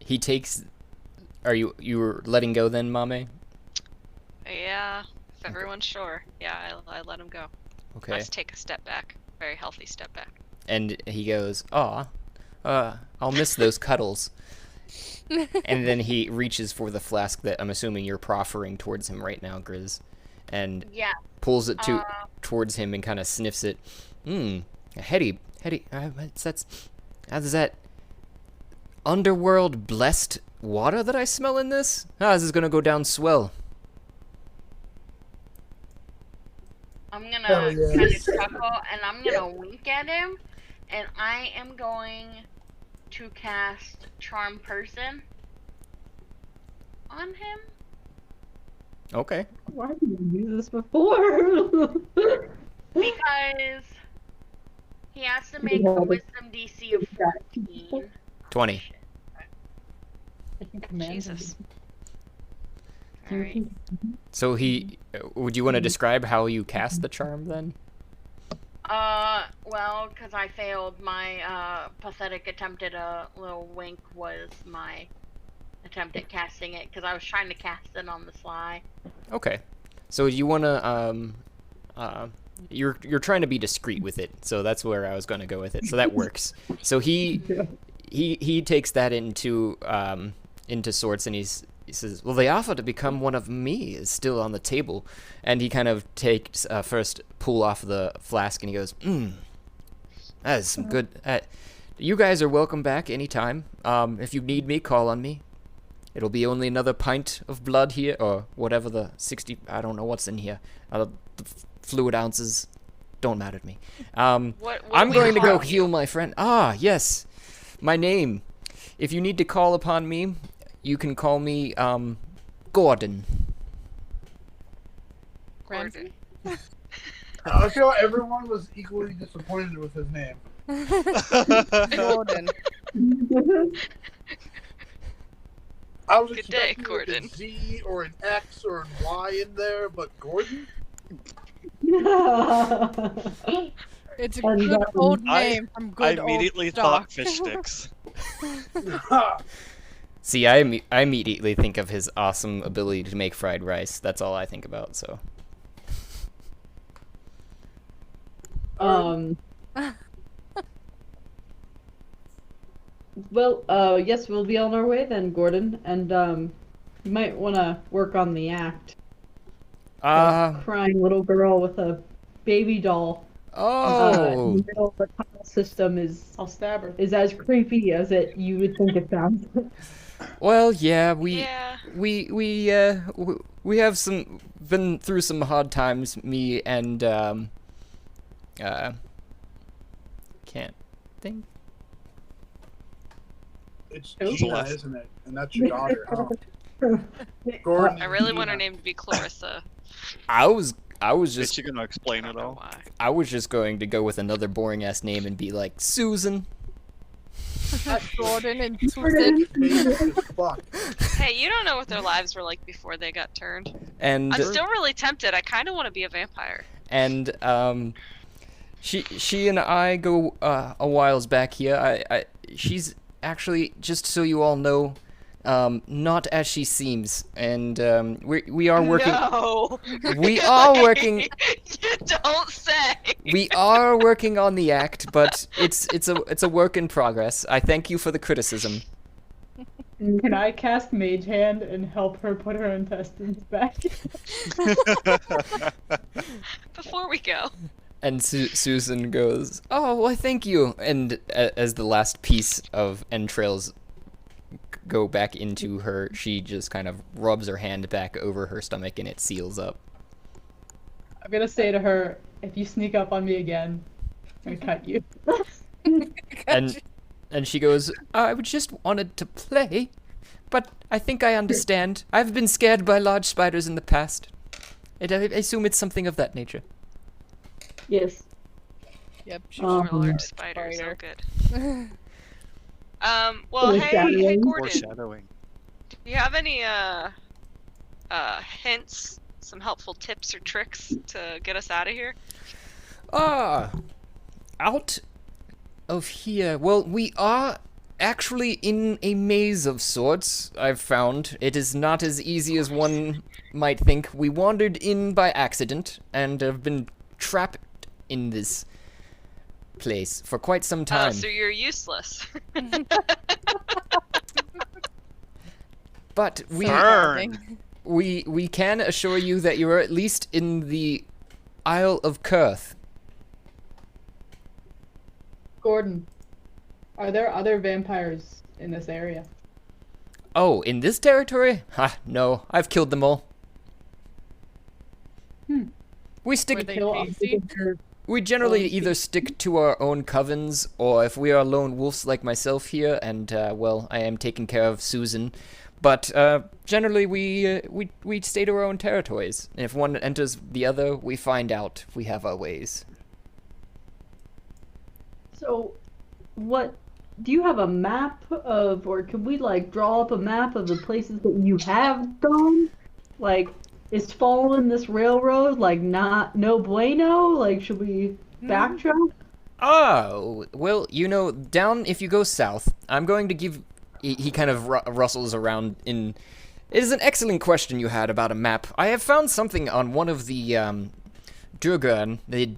He takes. Are you were letting go then, Mame? Yeah, if everyone's sure. Yeah, I let him go. Okay. Let's take a step back. Very healthy step back. And he goes, "Aw, I'll miss those cuddles." And then he reaches for the flask that I'm assuming you're proffering towards him right now, Grizz, and Yeah. pulls it towards him and kind of sniffs it. Heady. That's that underworld blessed water that I smell in this? This is gonna go down swell. I'm gonna Hell yeah. kind of chuckle and I'm gonna wink at him, and I am going to cast Charm Person on him. Okay. Why didn't you use this before? Because he has to make a wisdom DC of 14. 20. I can command Jesus. Alright. So would you want to describe how you cast the charm then? Well, because I failed, my pathetic attempt at a little wink was my attempt at casting it, because I was trying to cast it on the sly. Okay. So you want to you're trying to be discreet with it, so that's where I was going to go with it. So that works. So he takes that into sorts, and he says, "Well, the offer to become one of me is still on the table." And he kind of takes first pull off the flask, and he goes, "That is some good. You guys are welcome back anytime. If you need me, call on me. It'll be only another pint of blood here, or whatever the 60. I don't know what's in here. The fluid ounces don't matter to me. What I'm do we going to go call you? heal my friend. Ah, yes, my name. If you need to call upon me, you can call me Gordon. Ramsey? I feel everyone was equally disappointed with his name. Gordon. I was Good day, expecting like Gordon. a Z or an X or an Y in there, but Gordon? It's a And, good old I- name from I good immediately old thought stock. fish sticks. See, I immediately think of his awesome ability to make fried rice. That's all I think about. So. Well, yes, we'll be on our way then, Gordon, and you might want to work on the act. Crying little girl with a baby doll in Oh. the middle of the tunnel system I'll stab her. is as creepy as you would think it sounds. Well, yeah, we have been through some hard times. Me and can't think. It's Who? Gina, isn't it? And that's your daughter, huh? Gordon. I really and want her Gina. name to be Clarissa. I was Is just she gonna explain I it don't know all? why. I was just going to go with another boring ass name and be like Susan. Gordon and Gordon. Susan. Basic as fuck. Hey, you don't know what their lives were like before they got turned. And I'm still really tempted. I kind of want to be a vampire. and she and I go a whiles back here. She's actually, just so you all know, not as she seems, and we are working. No. We are working. You don't say. We are working on the act, but it's a work in progress. I thank you for the criticism. Can I cast Mage Hand and help her put her intestines back? Before we go. And Susan goes, "Oh, why, thank you." And as the last piece of entrails go back into her, she just kind of rubs her hand back over her stomach, and it seals up. I'm gonna say to her, if you sneak up on me again, I'm gonna cut you. And she goes, "I just wanted to play, but I think I understand. I've been scared by large spiders in the past. I assume it's something of that nature." Yes. Yep, she's More Um, large spiders. So spider. good. Well, hey Foreshadowing. Gordon. Foreshadowing. Do you have any hints, some helpful tips or tricks to get us out of here? Out of here. Well, we are actually in a maze of sorts, I've found. It is not as easy as one might think. We wandered in by accident and have been trapped in this place for quite some time. So you're useless. But Burn. we can assure you that you are at least in the Isle of Kurth. Gordon, are there other vampires in this area? Oh, in this territory? Ha, no, I've killed them all. Hmm. We stick. Were they Kill tasty? We generally own either stick to our own covens, or if we are lone wolves like myself here, and well, I am taking care of Susan. But generally, we stay to our own territories, and if one enters the other, we find out. We have our ways. So, what do you have a map of, or can we like draw up a map of the places that you have gone? Like, is following this railroad like no bueno? Like, should we backtrack? Oh, well, down if you go south, I'm going to give. He kind of rustles around in. It is an excellent question you had about a map. I have found something on one of the Durgan, the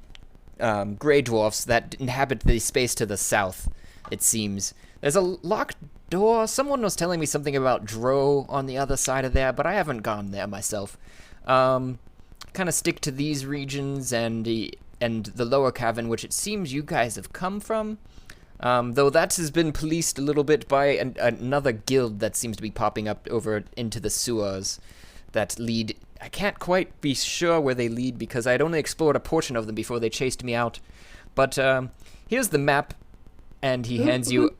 Grey Dwarfs that inhabit the space to the south, it seems. There's a locked door. Someone was telling me something about Dro on the other side of there, but I haven't gone there myself. Kind of stick to these regions and the lower cavern, which it seems you guys have come from. Though that has been policed a little bit by another guild that seems to be popping up over into the sewers that lead. I can't quite be sure where they lead because I'd only explored a portion of them before they chased me out. But here's the map, and he hands you.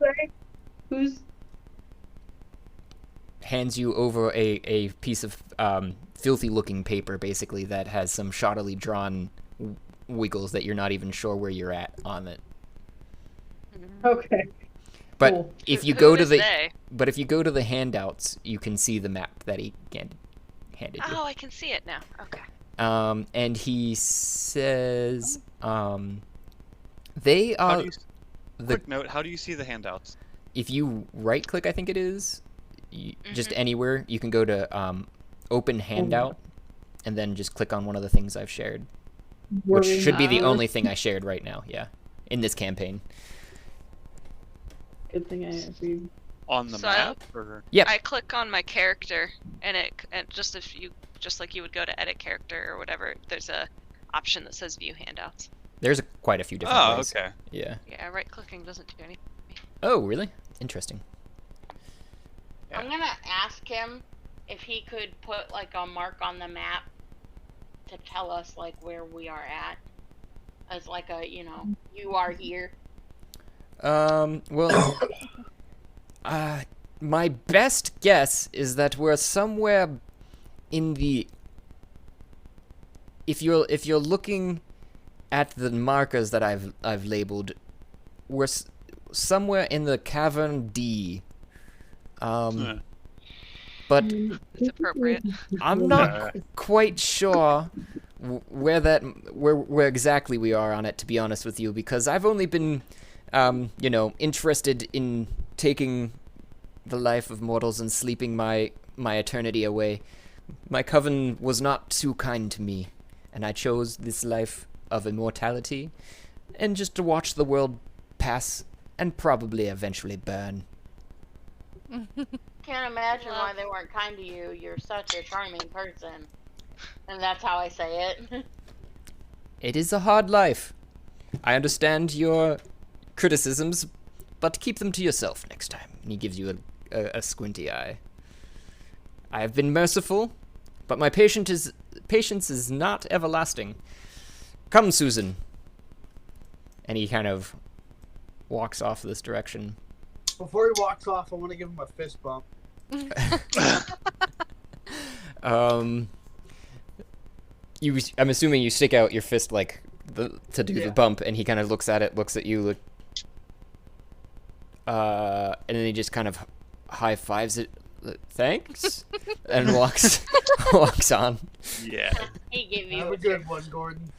hands you over a piece of filthy-looking paper, basically, that has some shoddily drawn wiggles that you're not even sure where you're at on it. Okay. But Cool. if you Who go to is the they? but if you go to the handouts, you can see the map that he handed you. Oh, I can see it now. Okay. And he says, they How are do you, quick note, how do you see the handouts? if you right click, I think it is, just Mhm. anywhere, you can go to open handout, and then just click on one of the things I've shared, which should be the only thing I shared right now. Yeah, in this campaign. Good thing I agreed. On the So map? Or... Yep. I click on my character, and just like you would go to edit character or whatever, there's a option that says view handouts. There's quite a few different Oh, ways. okay. Yeah. Yeah, right clicking doesn't do anything. Oh, really? Interesting. I'm gonna ask him if he could put like a mark on the map to tell us like where we are at, as like a you are here. Well, my best guess is that we're somewhere in the. If you're looking at the markers that I've labeled, we're somewhere in the cavern D. Huh. But It's appropriate. I'm not quite sure where exactly we are on it, to be honest with you, because I've only been, interested in taking the life of mortals and sleeping my eternity away. My coven was not too kind to me, and I chose this life of immortality, and just to watch the world pass and probably eventually burn. Can't imagine why they weren't kind to you. You're such a charming person, and that's how I say it. It is a hard life. I understand your criticisms, but keep them to yourself next time. And he gives you a squinty eye. I have been merciful, but my patience is not everlasting. Come, Susan. And he kind of walks off this direction. Before he walks off, I want to give him a fist bump. I'm assuming you stick out your fist like to do Yeah. the bump, and he kind of looks at it, looks at you, and then he just kind of high fives it. Thanks, and walks on. Yeah. He gave you Have a good one, Gordon.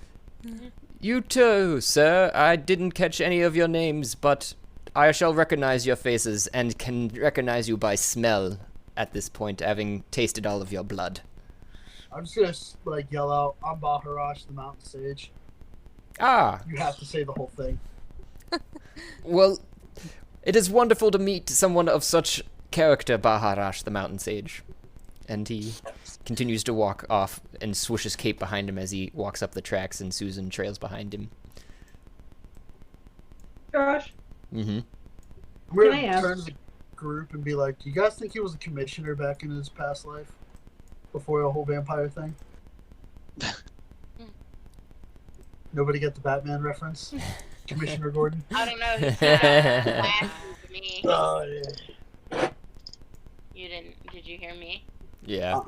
You too, sir. I didn't catch any of your names, but I shall recognize your faces and can recognize you by smell at this point, having tasted all of your blood. I'm just gonna yell out, "I'm Baharash, the Mountain Sage." Ah, You have to say the whole thing. well, it is wonderful to meet someone of such character, Baharash, the Mountain Sage. And he continues to walk off and swoosh his cape behind him as he walks up the tracks, and Susan trails behind him. Josh, Mm-hmm. I'm gonna Can I ask- turn to the group and be like, "Do you guys think he was a commissioner back in his past life, before the whole vampire thing?" Nobody get the Batman reference? Commissioner Gordon. I don't know. He's flashy to me. Oh yeah. You didn't? Did you hear me? Yeah.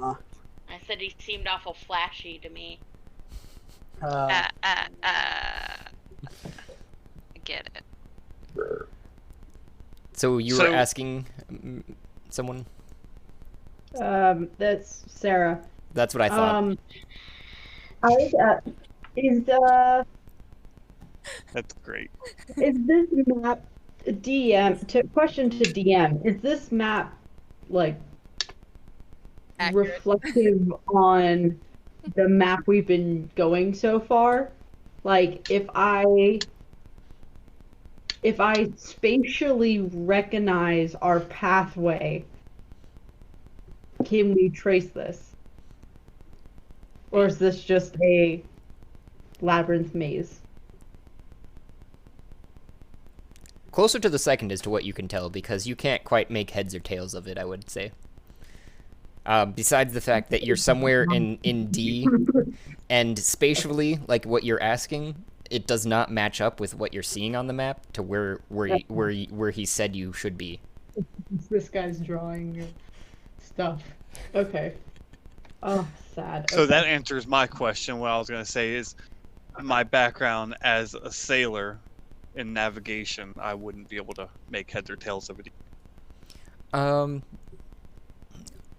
I said he seemed awful flashy to me. I get it. So you So- were asking someone? That's Sarah. That's what I thought. That's great. Is this map question to DM? Is this map like Accurate. reflective on the map we've been going so far? Like if I spatially recognize our pathway, can we trace this? Or is this just a labyrinth maze? Closer to the second as to what you can tell, because you can't quite make heads or tails of it, I would say. Besides the fact that you're somewhere in D, and spatially, like what you're asking, it does not match up with what you're seeing on the map to where he said you should be. This guy's drawing stuff. Okay. Oh, sad. So Okay. that answers my question. What I was going to say is my background as a sailor in navigation, I wouldn't be able to make heads or tails of it.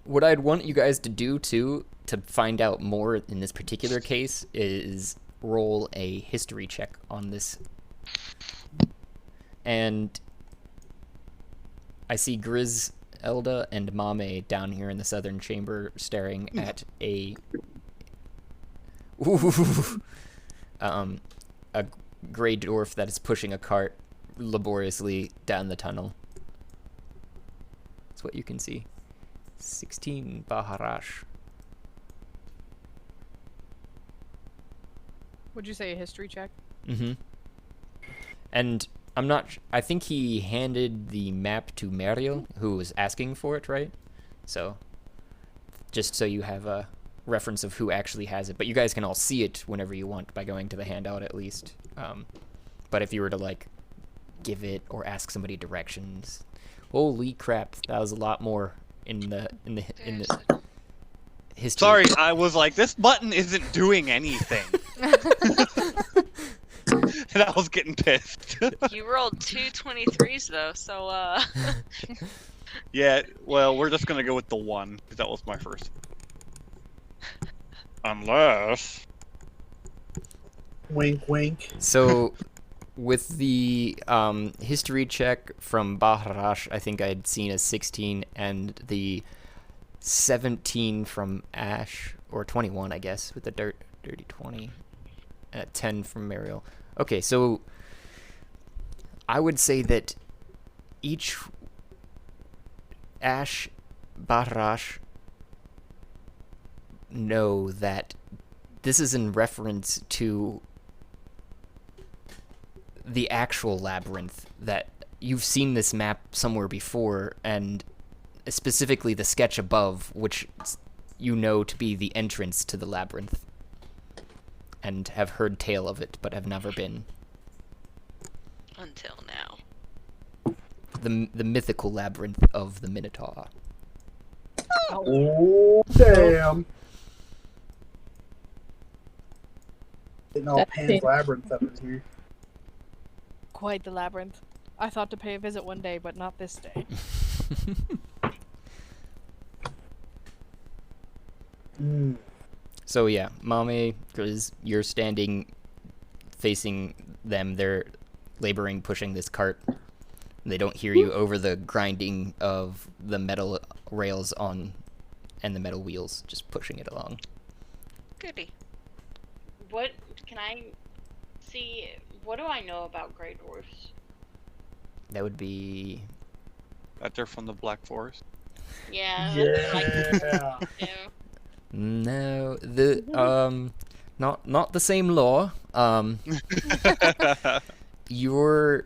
What I'd want you guys to do too, to find out more in this particular case, is roll a history check on this. And I see Grizz, Elda, and Mame down here in the southern chamber staring at a gray dwarf that is pushing a cart laboriously down the tunnel. That's what you can see. 16 Baharash. Would you say a history check? Mm-hmm. And I'm not... I think he handed the map to Mariel, who was asking for it, right? So, just so you have a reference of who actually has it. But you guys can all see it whenever you want by going to the handout at least. But if you were to, like, give it or ask somebody directions... Holy crap, that was a lot more in the history. Sorry, I was like, this button isn't doing anything. And I was getting pissed. You rolled 2 23s though, so Yeah, well, we're just gonna go with the 1, because that was my first. Unless... Wink, wink. So, with the history check from Baharash, I think I'd seen a 16, and the 17 from Ash, or 21, I guess, with the dirty 20, and a 10 from Mariel. Okay, so I would say that each Ash, Baharash know that this is in reference to the actual labyrinth, that you've seen this map somewhere before, and specifically the sketch above, which you know to be the entrance to the labyrinth, and have heard tale of it, but have never been. until now. The mythical labyrinth of the Minotaur. Oh, damn. Getting all That's Pan's it. Labyrinth up in here. Quite the labyrinth. I thought to pay a visit one day, but not this day. Mm. So yeah, Mame, because you're standing facing them, they're laboring, pushing this cart. They don't hear you over the grinding of the metal rails on and the metal wheels, just pushing it along. Goody. What can I see? What do I know about Grey Dwarfs? That would be... That they're from the Black Forest. Yeah. Like, Yeah. yeah. No, the not the same law. Your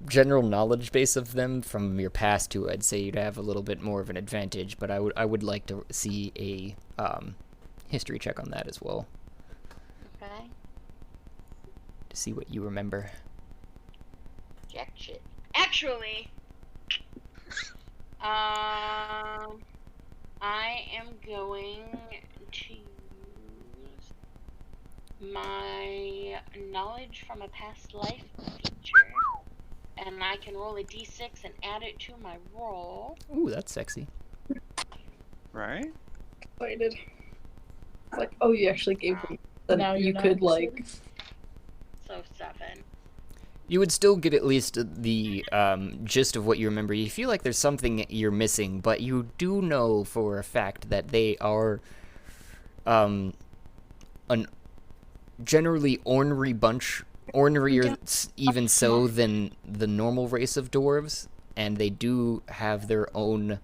general knowledge base of them from your past too, I'd say you'd have a little bit more of an advantage, but I would like to see a history check on that as well Okay. to see what you remember. Jack shit. Actually, I am going to use my knowledge from a past life feature, and I can roll a d6 and add it to my roll. Ooh, that's sexy. Right? Excited. Like, oh, you actually gave me. So now you know, could like. So 7. You would still get at least the gist of what you remember. You feel like there's something you're missing, but you do know for a fact that they are an generally ornery bunch, ornerier even so than the normal race of dwarves, and they do have their own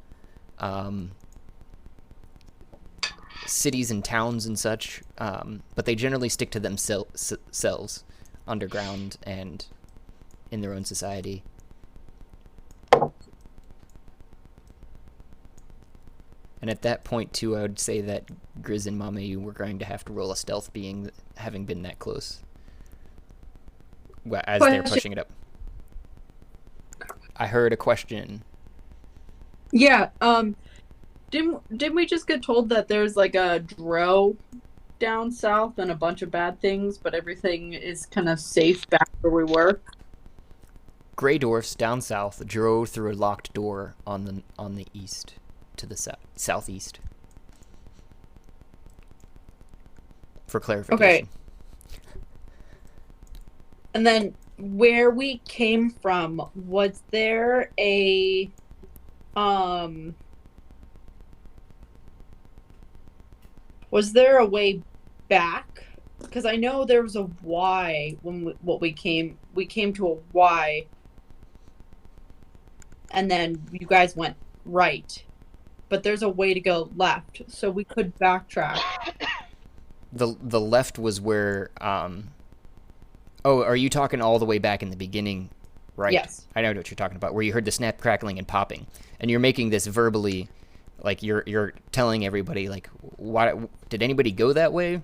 cities and towns and such, but they generally stick to themselves underground and in their own society. And at that point too, I would say that Grizz and Mame, you were going to have to roll a stealth, being having been that close as they're pushing it up. I heard a question. Yeah. Didn't we just get told that there's like a dro down south and a bunch of bad things, but everything is kind of safe back where we were? Grey dwarfs down south drove through a locked door on the east to the southeast. For clarification. Okay. And then where we came from, was there a way back? Because I know there was a Y when we came to a Y, and then you guys went right, but there's a way to go left, so we could backtrack. The left was where oh, are you talking all the way back in the beginning, right? Yes. I know what you're talking about, where you heard the snap, crackling, and popping. And you're making this verbally, like you're telling everybody, like, why did anybody go that way?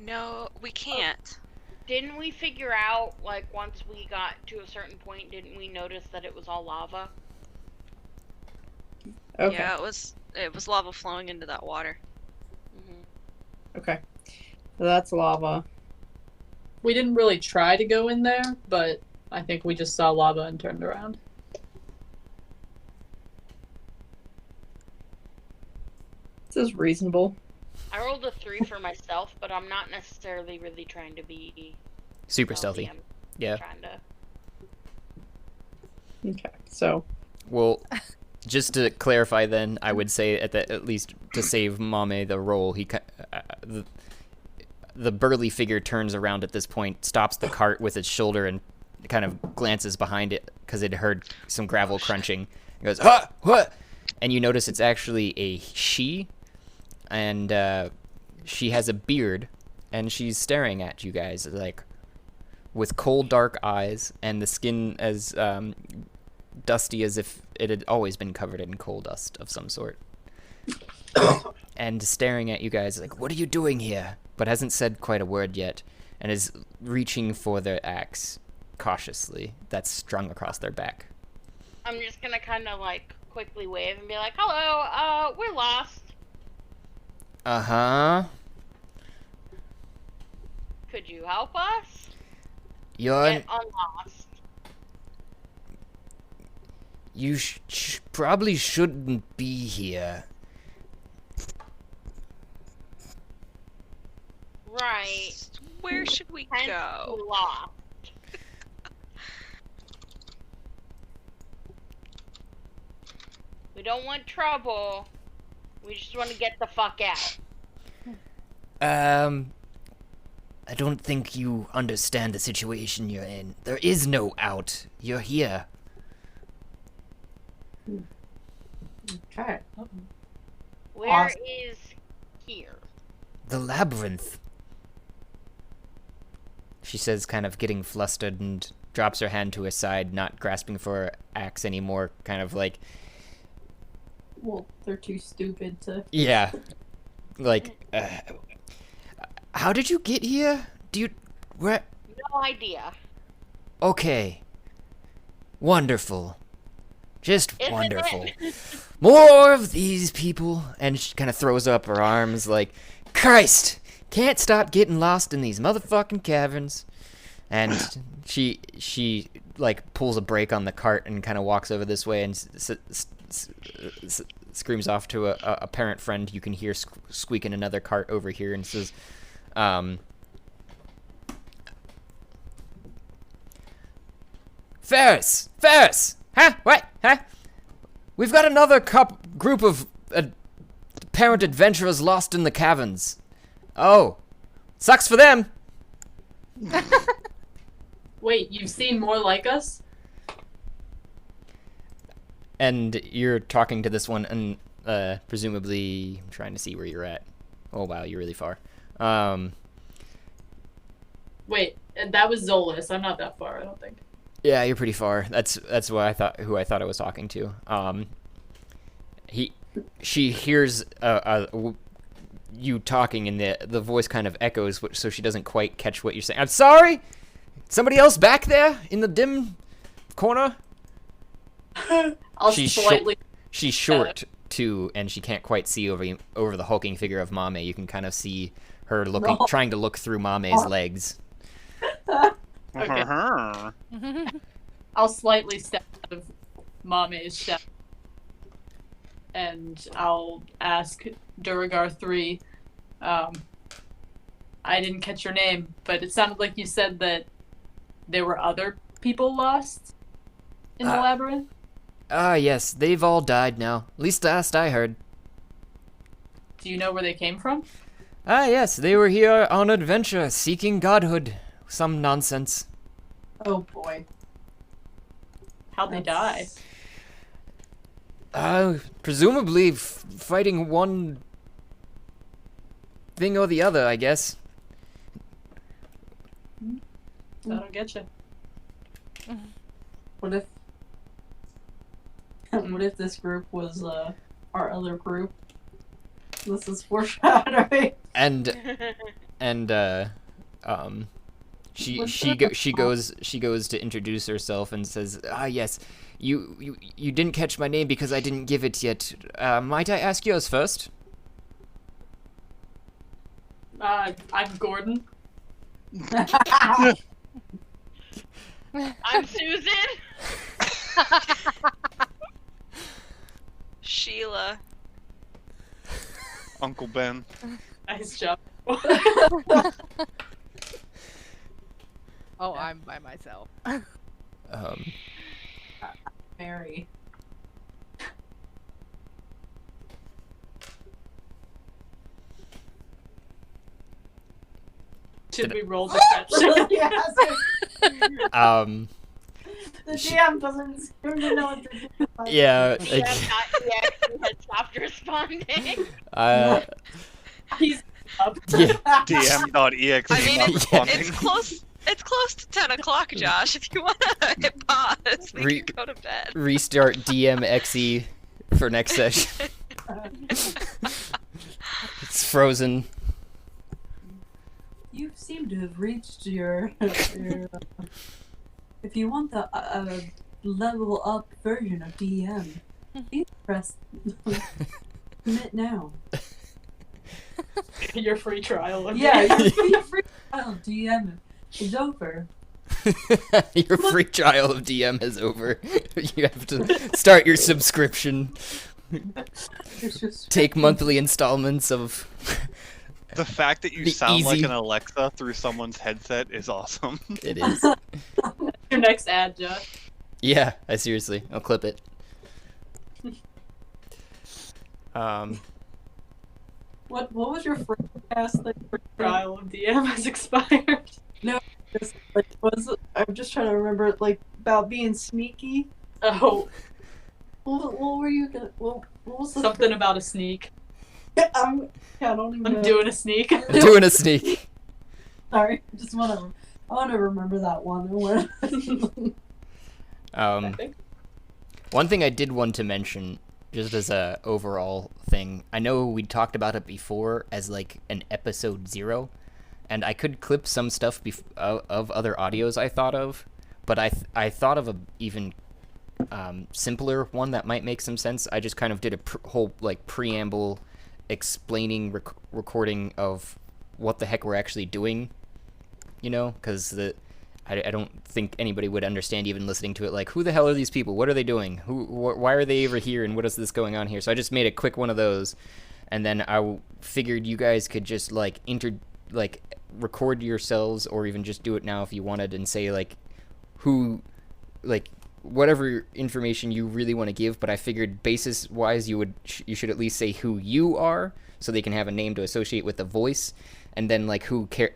No, we can't. Didn't we figure out, like, once we got to a certain point, didn't we notice that it was all lava? Okay. Yeah, it was lava flowing into that water. Okay. So that's lava. We didn't really try to go in there, but I think we just saw lava and turned around. This is reasonable. I rolled a 3 for myself, but I'm not necessarily really trying to be Super stealthy. I'm Yeah. trying to... Okay. So. Well, just to clarify, then I would say at least to save Mame the roll, the burly figure turns around at this point, stops the cart with its shoulder, and kind of glances behind it because it heard some gravel crunching. It goes, "Huh, what?" And you notice it's actually a she, and she has a beard, and she's staring at you guys like with cold, dark eyes, and the skin as dusty as if it had always been covered in coal dust of some sort. And staring at you guys like, "What are you doing here?" But hasn't said quite a word yet, and is reaching for their axe cautiously that's strung across their back. I'm just gonna kind of, like, quickly wave and be like, hello, we're lost. Uh-huh. Could you help us? You're... Get unlost. You probably shouldn't be here. Right. Where should we Hence go? lost. We don't want trouble. We just want to get the fuck out. I don't think you understand the situation you're in. There is no out. You're here. Okay. Where Awesome. is here? The labyrinth. She says, kind of getting flustered, and drops her hand to her side, not grasping for her axe anymore, kind of like... Well, they're too stupid to. Yeah. Like, how did you get here? Where? No idea. Okay. Wonderful. Just Isn't wonderful. it? More of these people. And she kind of throws up her arms like, Christ! Can't stop getting lost in these motherfucking caverns. And she like pulls a brake on the cart and kind of walks over this way and screams off to a parent friend you can hear squeaking another cart over here, and says, Ferris! Huh? What? Huh? We've got another group of parent adventurers lost in the caverns. Oh, sucks for them. Wait, you've seen more like us? And you're talking to this one, and presumably, I'm trying to see where you're at. Oh wow, you're really far. Wait, that was Zolas. I'm not that far, I don't think. Yeah, you're pretty far. That's who I thought I was talking to. She hears you talking, and the voice kind of echoes, so she doesn't quite catch what you're saying. I'm sorry. Somebody else back there in the dim corner. I'll She's slightly. She's short, too, and she can't quite see over the hulking figure of Mame. You can kind of see her trying to look through Mame's legs. Okay. I'll slightly step out of Mame's step. And I'll ask Duragar 3. I didn't catch your name, but it sounded like you said that there were other people lost in the labyrinth. Yes, they've all died now. At least last I heard. Do you know where they came from? Yes, they were here on adventure, seeking godhood. Some nonsense. Oh boy. How'd they die? Presumably fighting one thing or the other, I guess. That'll get you. What if this group was our other group? This is foreshadowing. She goes to introduce herself and says, yes, you didn't catch my name because I didn't give it yet. Might I ask yours first? I'm Gordon. I'm Susan. Sheila. Uncle Ben. Nice job. Oh, I'm by myself. Mary. Should we roll deception? Yes. The DM doesn't seem to know what to do. Yeah. DM had stopped responding. He's up. Yeah. DM.exe I mean, not it's responding. close. It's close to 10 o'clock, Josh. If you want to hit pause, we can go to bed. Restart DMXE for next session. It's frozen. You seem to have reached your if you want the level up version of DM, please press commit now. Your free trial. Okay? Yeah, your free trial DM is over. Your free trial of DM is over. You have to start your subscription. Take monthly installments of The fact that you The sound like easy- an Alexa through someone's headset is awesome. It is. Your next ad, Josh. Yeah, I'll clip it. What was your first cast thing? Trial of DM has expired. I'm just trying to remember, like, about being sneaky. Oh, What were you gonna? What was the something about a sneak. I don't even know. I'm doing a sneak. Doing a sneak. Sorry, just I want to remember that one. I think. One thing I did want to mention, just as a overall thing, I know we talked about it before as like an episode 0, and I could clip some stuff of other audios I thought of, but I thought of a even simpler one that might make some sense. I just kind of did a whole like preamble explaining recording of what the heck we're actually doing, because I don't think anybody would understand even listening to it, like, who the hell are these people? What are they doing? Why are they over here, and what is this going on here? So I just made a quick one of those, and then I figured you guys could just, like, record yourselves, or even just do it now if you wanted, and say, like, who, like, whatever information you really want to give, but I figured basis-wise you should at least say who you are, so they can have a name to associate with the voice, and then like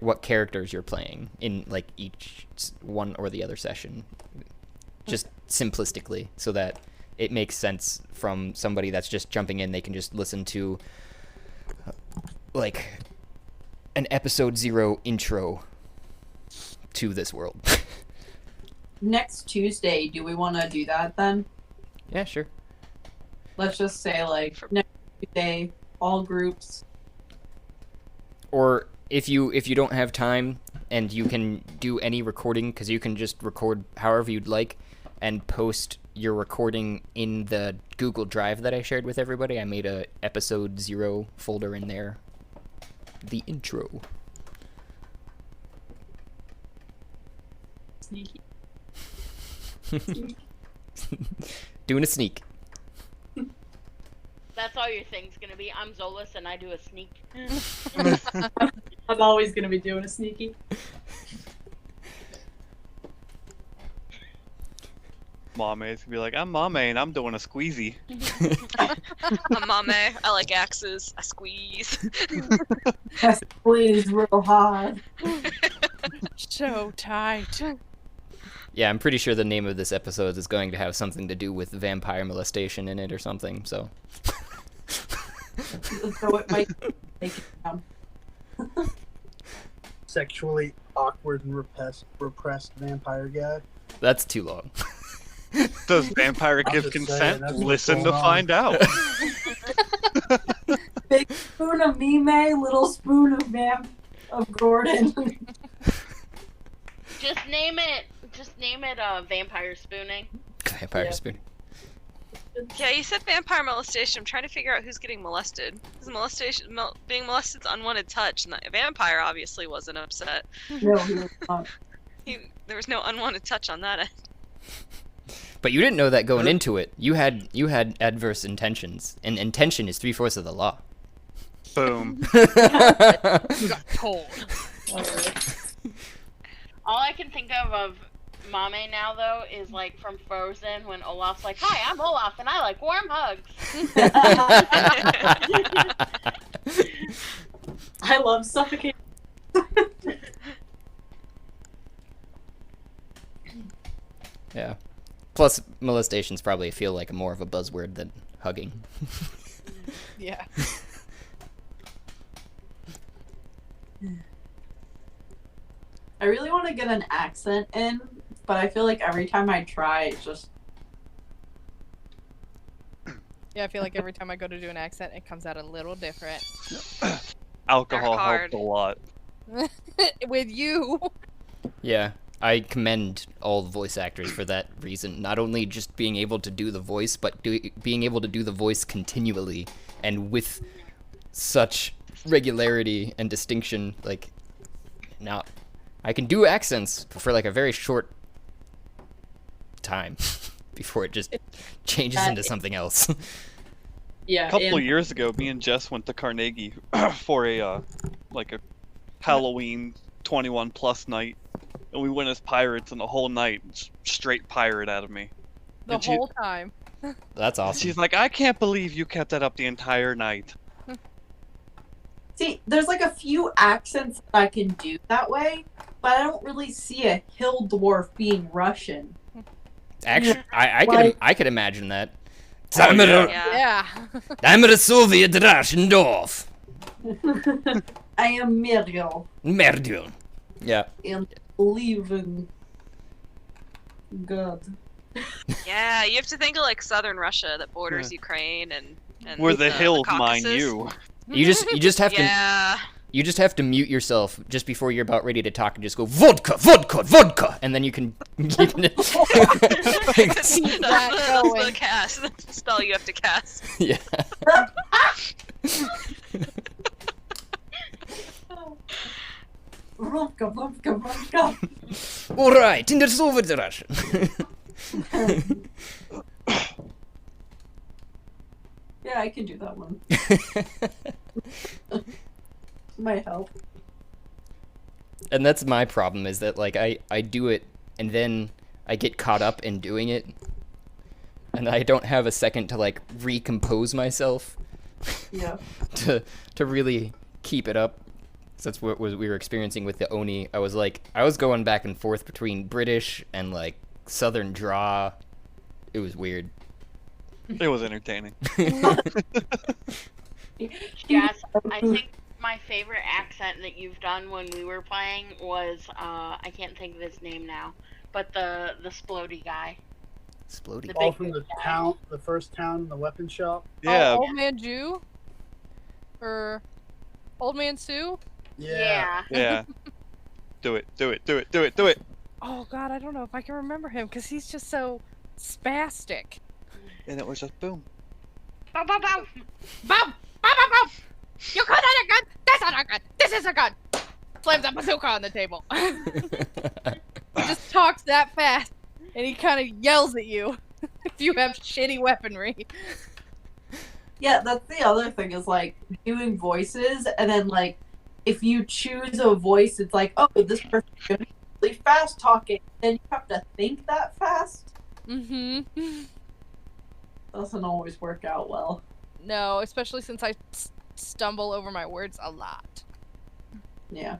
what characters you're playing in like each one or the other session, just simplistically, so that it makes sense from somebody that's just jumping in. They can just listen to like an episode 0 intro to this world. Next Tuesday, do we want to do that then? Yeah, sure. Let's just say like next Tuesday, all groups. Or if you don't have time and you can do any recording, because you can just record however you'd like, and post your recording in the Google Drive that I shared with everybody. I made a episode 0 folder in there. The intro. Sneaky. Doing a sneak. That's all your thing's gonna be. I'm Zolas and I do a sneak. I'm always gonna be doing a sneaky. Mame's gonna be like, I'm Mame and I'm doing a squeezy. I'm Mame. I like axes. I squeeze. I squeeze real hard. So tight. Yeah, I'm pretty sure the name of this episode is going to have something to do with vampire molestation in it or something, so. So it might take it down. Sexually awkward and repressed vampire guy. That's too long. Does vampire I'm give just saying, consent? that's what's Listen to going on. find out. Big spoon of Mime, little spoon of Gordon. Just name it. Vampire spooning. Vampire Yeah. spoon. Yeah, you said vampire molestation. I'm trying to figure out who's getting molested. Because being molested is unwanted touch, and the vampire obviously wasn't upset. No, he was not. There was no unwanted touch on that end. But you didn't know that going into it. You had adverse intentions, and intention is 3/4 of the law. Boom. You got told. All I can think of Mame now though is like from Frozen when Olaf's like, "Hi, I'm Olaf and I like warm hugs." I love suffocating. Yeah. Plus, molestations probably feel like more of a buzzword than hugging. Yeah. I really want to get an accent in, but I feel like every time I try, it's just Yeah, I feel like every time I go to do an accent, it comes out a little different. Alcohol They're hard. helped a lot. With you. Yeah, I commend all the voice actors for that reason. Not only just being able to do the voice, but being able to do the voice continually and with such regularity and distinction. Like, now, I can do accents for like a very short time before it just changes into something else. Yeah. A couple of and years ago, me and Jess went to Carnegie for a like a Halloween 21 plus night, and we went as pirates, and the whole night straight pirate out of me. The And she- whole time. That's awesome. She's like, I can't believe you kept that up the entire night. see. There's like a few accents that I can do that way, but I don't really see a hill dwarf being Russian. Actually, I could imagine that. Oh, yeah. Yeah. I'm a Soviet Russian dwarf. I am Muriel Merdul. Yeah. and believe in God. Yeah, you have to think of like southern Russia that borders Ukraine and Where the hills mine Caucasus. you. You just have to Yeah. you just have to mute yourself just before you're about ready to talk and just go vodka, vodka, vodka, and then you can. That's the going. cast. That's the spell you have to cast. Yeah. Vrovka, vrovka, vrovka. All right, in the Soviet Russian. Yeah, I can do that one. Might help. And that's my problem, is that like I do it and then I get caught up in doing it, and I don't have a second to like recompose myself Yeah. to really keep it up. So that's what we were experiencing with the Oni. I was going back and forth between British and like Southern draw. It was weird. It was entertaining. Jess, I think my favorite accent that you've done when we were playing was I can't think of his name now, but the Splody guy. Splody. The All big from the guy. town, the first town in the weapon shop. Yeah. Oh, Old Man Jew? Or Old Man Sue? Yeah. Yeah. Do it. Do it. Do it. Do it. Do it. Oh god, I don't know if I can remember him because he's just so spastic. And it was just boom. Bow, bow, bow. Boom! Boom! Boom! Boom! You call that a gun? That's not a gun. This is a gun. Slams a bazooka on the table. He just talks that fast, and he kind of yells at you if you have shitty weaponry. Yeah, that's the other thing is like doing voices, and then like if you choose a voice, it's like, oh, this person's gonna be really fast talking. Then you have to think that fast. Mm-hmm. Doesn't always work out well. No, especially since I stumble over my words a lot. Yeah.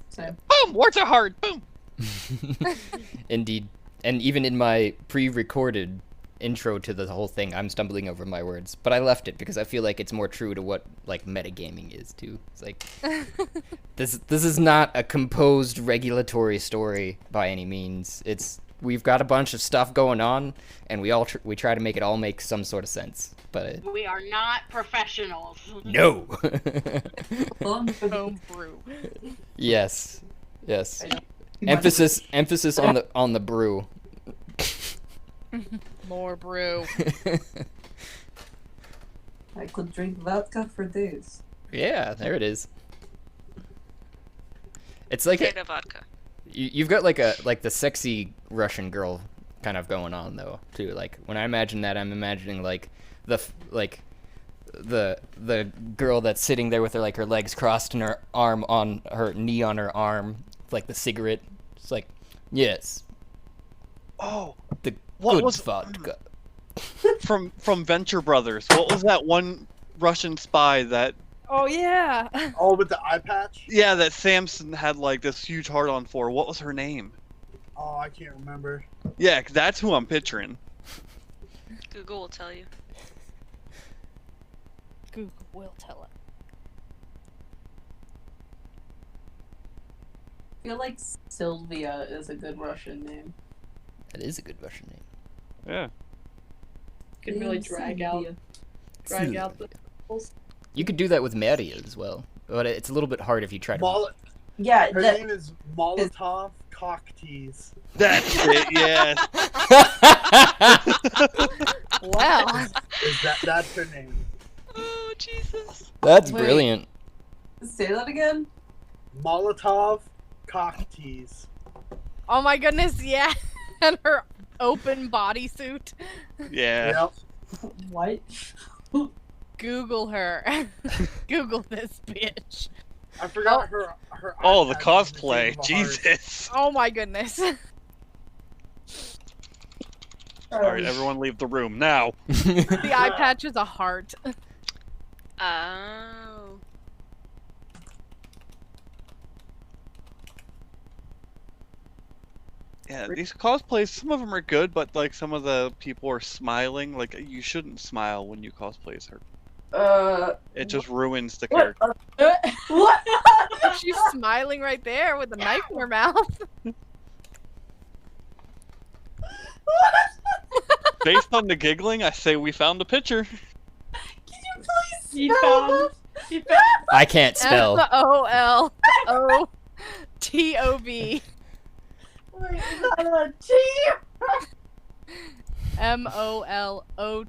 Same. Boom! Words are hard. Boom. Indeed. And even in my pre-recorded intro to the whole thing, I'm stumbling over my words. But I left it because I feel like it's more true to what like metagaming is too. It's like this is not a composed regulatory story by any means. We've got a bunch of stuff going on, and we try to make it all make some sort of sense. But We are not professionals. no. Homebrew. Yes. Emphasis on the brew. More brew. I could drink vodka for days. Yeah, there it is. It's like Potato vodka. you've got like the sexy Russian girl kind of going on though too. Like when I imagine that, I'm imagining like the girl that's sitting there with her legs crossed and her arm on her knee on her arm, like the cigarette. It's like, yes, Oh, the What good was- vodka. from Venture Brothers. What was that one Russian spy that? Oh yeah. Oh, with the eye patch? Yeah, that Samson had like this huge heart on for. What was her name? Oh, I can't remember. Yeah, 'cause that's who I'm picturing. Google will tell you. Google will tell it. I feel like Sylvia is a good Russian name. That is a good Russian name. Yeah. Could really drag out the. You could do that with Maria as well, but it's a little bit hard if you try to. Yeah, Her name is Molotov Cocktease. That's it. Yes. Wow. That's her name. Oh Jesus. That's Wait. brilliant. Say that again. Molotov Cocktease. Oh my goodness, yeah. And her open bodysuit. Yeah. Yep. What? Google her. Google this bitch. I forgot her. Oh, the eye patch is the shape cosplay. of a heart. Jesus. Oh my goodness. All right, everyone, leave the room now. The eye patch is a heart. Oh. Yeah, these cosplays, some of them are good, but like some of the people are smiling. Like you shouldn't smile when you cosplay as her. It just ruins the character. What? She's smiling right there with a knife in her mouth. Based on the giggling, I say we found the picture. He found. I can't spell. MOLOTOB. Wait, is that a T? MOLOTOB.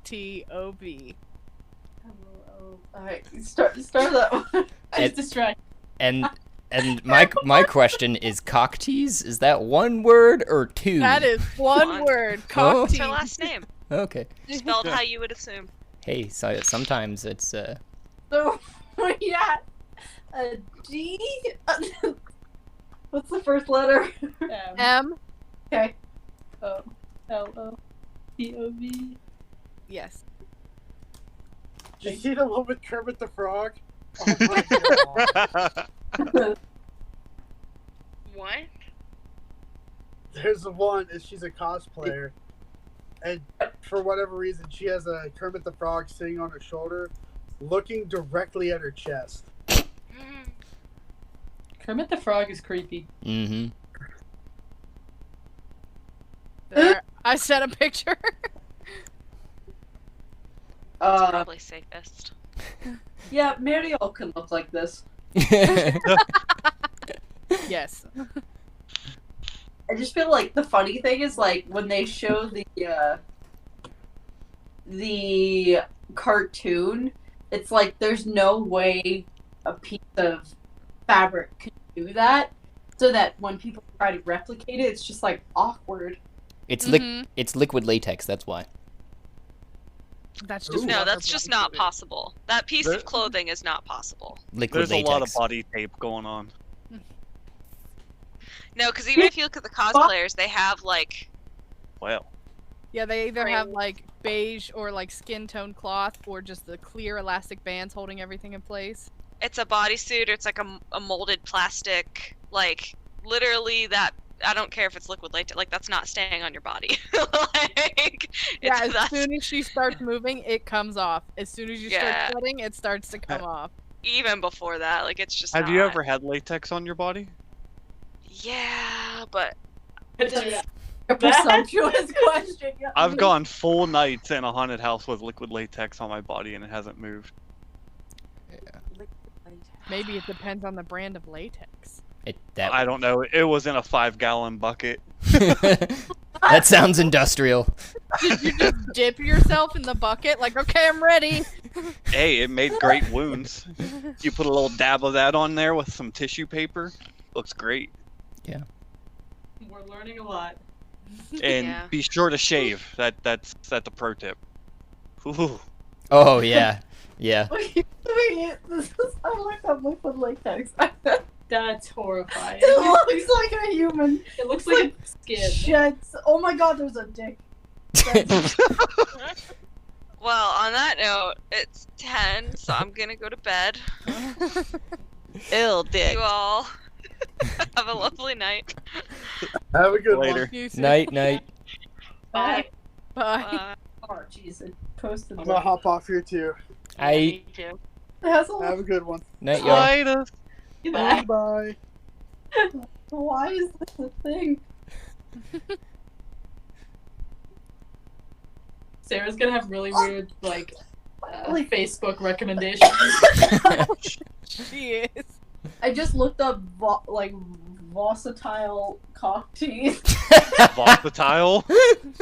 Alright, start that one. I was And- distracted. And my question is, cocktease, is that one word or two? That is one One. word. Oh. What's Cocktease. her last name? Okay. Spelled how you would assume. Hey, so sometimes it's So, yeah. A G? What's the first letter? M. Okay. LOTOB. Yes. Did you see the one with Kermit the Frog? Oh my god. What? There's the one, and she's a cosplayer. And for whatever reason, she has a Kermit the Frog sitting on her shoulder, looking directly at her chest. Kermit the Frog is creepy. mm-hmm. There. I sent a picture. Probably safest. Yeah, Mariel can look like this. Yes. I just feel like the funny thing is like when they show the cartoon, it's like there's no way a piece of fabric could do that. So that when people try to replicate it, it's just like awkward. It's Mhm. it's liquid latex. That's why. That's just No, water that's just not possible. That piece There- of clothing is not possible. Liquid There's latex. a lot of body tape going on. No, because even if you look at the cosplayers, they have like Wow. Yeah, they either have Right. like beige or like skin tone cloth or just the clear elastic bands holding everything in place. it's a bodysuit or it's like a molded plastic, like literally that. I don't care if it's liquid latex, like that's not staying on your body. Like, Yeah, it's, as soon as she starts moving, it comes off. As soon as you Yeah. start sweating, it starts to come off. even before that, like it's just. Have you not. ever had latex on your body? Yeah, but A presumptuous question. Yeah. I've gone full nights in a haunted house with liquid latex on my body and it hasn't moved. Maybe it depends on the brand of latex. I don't know. It was in a 5-gallon bucket. That sounds industrial. Did you just dip yourself in the bucket? Like, okay, I'm ready. Hey, it made great wounds. You put a little dab of that on there with some tissue paper. Looks great. We're learning a lot. And Yeah. be sure to shave. That's a pro tip. Ooh. Oh yeah, yeah. Wait, this is I looked up liquid latex. That's horrifying. It looks like a human. It looks like a skin. Sheds. Oh my god, there's a dick. well, on that note, it's 10, so I'm gonna go to bed. Ill dick. You all have a lovely night. Have a good Later. You too. Night, night. Bye. Bye. Oh jeez, it posted. I'm gonna hop off here too. I Me too. It has a Have a good one. night, y'all. Later. Goodbye. Bye. Why is this a thing? Sarah's gonna have really weird, like Facebook recommendations. She is. I just looked up like versatile cock teeth. Volatile.